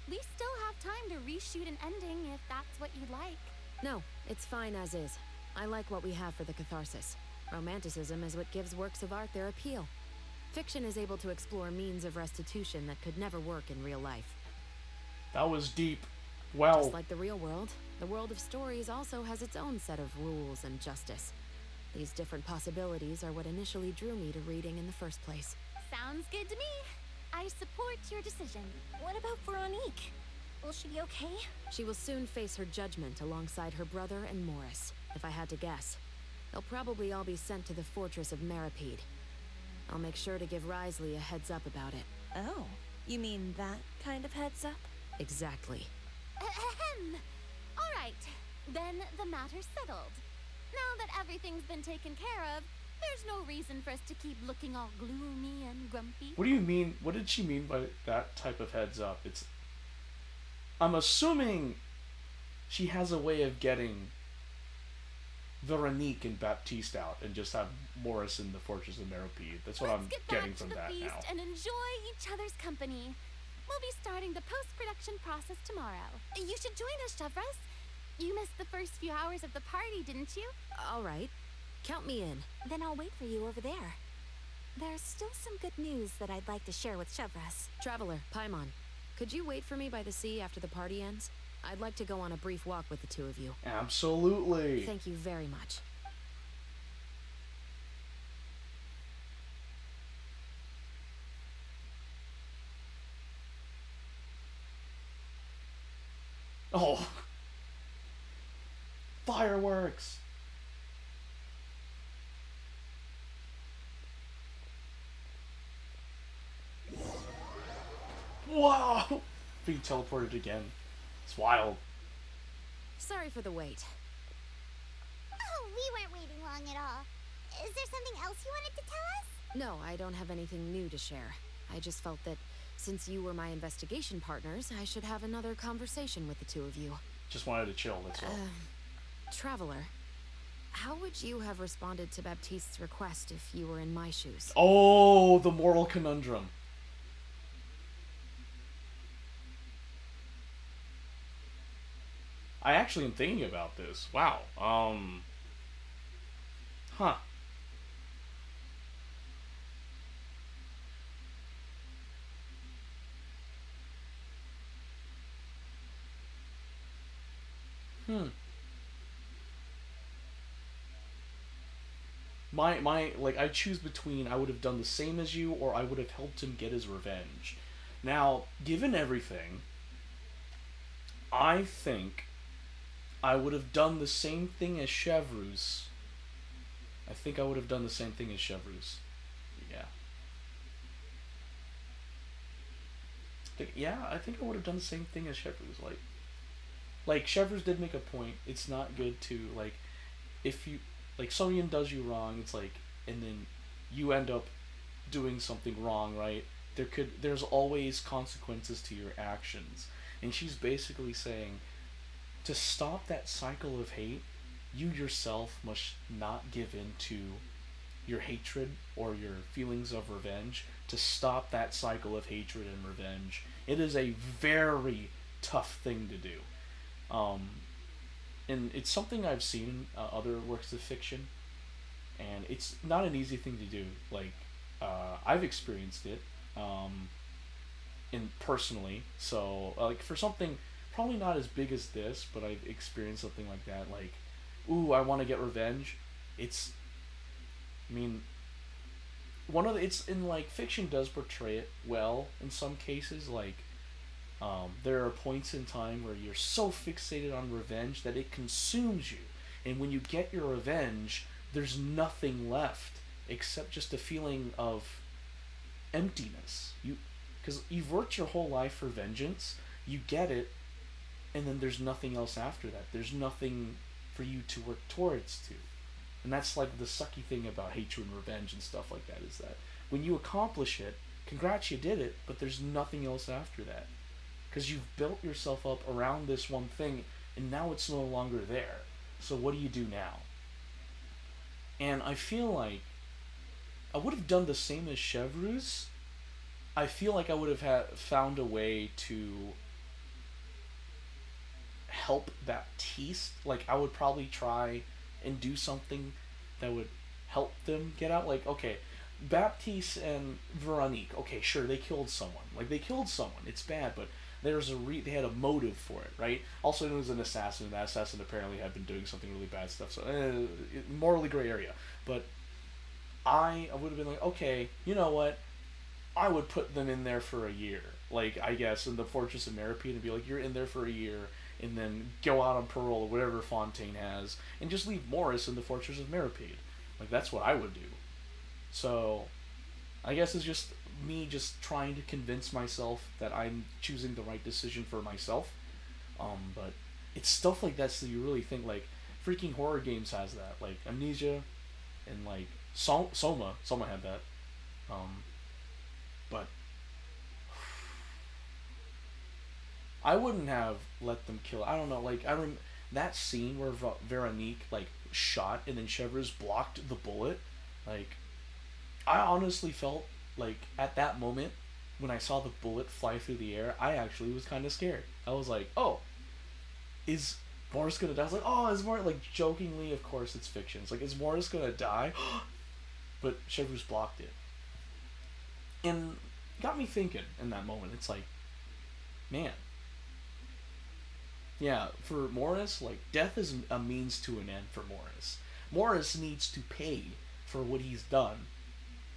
We still have time to reshoot an ending if that's what you'd like. No, it's fine as is. I like what we have for the catharsis. Romanticism is what gives works of art their appeal. Fiction is able to explore means of restitution that could never work in real life. That was deep. Well, just like the real world, the world of stories also has its own set of rules and justice. These different possibilities are what initially drew me to reading in the first place. Sounds good to me. I support your decision. What about Veronique? Will she be okay? She will soon face her judgment alongside her brother and Morris, if I had to guess. They'll probably all be sent to the fortress of Meripede. I'll make sure to give Risley a heads up about it. Oh, you mean that kind of heads up? Exactly. Ahem. All right, then the matter's settled. Now that everything's been taken care of, there's no reason for us to keep looking all gloomy and grumpy. What do you mean? What did she mean by that type of heads up? I'm assuming she has a way of getting Veronique and Baptiste out and just have Morris in the Fortress of Meripede. That's what I'm getting from that now. And enjoy each other's company. We'll be starting the post-production process tomorrow. You should join us, Chevreuse. You missed the first few hours of the party, didn't you? All right. Count me in. Then I'll wait for you over there. There's still some good news that I'd like to share with Chevreuse. Traveler, Paimon, could you wait for me by the sea after the party ends? I'd like to go on a brief walk with the two of you. Absolutely. Thank you very much. Oh. Fireworks. Wow! Being teleported again. It's wild. Sorry for the wait. Oh, we weren't waiting long at all. Is there something else you wanted to tell us? No, I don't have anything new to share. I just felt that since you were my investigation partners, I should have another conversation with the two of you. Just wanted to chill, that's all. Traveler, how would you have responded to Baptiste's request if you were in my shoes? Oh, the moral conundrum. I actually am thinking about this. Wow. Huh. Like, I choose between I would have done the same as you or I would have helped him get his revenge. Now, given everything, I think I would have done the same thing as Chevreuse. I think I would have done the same thing as Chevreuse. Yeah. I think I would have done the same thing as Chevreuse. Like Chevreuse did make a point. It's not good to, like, if you, like, someone does you wrong, it's like, and then you end up doing something wrong, right? There's always consequences to your actions. And she's basically saying, to stop that cycle of hate, you yourself must not give in to your hatred or your feelings of revenge. To stop that cycle of hatred and revenge, it is a very tough thing to do. And it's something I've seen in other works of fiction, and it's not an easy thing to do. Like, I've experienced it, personally. So, like, for something probably not as big as this, but I've experienced something like that. Like, ooh, I want to get revenge. It's in, like, fiction does portray it well in some cases. Like, there are points in time where you're so fixated on revenge that it consumes you. And when you get your revenge, there's nothing left except just a feeling of emptiness. Because you've worked your whole life for vengeance, you get it, and then there's nothing else after that. There's nothing for you to work towards to. And that's, like, the sucky thing about hatred and revenge and stuff like that, is that when you accomplish it, congrats, you did it, but there's nothing else after that. Because you've built yourself up around this one thing, and now it's no longer there. So what do you do now? And I feel like I would have done the same as Chevreuse. I feel like I would have found a way to help Baptiste. Like, I would probably try and do something that would help them get out. Like, okay, Baptiste and Veronique, okay, sure, they killed someone. Like, they killed someone. It's bad, but there's they had a motive for it, right? Also, it was an assassin, and that assassin apparently had been doing something really bad stuff, so morally gray area. But I would have been like, okay, you know what? I would put them in there for a year. Like, I guess, in the Fortress of Meropide, and be like, you're in there for a year, and then go out on parole, or whatever Fontaine has, and just leave Morris in the Fortress of Meropide. Like, that's what I would do. So, I guess it's just me just trying to convince myself that I'm choosing the right decision for myself. But it's stuff like that, so you really think, like, freaking horror games has that. Like, Amnesia, and, like, Soma had that. But I wouldn't have let them kill. I don't know. Like, that scene where Veronique, like, shot and then Chevreuse blocked the bullet. Like, I honestly felt like at that moment when I saw the bullet fly through the air, I actually was kind of scared. I was like, oh, is Morris gonna die? I was like, oh, is Morris, like, jokingly, of course it's fiction. It's like, is Morris gonna die? But Chevreuse blocked it. And got me thinking in that moment. It's like, man. Yeah, for Morris, like, death is a means to an end for Morris. Morris needs to pay for what he's done.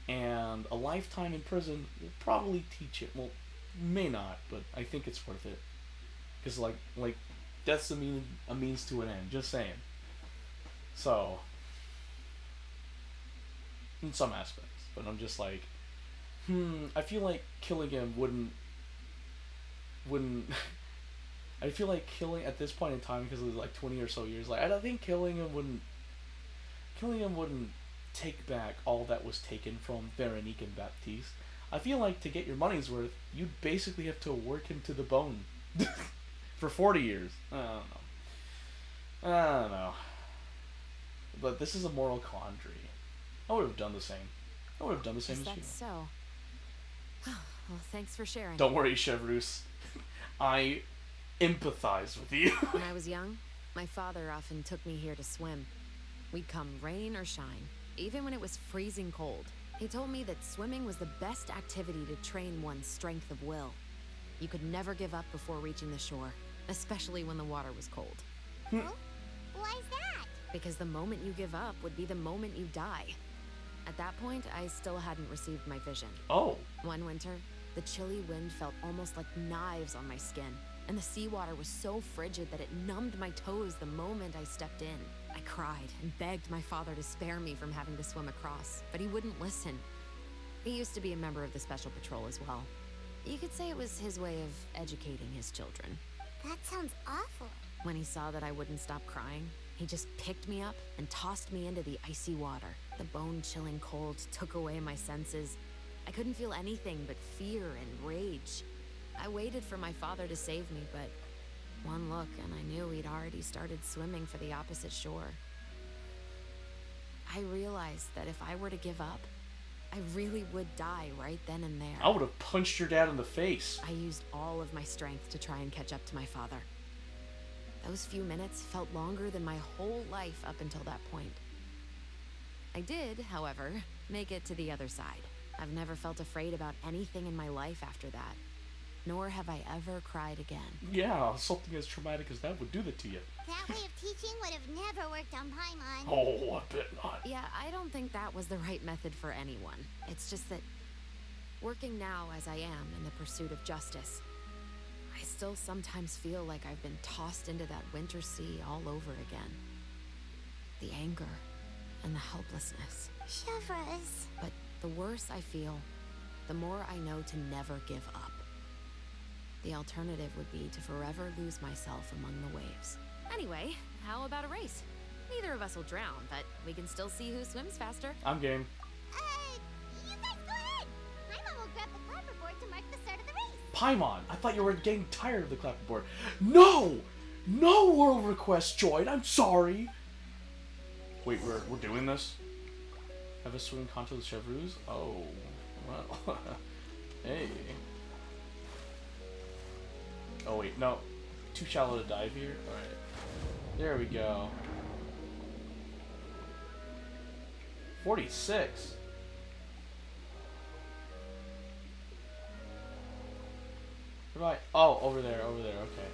And a lifetime in prison will probably teach it. Well, may not, but I think it's worth it. Because, like death's a means to an end. Just saying. So, in some aspects. But I'm just like, I feel like killing him wouldn't I feel like killing at this point in time, because it was like 20 or so years, like, I don't think killing him wouldn't take back all that was taken from Veronique and Baptiste. I feel like to get your money's worth, you'd basically have to work him to the bone for 40 years. I don't know. But this is a moral quandary. I would have done the same. As you. So? Well, thanks for sharing. Don't worry, Chevreuse. I empathize with you. When I was young, my father often took me here to swim. We'd come rain or shine, even when it was freezing cold. He told me that swimming was the best activity to train one's strength of will. You could never give up before reaching the shore, especially when the water was cold. Oh? Why's that? Because the moment you give up would be the moment you die. At that point, I still hadn't received my vision. Oh. One winter, the chilly wind felt almost like knives on my skin, and the seawater was so frigid that it numbed my toes the moment I stepped in. I cried and begged my father to spare me from having to swim across, but he wouldn't listen. He used to be a member of the Special Patrol as well. You could say it was his way of educating his children. That sounds awful. When he saw that I wouldn't stop crying, he just picked me up and tossed me into the icy water. The bone-chilling cold took away my senses. I couldn't feel anything but fear and rage. I waited for my father to save me, but one look and I knew he'd already started swimming for the opposite shore. I realized that if I were to give up, I really would die right then and there. I would have punched your dad in the face. I used all of my strength to try and catch up to my father. Those few minutes felt longer than my whole life up until that point. I did, however, make it to the other side. I've never felt afraid about anything in my life after that. Nor have I ever cried again. Yeah, something as traumatic as that would do that to you. That way of teaching would have never worked on Paimon. Oh, I bet not. Yeah, I don't think that was the right method for anyone. It's just that, working now as I am in the pursuit of justice, I still sometimes feel like I've been tossed into that winter sea all over again. The anger and the helplessness. Chevreuse. But the worse I feel, the more I know to never give up. The alternative would be to forever lose myself among the waves. Anyway, how about a race? Neither of us will drown, but we can still see who swims faster. I'm game. You guys go ahead. Paimon will grab the clapperboard to mark the start of the race. Paimon, I thought you were getting tired of the clapperboard. No! No world request joined. I'm sorry. Wait, we're doing this? Have a swimming contest with Chevreuse? Oh, well. Hey. Oh wait, no. Too shallow to dive here? Alright. There we go. 46. Where do I? Oh, over there, okay.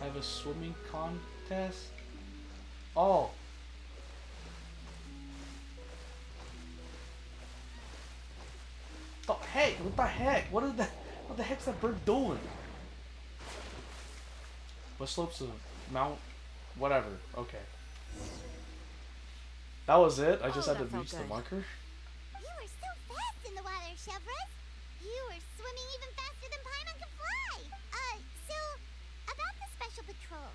Have a swimming contest? Oh. The heck? What the heck? What the heck's that bird doing? What slopes of Mount? Whatever. Okay. That was it? I just had to reach the marker? You were so fast in the water, Chevreuse. You were swimming even faster than Paimon could fly. So, about the special patrol.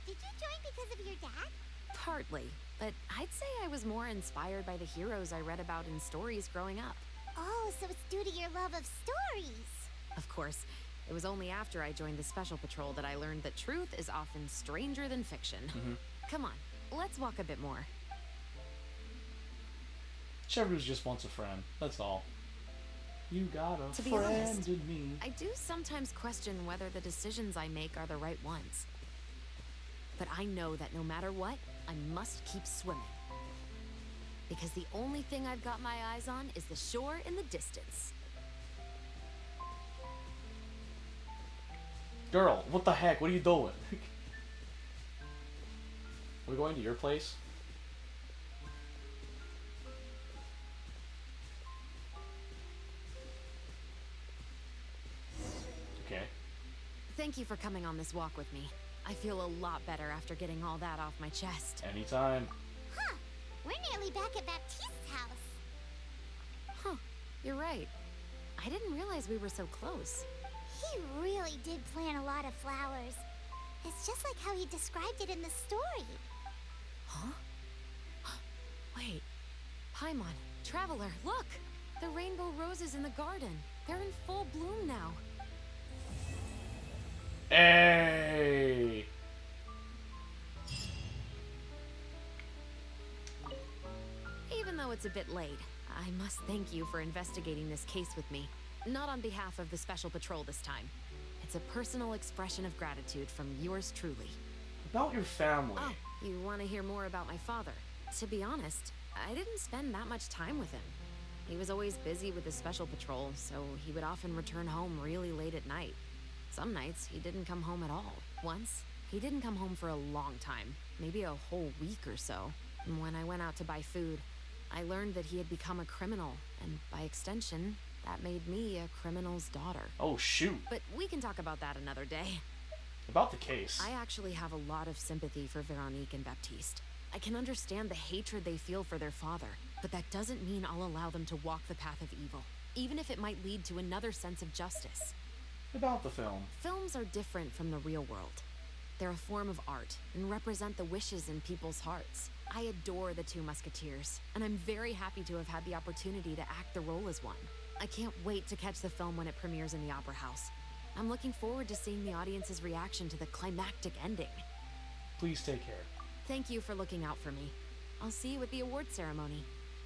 Did you join because of your dad? Partly, but I'd say I was more inspired by the heroes I read about in stories growing up. Oh, so it's due to your love of stories. Of course, it was only after I joined the Special Patrol that I learned that truth is often stranger than fiction. Come on, let's walk a bit more. Chevreuse just wants a friend, that's all. You got a To be friend honest, in me. I do sometimes question whether the decisions I make are the right ones. But I know that no matter what, I must keep swimming. Because the only thing I've got my eyes on is the shore in the distance. Girl, what the heck? What are you doing? We're going to your place? Okay. Thank you for coming on this walk with me. I feel a lot better after getting all that off my chest. Anytime. Huh. We're nearly back at Baptiste's house. Huh. You're right. I didn't realize we were so close. He really did plant a lot of flowers. It's just like how he described it in the story. Huh? Wait. Paimon, Traveler, look! The rainbow roses in the garden. They're in full bloom now. Hey! Even though it's a bit late, I must thank you for investigating this case with me. Not on behalf of the Special Patrol this time. It's a personal expression of gratitude from yours truly. About your family. Oh, you want to hear more about my father? To be honest, I didn't spend that much time with him. He was always busy with the Special Patrol, so he would often return home really late at night. Some nights, he didn't come home at all. Once, he didn't come home for a long time, maybe a whole week or so. And when I went out to buy food, I learned that he had become a criminal, and by extension, that made me a criminal's daughter. Oh, shoot. But we can talk about that another day. About the case. I actually have a lot of sympathy for Veronique and Baptiste. I can understand the hatred they feel for their father, but that doesn't mean I'll allow them to walk the path of evil, even if it might lead to another sense of justice. About the film. Films are different from the real world. They're a form of art and represent the wishes in people's hearts. I adore the Two Musketeers, and I'm very happy to have had the opportunity to act the role as one. I can't wait to catch the film when it premieres in the Opera House. I'm looking forward to seeing the audience's reaction to the climactic ending. Please take care. Thank you for looking out for me. I'll see you at the award ceremony.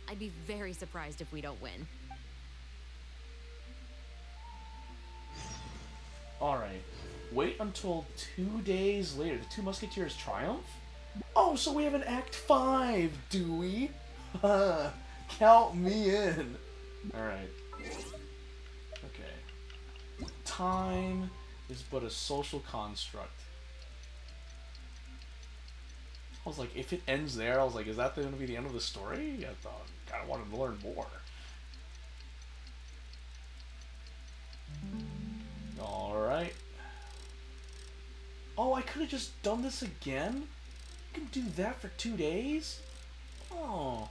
I'd be very surprised if we don't win. Alright. Wait until 2 days later. The Two Musketeers triumph? Oh, so we have an Act 5, do we? Count me in. Alright. Okay. Time is but a social construct. I was like, if it ends there, I was like, is that going to be the end of the story? I thought, kind of wanted to learn more. Alright. Oh, I could have just done this again? You can do that for 2 days? Oh.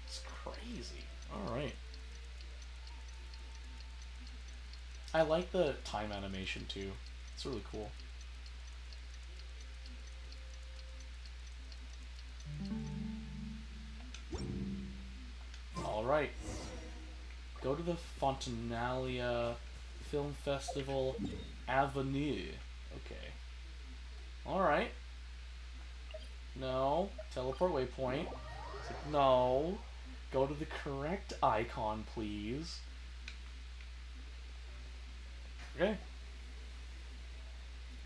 It's crazy. Alright. I like the time animation too. It's really cool. Alright. Go to the Fontanalia Film Festival Avenue. Okay. Alright. No. Teleport waypoint. It's like, no. Go to the correct icon, please. Okay.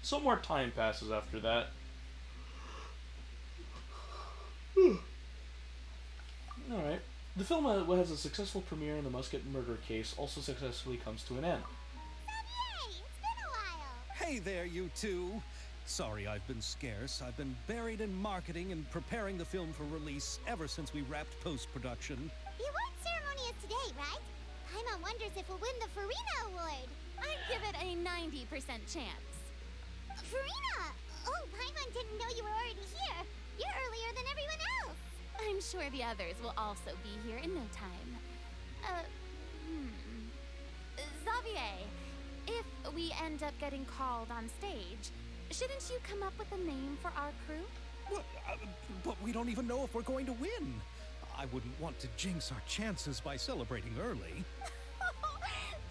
Some more time passes after that. Alright. The film has a successful premiere, and the Musket murder case also successfully comes to an end. Hey, it's been a while. Hey there, you two. Sorry I've been scarce. I've been buried in marketing and preparing the film for release ever since we wrapped post-production. The award ceremony is today, right? Paimon wonders if we'll win the Farina Award. I'd give it a 90% chance. Farina! Oh, Paimon didn't know you were already here. You're earlier than everyone else. I'm sure the others will also be here in no time. Xavier, if we end up getting called on stage, shouldn't you come up with a name for our crew? What? But we don't even know if we're going to win. I wouldn't want to jinx our chances by celebrating early.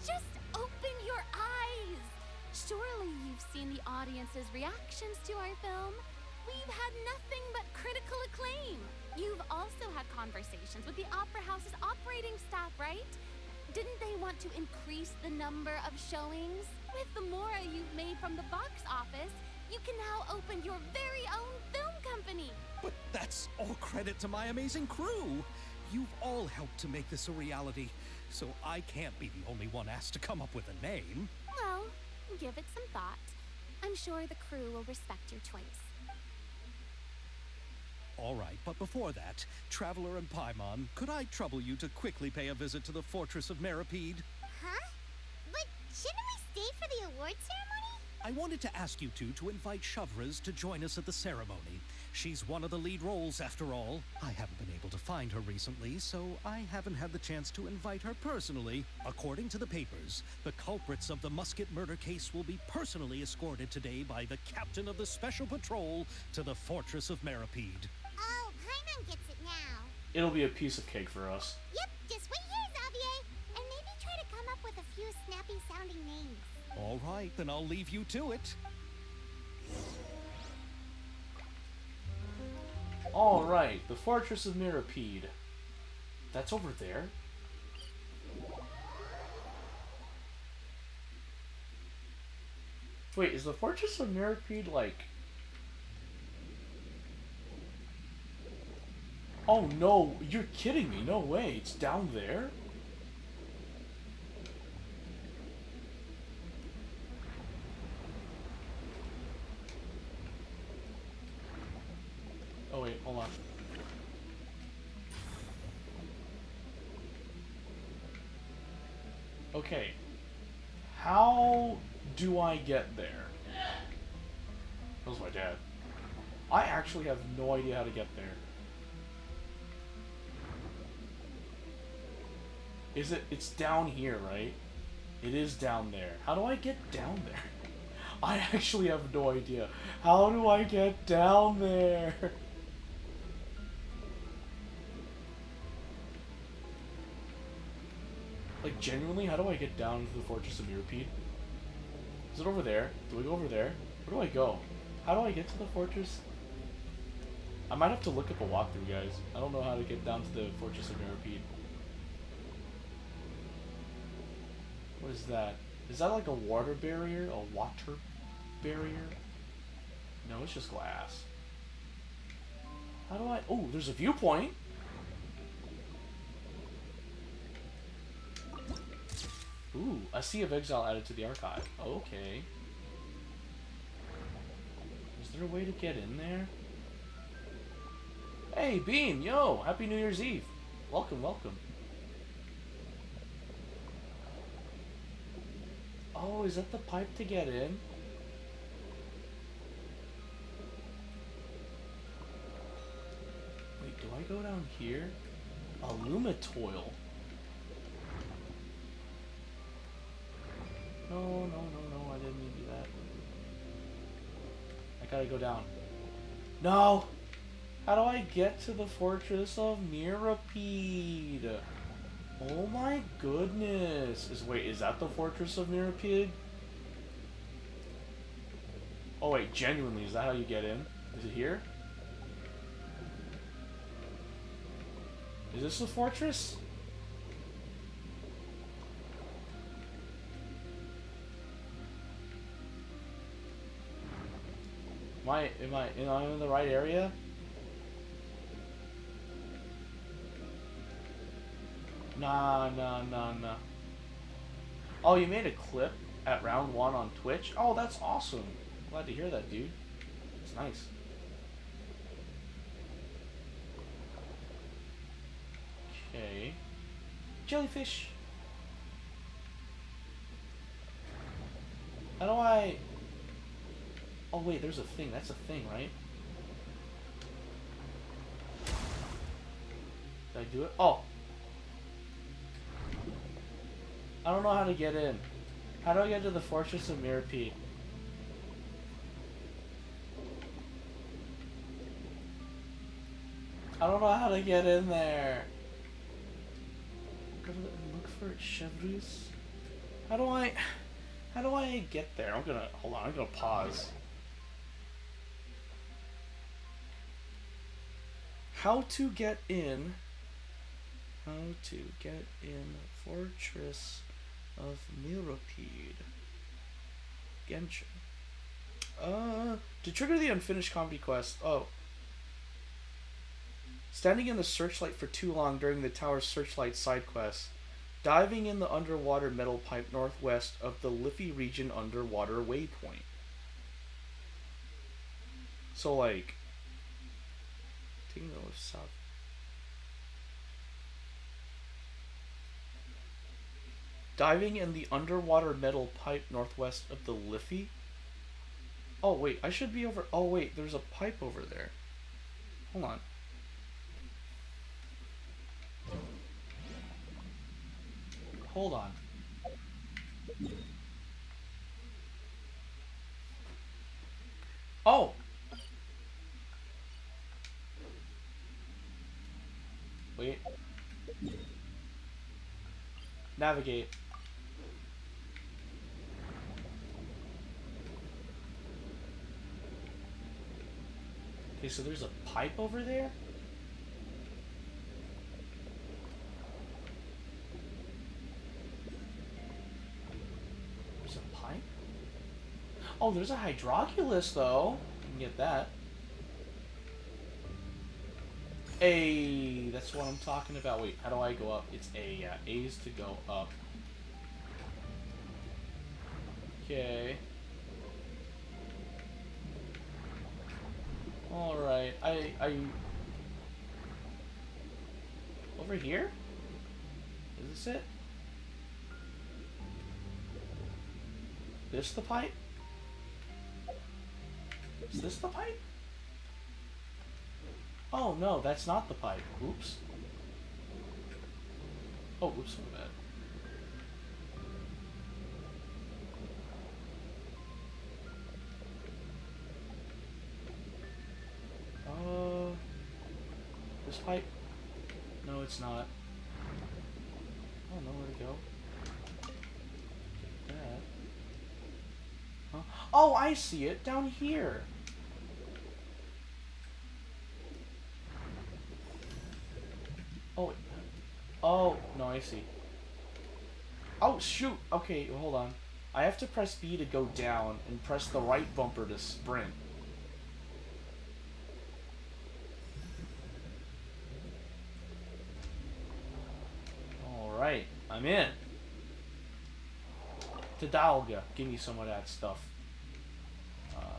Just open your eyes! Surely you've seen the audience's reactions to our film. We've had nothing but critical acclaim. You've also had conversations with the Opera House's operating staff, right? Didn't they want to increase the number of showings? With the more you've made from the box office, you can now open your very own film company. But that's all credit to my amazing crew. You've all helped to make this a reality, so I can't be the only one asked to come up with a name. Well, give it some thought. I'm sure the crew will respect your choice. All right, but before that, Traveler and Paimon, could I trouble you to quickly pay a visit to the Fortress of Meripede? Huh? But shouldn't we stay for the award ceremony? I wanted to ask you two to invite Shavraz to join us at the ceremony. She's one of the lead roles, after all. I haven't been able to find her recently, so I haven't had the chance to invite her personally. According to the papers, the culprits of the Musket murder case will be personally escorted today by the captain of the Special Patrol to the Fortress of Meripede. Oh, Paimon gets it now. It'll be a piece of cake for us. Yep, just wait here, Xavier. And maybe try to come up with a few snappy-sounding names. All right, then I'll leave you to it. Alright, the Fortress of Meripede. That's over there? Wait, is the Fortress of Meripede like... Oh no, you're kidding me, no way, it's down there? Oh wait, hold on. Okay. How do I get there? That was my dad. I actually have no idea how to get there. It's down here, right? It is down there. How do I get down there? I actually have no idea. How do I get down there? Like, genuinely, how do I get down to the Fortress of Meripede? Is it over there? Do I go over there? Where do I go? How do I get to the fortress? I might have to look up a walkthrough, guys. I don't know how to get down to the Fortress of Meripede. What is that? Is that like a water barrier? A water barrier? No, it's just glass. How do I... Oh, there's a viewpoint! Ooh, a Sea of Exile added to the archive. Okay. Is there a way to get in there? Hey, Bean! Yo! Happy New Year's Eve! Welcome, welcome. Oh, is that the pipe to get in? Wait, do I go down here? A Lumatoil. No, I didn't mean to do that. I gotta go down. No! How do I get to the Fortress of Meripede? Oh my goodness. Wait, is that the Fortress of Mirapede? Oh wait, genuinely, is that how you get in? Is it here? Is this the fortress? Am I in the right area? Nah. Oh, you made a clip at round 1 on Twitch? Oh, that's awesome. Glad to hear that, dude. It's nice. Okay. Jellyfish. How do I... Oh wait, there's a thing. That's a thing, right? Did I do it? Oh! I don't know how to get in. How do I get to the Fortress of Mirapede? I don't know how to get in there. Gotta look for Chevrus. How do I get there? Hold on, I'm gonna pause. How to get in Fortress of Mirapede. Genshin. To trigger the unfinished comedy quest. Oh. Standing in the searchlight for too long during the tower's searchlight side quest. Diving in the underwater metal pipe northwest of the Liffey region underwater waypoint. So like, taking the lift south. Diving in the underwater metal pipe northwest of the Liffey. Oh wait, I should be over. Oh wait, there's a pipe over there. Hold on. Hold on. Oh! Wait. Navigate. Okay, so there's a pipe over there? There's a pipe? Oh, there's a hydroculus, though. You can get that. A, that's what I'm talking about. Wait, how do I go up? It's A, yeah. A is to go up. Okay. Alright, I... Over here? Is this it? This the pipe? Is this the pipe? Oh no, that's not the pipe. Oops. Oh, oops, my bad. This pipe? No, it's not. I don't know where to go. Get that. Huh? Oh, I see it down here. Oh, wait. Oh, no, I see. Oh, shoot. Okay, hold on. I have to press B to go down and press the right bumper to sprint. Alright, I'm in. Tadalga. Give me some of that stuff.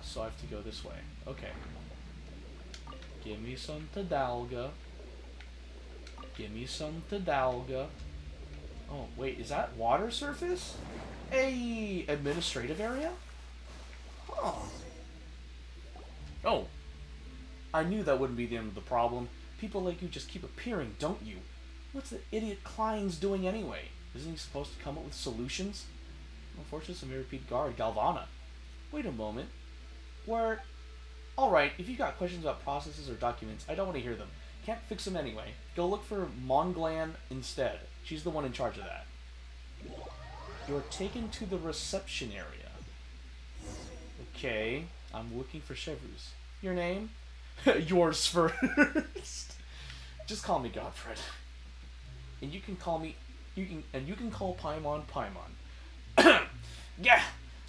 So I have to go this way. Okay. Give me some Tadalga. Give me some Tadalga. Oh, wait, is that water surface? A administrative area? Oh. Oh. I knew that wouldn't be the end of the problem. People like you just keep appearing, don't you? What's the idiot Klein's doing anyway? Isn't he supposed to come up with solutions? Unfortunately, some repeat guard, Galvana. Wait a moment. Alright, if you got questions about processes or documents, I don't want to hear them. Can't fix them anyway. Go look for Monglan instead. She's the one in charge of that. You're taken to the reception area. Okay, I'm looking for Chevreuse. Your name? Yours first. Just call me Godfred. And you can call me... You can call Paimon Paimon. Yeah!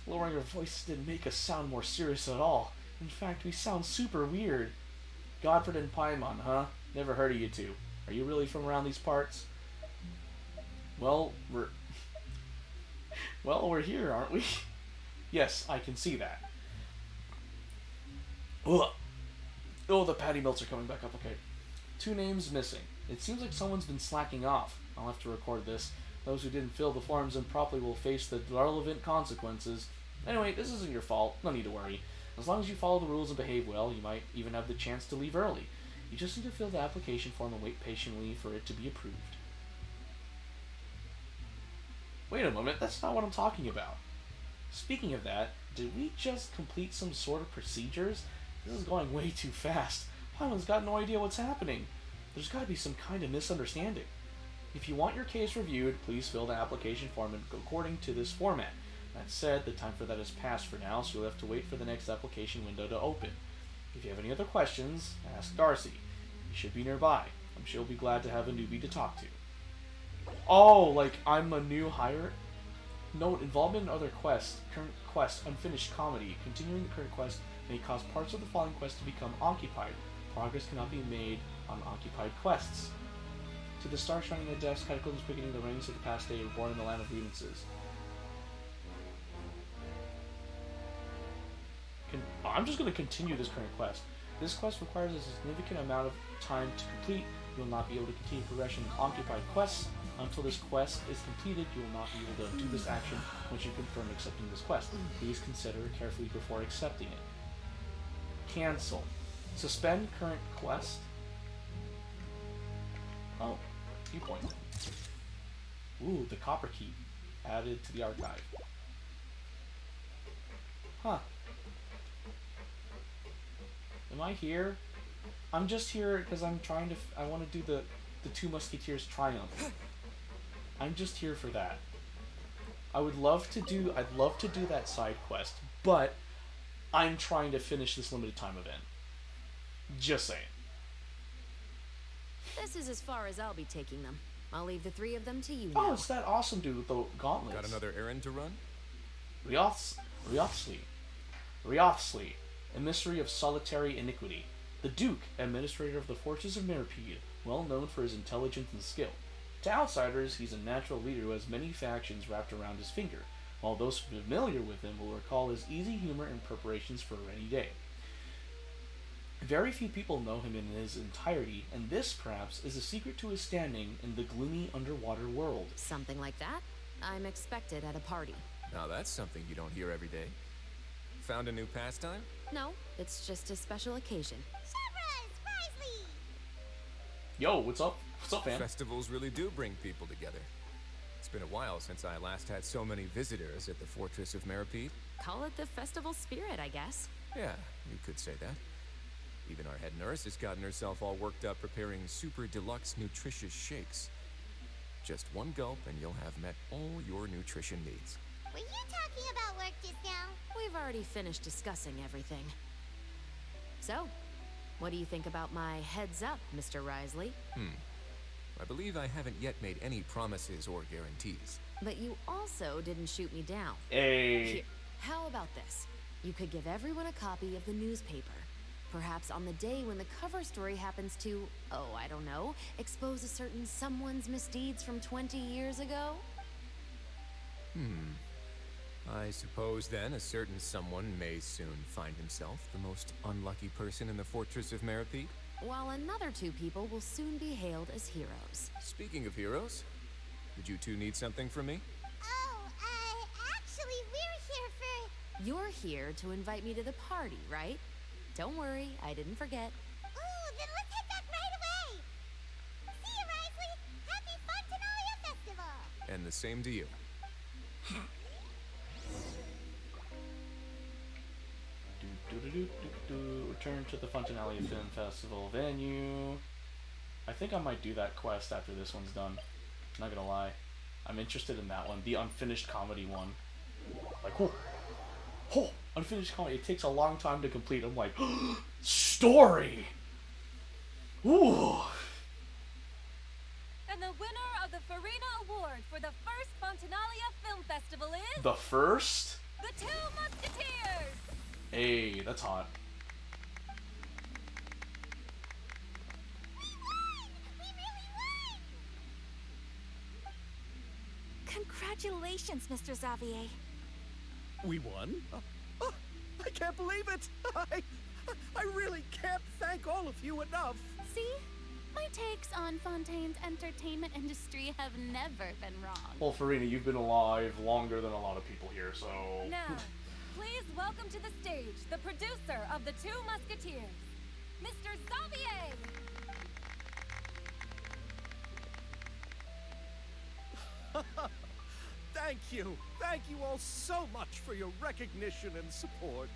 Lowering your voice didn't make us sound more serious at all. In fact, we sound super weird. Godfred and Paimon, huh? Never heard of you two. Are you really from around these parts? Well, we're here, aren't we? Yes, I can see that. Ugh. Oh, the patty melts are coming back up. Okay. 2 names missing. It seems like someone's been slacking off. I'll have to record this. Those who didn't fill the forms improperly will face the relevant consequences. Anyway, this isn't your fault. No need to worry. As long as you follow the rules and behave well, you might even have the chance to leave early. You just need to fill the application form and wait patiently for it to be approved. Wait a moment, that's not what I'm talking about. Speaking of that, did we just complete some sort of procedures? This is going way too fast. Paimon's got no idea what's happening. There's got to be some kind of misunderstanding. If you want your case reviewed, please fill the application form according to this format. That said, the time for that has passed for now, so you'll have to wait for the next application window to open. If you have any other questions, ask Darcy. He should be nearby. I'm sure he'll be glad to have a newbie to talk to. Oh, like I'm a new hire? Note, involvement in other quests. Current quest, unfinished comedy. Continuing the current quest may cause parts of the following quest to become occupied. Progress cannot be made on occupied quests. To the star shining at dusk, cataclysms quickening the rings of the past day, born in the land of grievances. I'm just going to continue this current quest. This quest requires a significant amount of time to complete. You will not be able to continue progression in occupied quests. Until this quest is completed, you will not be able to do this action once you confirm accepting this quest. Please consider it carefully before accepting it. Cancel. Suspend current quest. Oh, viewpoint. Ooh, the copper key. Added to the archive. Huh. Am I here? I'm just here because I'm trying to... I want to do the Two Musketeers Triumph. I'm just here for that. I'd love to do that side quest, but I'm trying to finish this limited time event. Just saying. This is as far as I'll be taking them. I'll leave the 3 of them to you Oh, now. it's that awesome dude with the gauntlets. Got another errand to run? Riothsley, a mystery of solitary iniquity. The Duke, administrator of the forces of Mirapede, well known for his intelligence and skill. To outsiders, he's a natural leader who has many factions wrapped around his finger, while those familiar with him will recall his easy humor and preparations for a rainy day. Very few people know him in his entirety, and this, perhaps, is a secret to his standing in the gloomy underwater world. Something like that? I'm expected at a party. Now that's something you don't hear every day. Found a new pastime? No, it's just a special occasion. Yo, what's up? What's up, fam? Festivals really do bring people together. It's been a while since I last had so many visitors at the Fortress of Mirapede. Call it the festival spirit, I guess. Yeah, you could say that. Even our head nurse has gotten herself all worked up preparing super deluxe nutritious shakes. Just one gulp and you'll have met all your nutrition needs. Were you talking about work just now? We've already finished discussing everything. So, what do you think about my heads up, Mr. Risley? I believe I haven't yet made any promises or guarantees. But you also didn't shoot me down. Hey. Here, how about this? You could give everyone a copy of the newspaper. Perhaps on the day when the cover story happens to, oh, I don't know, expose a certain someone's misdeeds from 20 years ago? I suppose then a certain someone may soon find himself the most unlucky person in the Fortress of Mirapede. While another 2 people will soon be hailed as heroes. Speaking of heroes, did you 2 need something from me? Oh, actually, we're here for... You're here to invite me to the party, right? Don't worry, I didn't forget. Ooh, then let's head back right away! See you, Risley! Happy Fontenalia Festival! And the same to you. Return to the Fontenalia Film Festival venue. I think I might do that quest after this one's done. Not gonna lie. I'm interested in that one. The unfinished comedy one. Like, unfinished comedy. It takes a long time to complete. I'm like, story! Ooh! And the winner of the Farina Award for the first Fontinalia Film Festival is... The first? The Two Musketeers! Hey, that's hot. Congratulations, Mr. Xavier. We won? I can't believe it! I really can't thank all of you enough! See? My takes on Fontaine's entertainment industry have never been wrong. Well, Farina, you've been alive longer than a lot of people here, so... Now, please welcome to the stage the producer of the Two Musketeers, Mr. Xavier! Thank you! Thank you all so much for your recognition and support.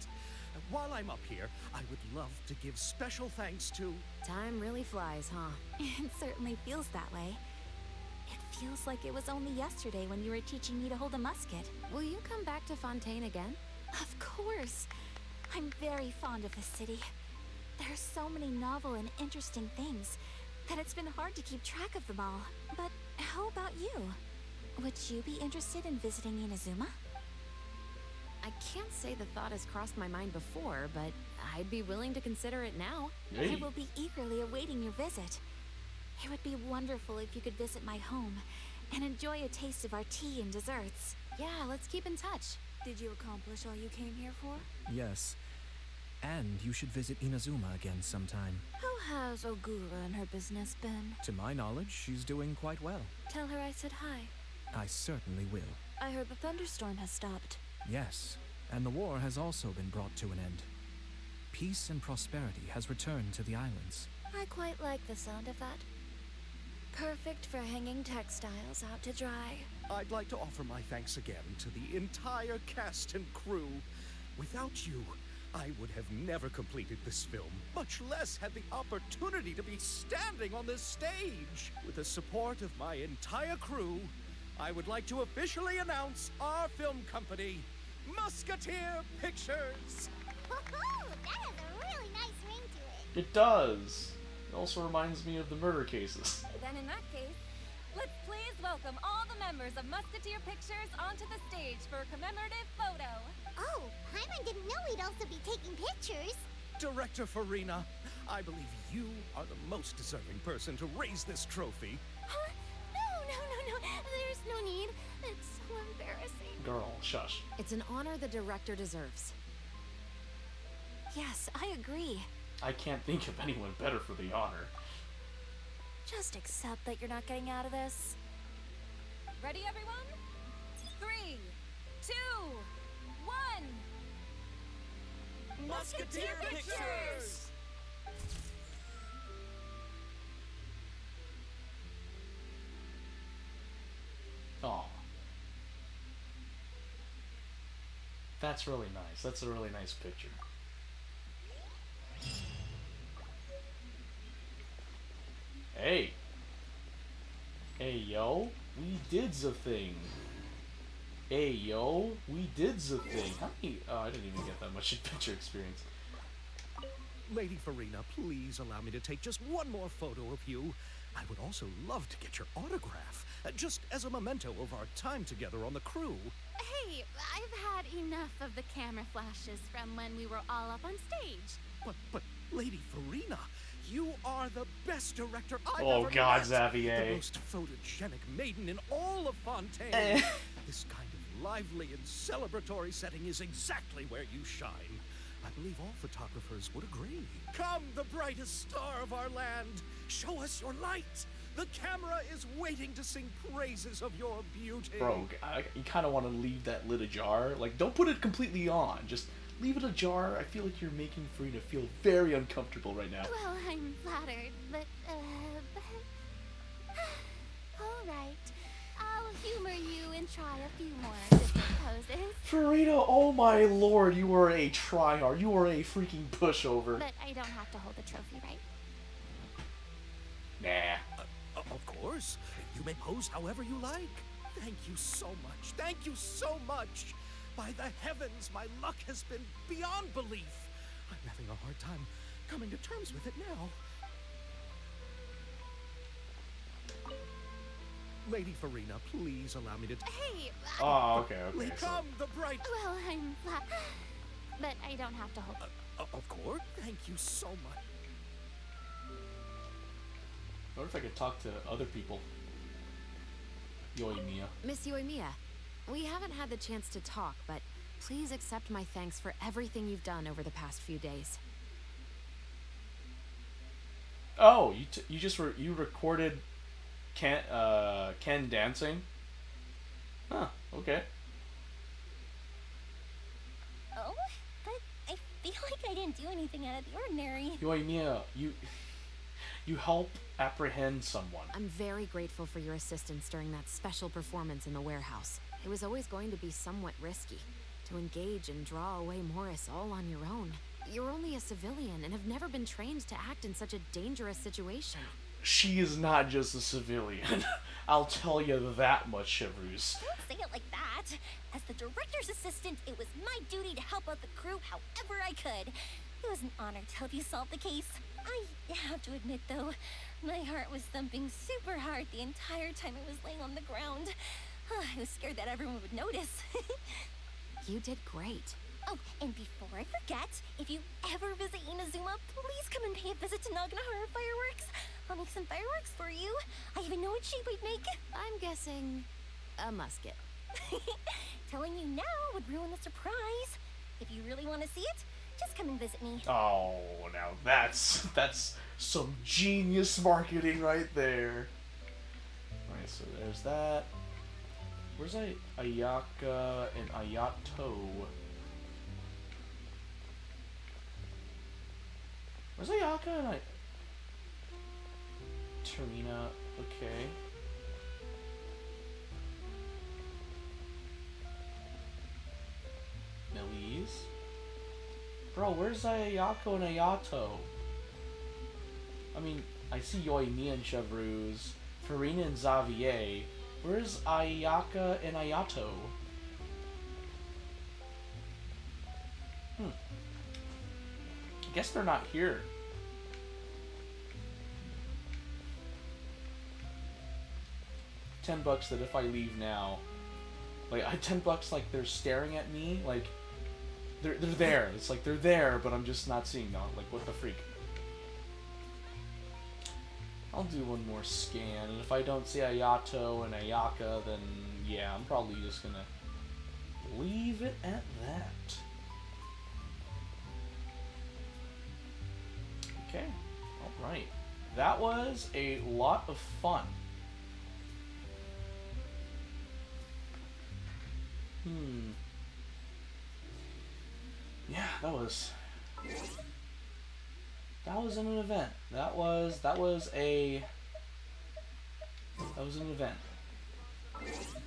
While I'm up here, I would love to give special thanks to... Time really flies, huh? It certainly feels that way. It feels like it was only yesterday when you were teaching me to hold a musket. Will you come back to Fontaine again? Of course. I'm very fond of this city. There are so many novel and interesting things that it's been hard to keep track of them all. But how about you? Would you be interested in visiting Inazuma? I can't say the thought has crossed my mind before, but I'd be willing to consider it now. I will be eagerly awaiting your visit. It would be wonderful if you could visit my home and enjoy a taste of our tea and desserts. Yeah, let's keep in touch. Did you accomplish all you came here for? Yes. And you should visit Inazuma again sometime. How has Ogura and her business been? To my knowledge, she's doing quite well. Tell her I said hi. I certainly will. I heard the thunderstorm has stopped. Yes, and the war has also been brought to an end. Peace and prosperity has returned to the islands. I quite like the sound of that. Perfect for hanging textiles out to dry. I'd like to offer my thanks again to the entire cast and crew. Without you, I would have never completed this film, much less had the opportunity to be standing on this stage. With the support of my entire crew, I would like to officially announce our film company, Musketeer Pictures. Woohoo! That has a really nice ring to it. It does. It also reminds me of the murder cases. Then in that case, let's please welcome all the members of Musketeer Pictures onto the stage for a commemorative photo. Oh, Paimon didn't know we'd also be taking pictures. Director Farina, I believe you are the most deserving person to raise this trophy. Huh? No. There's no need. It's so embarrassing. Girl, shush. It's an honor the director deserves. Yes, I agree. I can't think of anyone better for the honor. Just accept that you're not getting out of this. Ready, everyone? 3, 2, 1. Musketeer Pictures! Aw. That's really nice. That's a really nice picture. Hey. Hey, yo. We did the thing. Hey, yo. We did the thing. How many... Oh, I didn't even get that much picture experience. Lady Farina, please allow me to take just one more photo of you. I would also love to get your autograph, just as a memento of our time together on the crew. Hey, I've had enough of the camera flashes from when we were all up on stage. But Lady Farina, you are the best director I've Oh ever God, met. Xavier. The most photogenic maiden in all of Fontaine. This kind of lively and celebratory setting is exactly where you shine. I believe all photographers would agree. Come, the brightest star of our land. Show us your light. The camera is waiting to sing praises of your beauty. Bro, you kind of want to leave that lid ajar. Like, don't put it completely on. Just leave it ajar. I feel like you're making Farina feel very uncomfortable right now. Well, I'm flattered, but all right. I'll humor you and try a few more different poses. Farina, oh my lord, you are a tryhard. You are a freaking pushover. But I don't have to hold the trophy, right? Nah. Of course. You may pose however you like. Thank you so much. Thank you so much. By the heavens, my luck has been beyond belief. I'm having a hard time coming to terms with it now. Lady Farina, please allow me to... Hey! Oh, okay, okay. Become the bright... Well, I'm flat. But I don't have to hold. Of course. Thank you so much. I wonder if I could talk to other people. Yoimiya. Miss Yoimiya, we haven't had the chance to talk, but please accept my thanks for everything you've done over the past few days. Oh, you just you recorded Ken dancing? Huh, okay. Oh, but I feel like I didn't do anything out of the ordinary. Yoimiya, you help apprehend someone. I'm very grateful for your assistance during that special performance in the warehouse. It was always going to be somewhat risky, to engage and draw away Morris all on your own. You're only a civilian and have never been trained to act in such a dangerous situation. She is not just a civilian. I'll tell you that much, Chevreuse. Don't say it like that. As the director's assistant, it was my duty to help out the crew however I could. It was an honor to help you solve the case. I have to admit, though, my heart was thumping super hard the entire time I was laying on the ground. I was scared that everyone would notice. You did great. Oh, and before I forget, if you ever visit Inazuma, please come and pay a visit to Naganohara Fireworks. I'll make some fireworks for you. I even know what shape we'd make. I'm guessing a musket. Telling you now would ruin the surprise. If you really want to see it, just come and visit me. Oh, now that's some genius marketing right there. Alright, so there's that. Where's Ayaka and Ayato? Where's Ayaka and Tarina? Okay. Melise? Bro, where's Ayako and Ayato? I mean, I see Yoimiya and Chevreuse, Farina and Xavier. Where's Ayaka and Ayato? I guess they're not here. $10 that if I leave now, like $10 like they're staring at me, like they're there. It's like they're there, but I'm just not seeing them. Like what the freak? I'll do one more scan, and if I don't see Ayato and Ayaka, then yeah, I'm probably just gonna leave it at that. Okay, alright. That was a lot of fun. Yeah, that was an event. That was an event.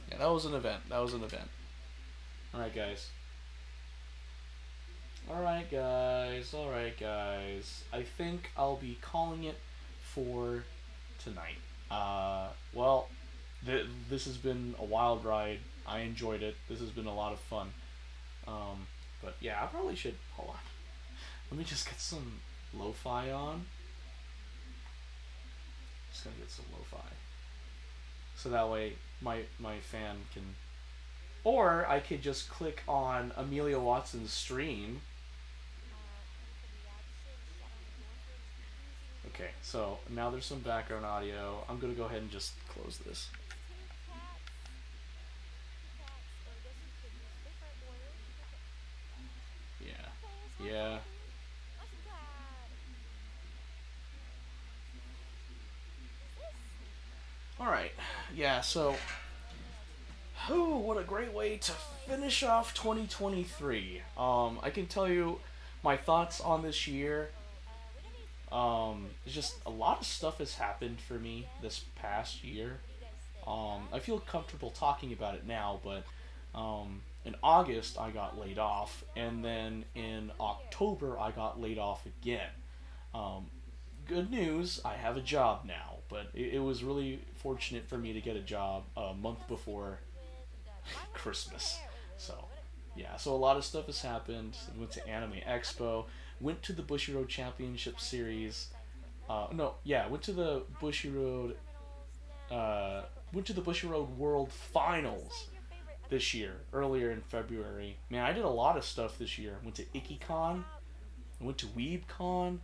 Yeah, that was an event. Alright, guys. Alright, guys. I think I'll be calling it for tonight. Well, this has been a wild ride. I enjoyed it. This has been a lot of fun. But yeah, I probably should... Hold on. Let me just get some lo-fi on. Just gonna get some lo-fi. So that way my fan can... Or I could just click on Amelia Watson's stream. Okay, so now there's some background audio. I'm gonna go ahead and just close this. Yeah. Alright, yeah, so... Oh, what a great way to finish off 2023. I can tell you my thoughts on this year. It's just a lot of stuff has happened for me this past year. I feel comfortable talking about it now, but in August I got laid off, and then in October I got laid off again. good news, I have a job now. But it was really fortunate for me to get a job a month before Christmas. So, yeah, so a lot of stuff has happened. Went to Anime Expo, went to the Bushiroad Championship Series. No, yeah, went to the Bushiroad. Went to the Bushiroad World Finals this year, earlier in February. Man, I did a lot of stuff this year. Went to IkiCon, went to WeebCon,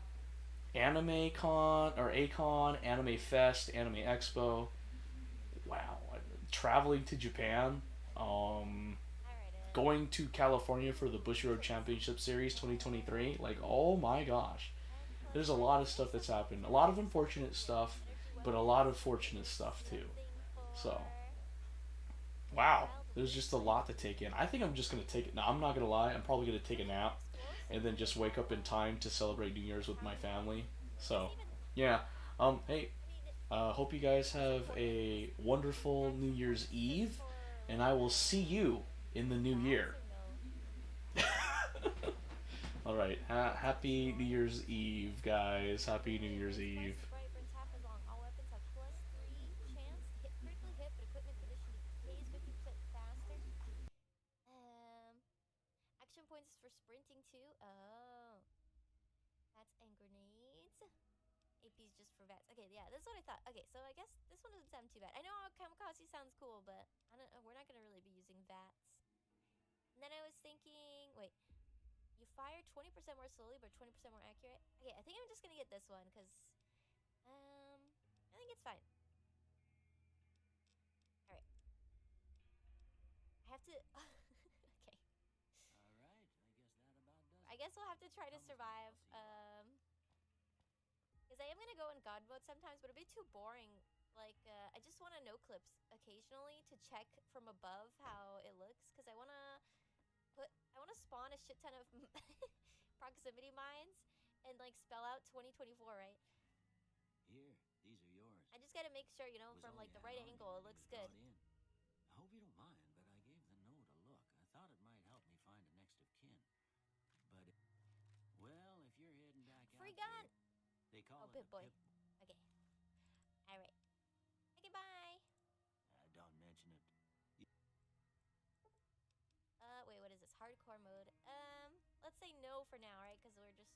Anime Con or ACon, Anime Fest, Anime Expo. Wow, traveling to Japan, going to California for the Bushiroad Championship Series 2023. Like, oh my gosh, there's a lot of stuff that's happened. A lot of unfortunate stuff, but a lot of fortunate stuff too. So, wow, there's just a lot to take in. I think I'm just gonna take it. Now, I'm not gonna lie. I'm probably gonna take a nap, and then just wake up in time to celebrate New Year's with my family. So, yeah. Hey, hope you guys have a wonderful New Year's Eve, and I will see you in the new year. All right. Happy New Year's Eve, guys. Happy New Year's Eve. Action points for sprinting too. Oh, bats and grenades. AP's just for bats. Okay, yeah, that's what I thought. Okay, so I guess this one doesn't sound too bad. I know kamikaze sounds cool, but I don't. We're not gonna really be using bats. And then I was thinking, wait, you fire 20% more slowly, but 20% more accurate. Okay, I think I'm just gonna get this one because, I think it's fine. All right, I have to. Okay. All right, I guess that about does it. I guess we'll have to try to survive. Because I am gonna go in God mode sometimes, but it'll be too boring. Like, I just want to no clips occasionally to check from above how it looks. Because I wanna spawn a shit ton of proximity mines and like spell out 2024, right? Here, these are yours. I just gotta make sure, you know, from like the right angle, it looks good. I hope you don't mind, but I gave the note a look. I thought it might help me find a next of kin. But, well, if you're heading back Free out gun! there, they call Oh, it big boy. Okay. Alright. Okay, bye! don't mention it. Wait, what is this? Hardcore mode. Let's say no for now, right? Because we're just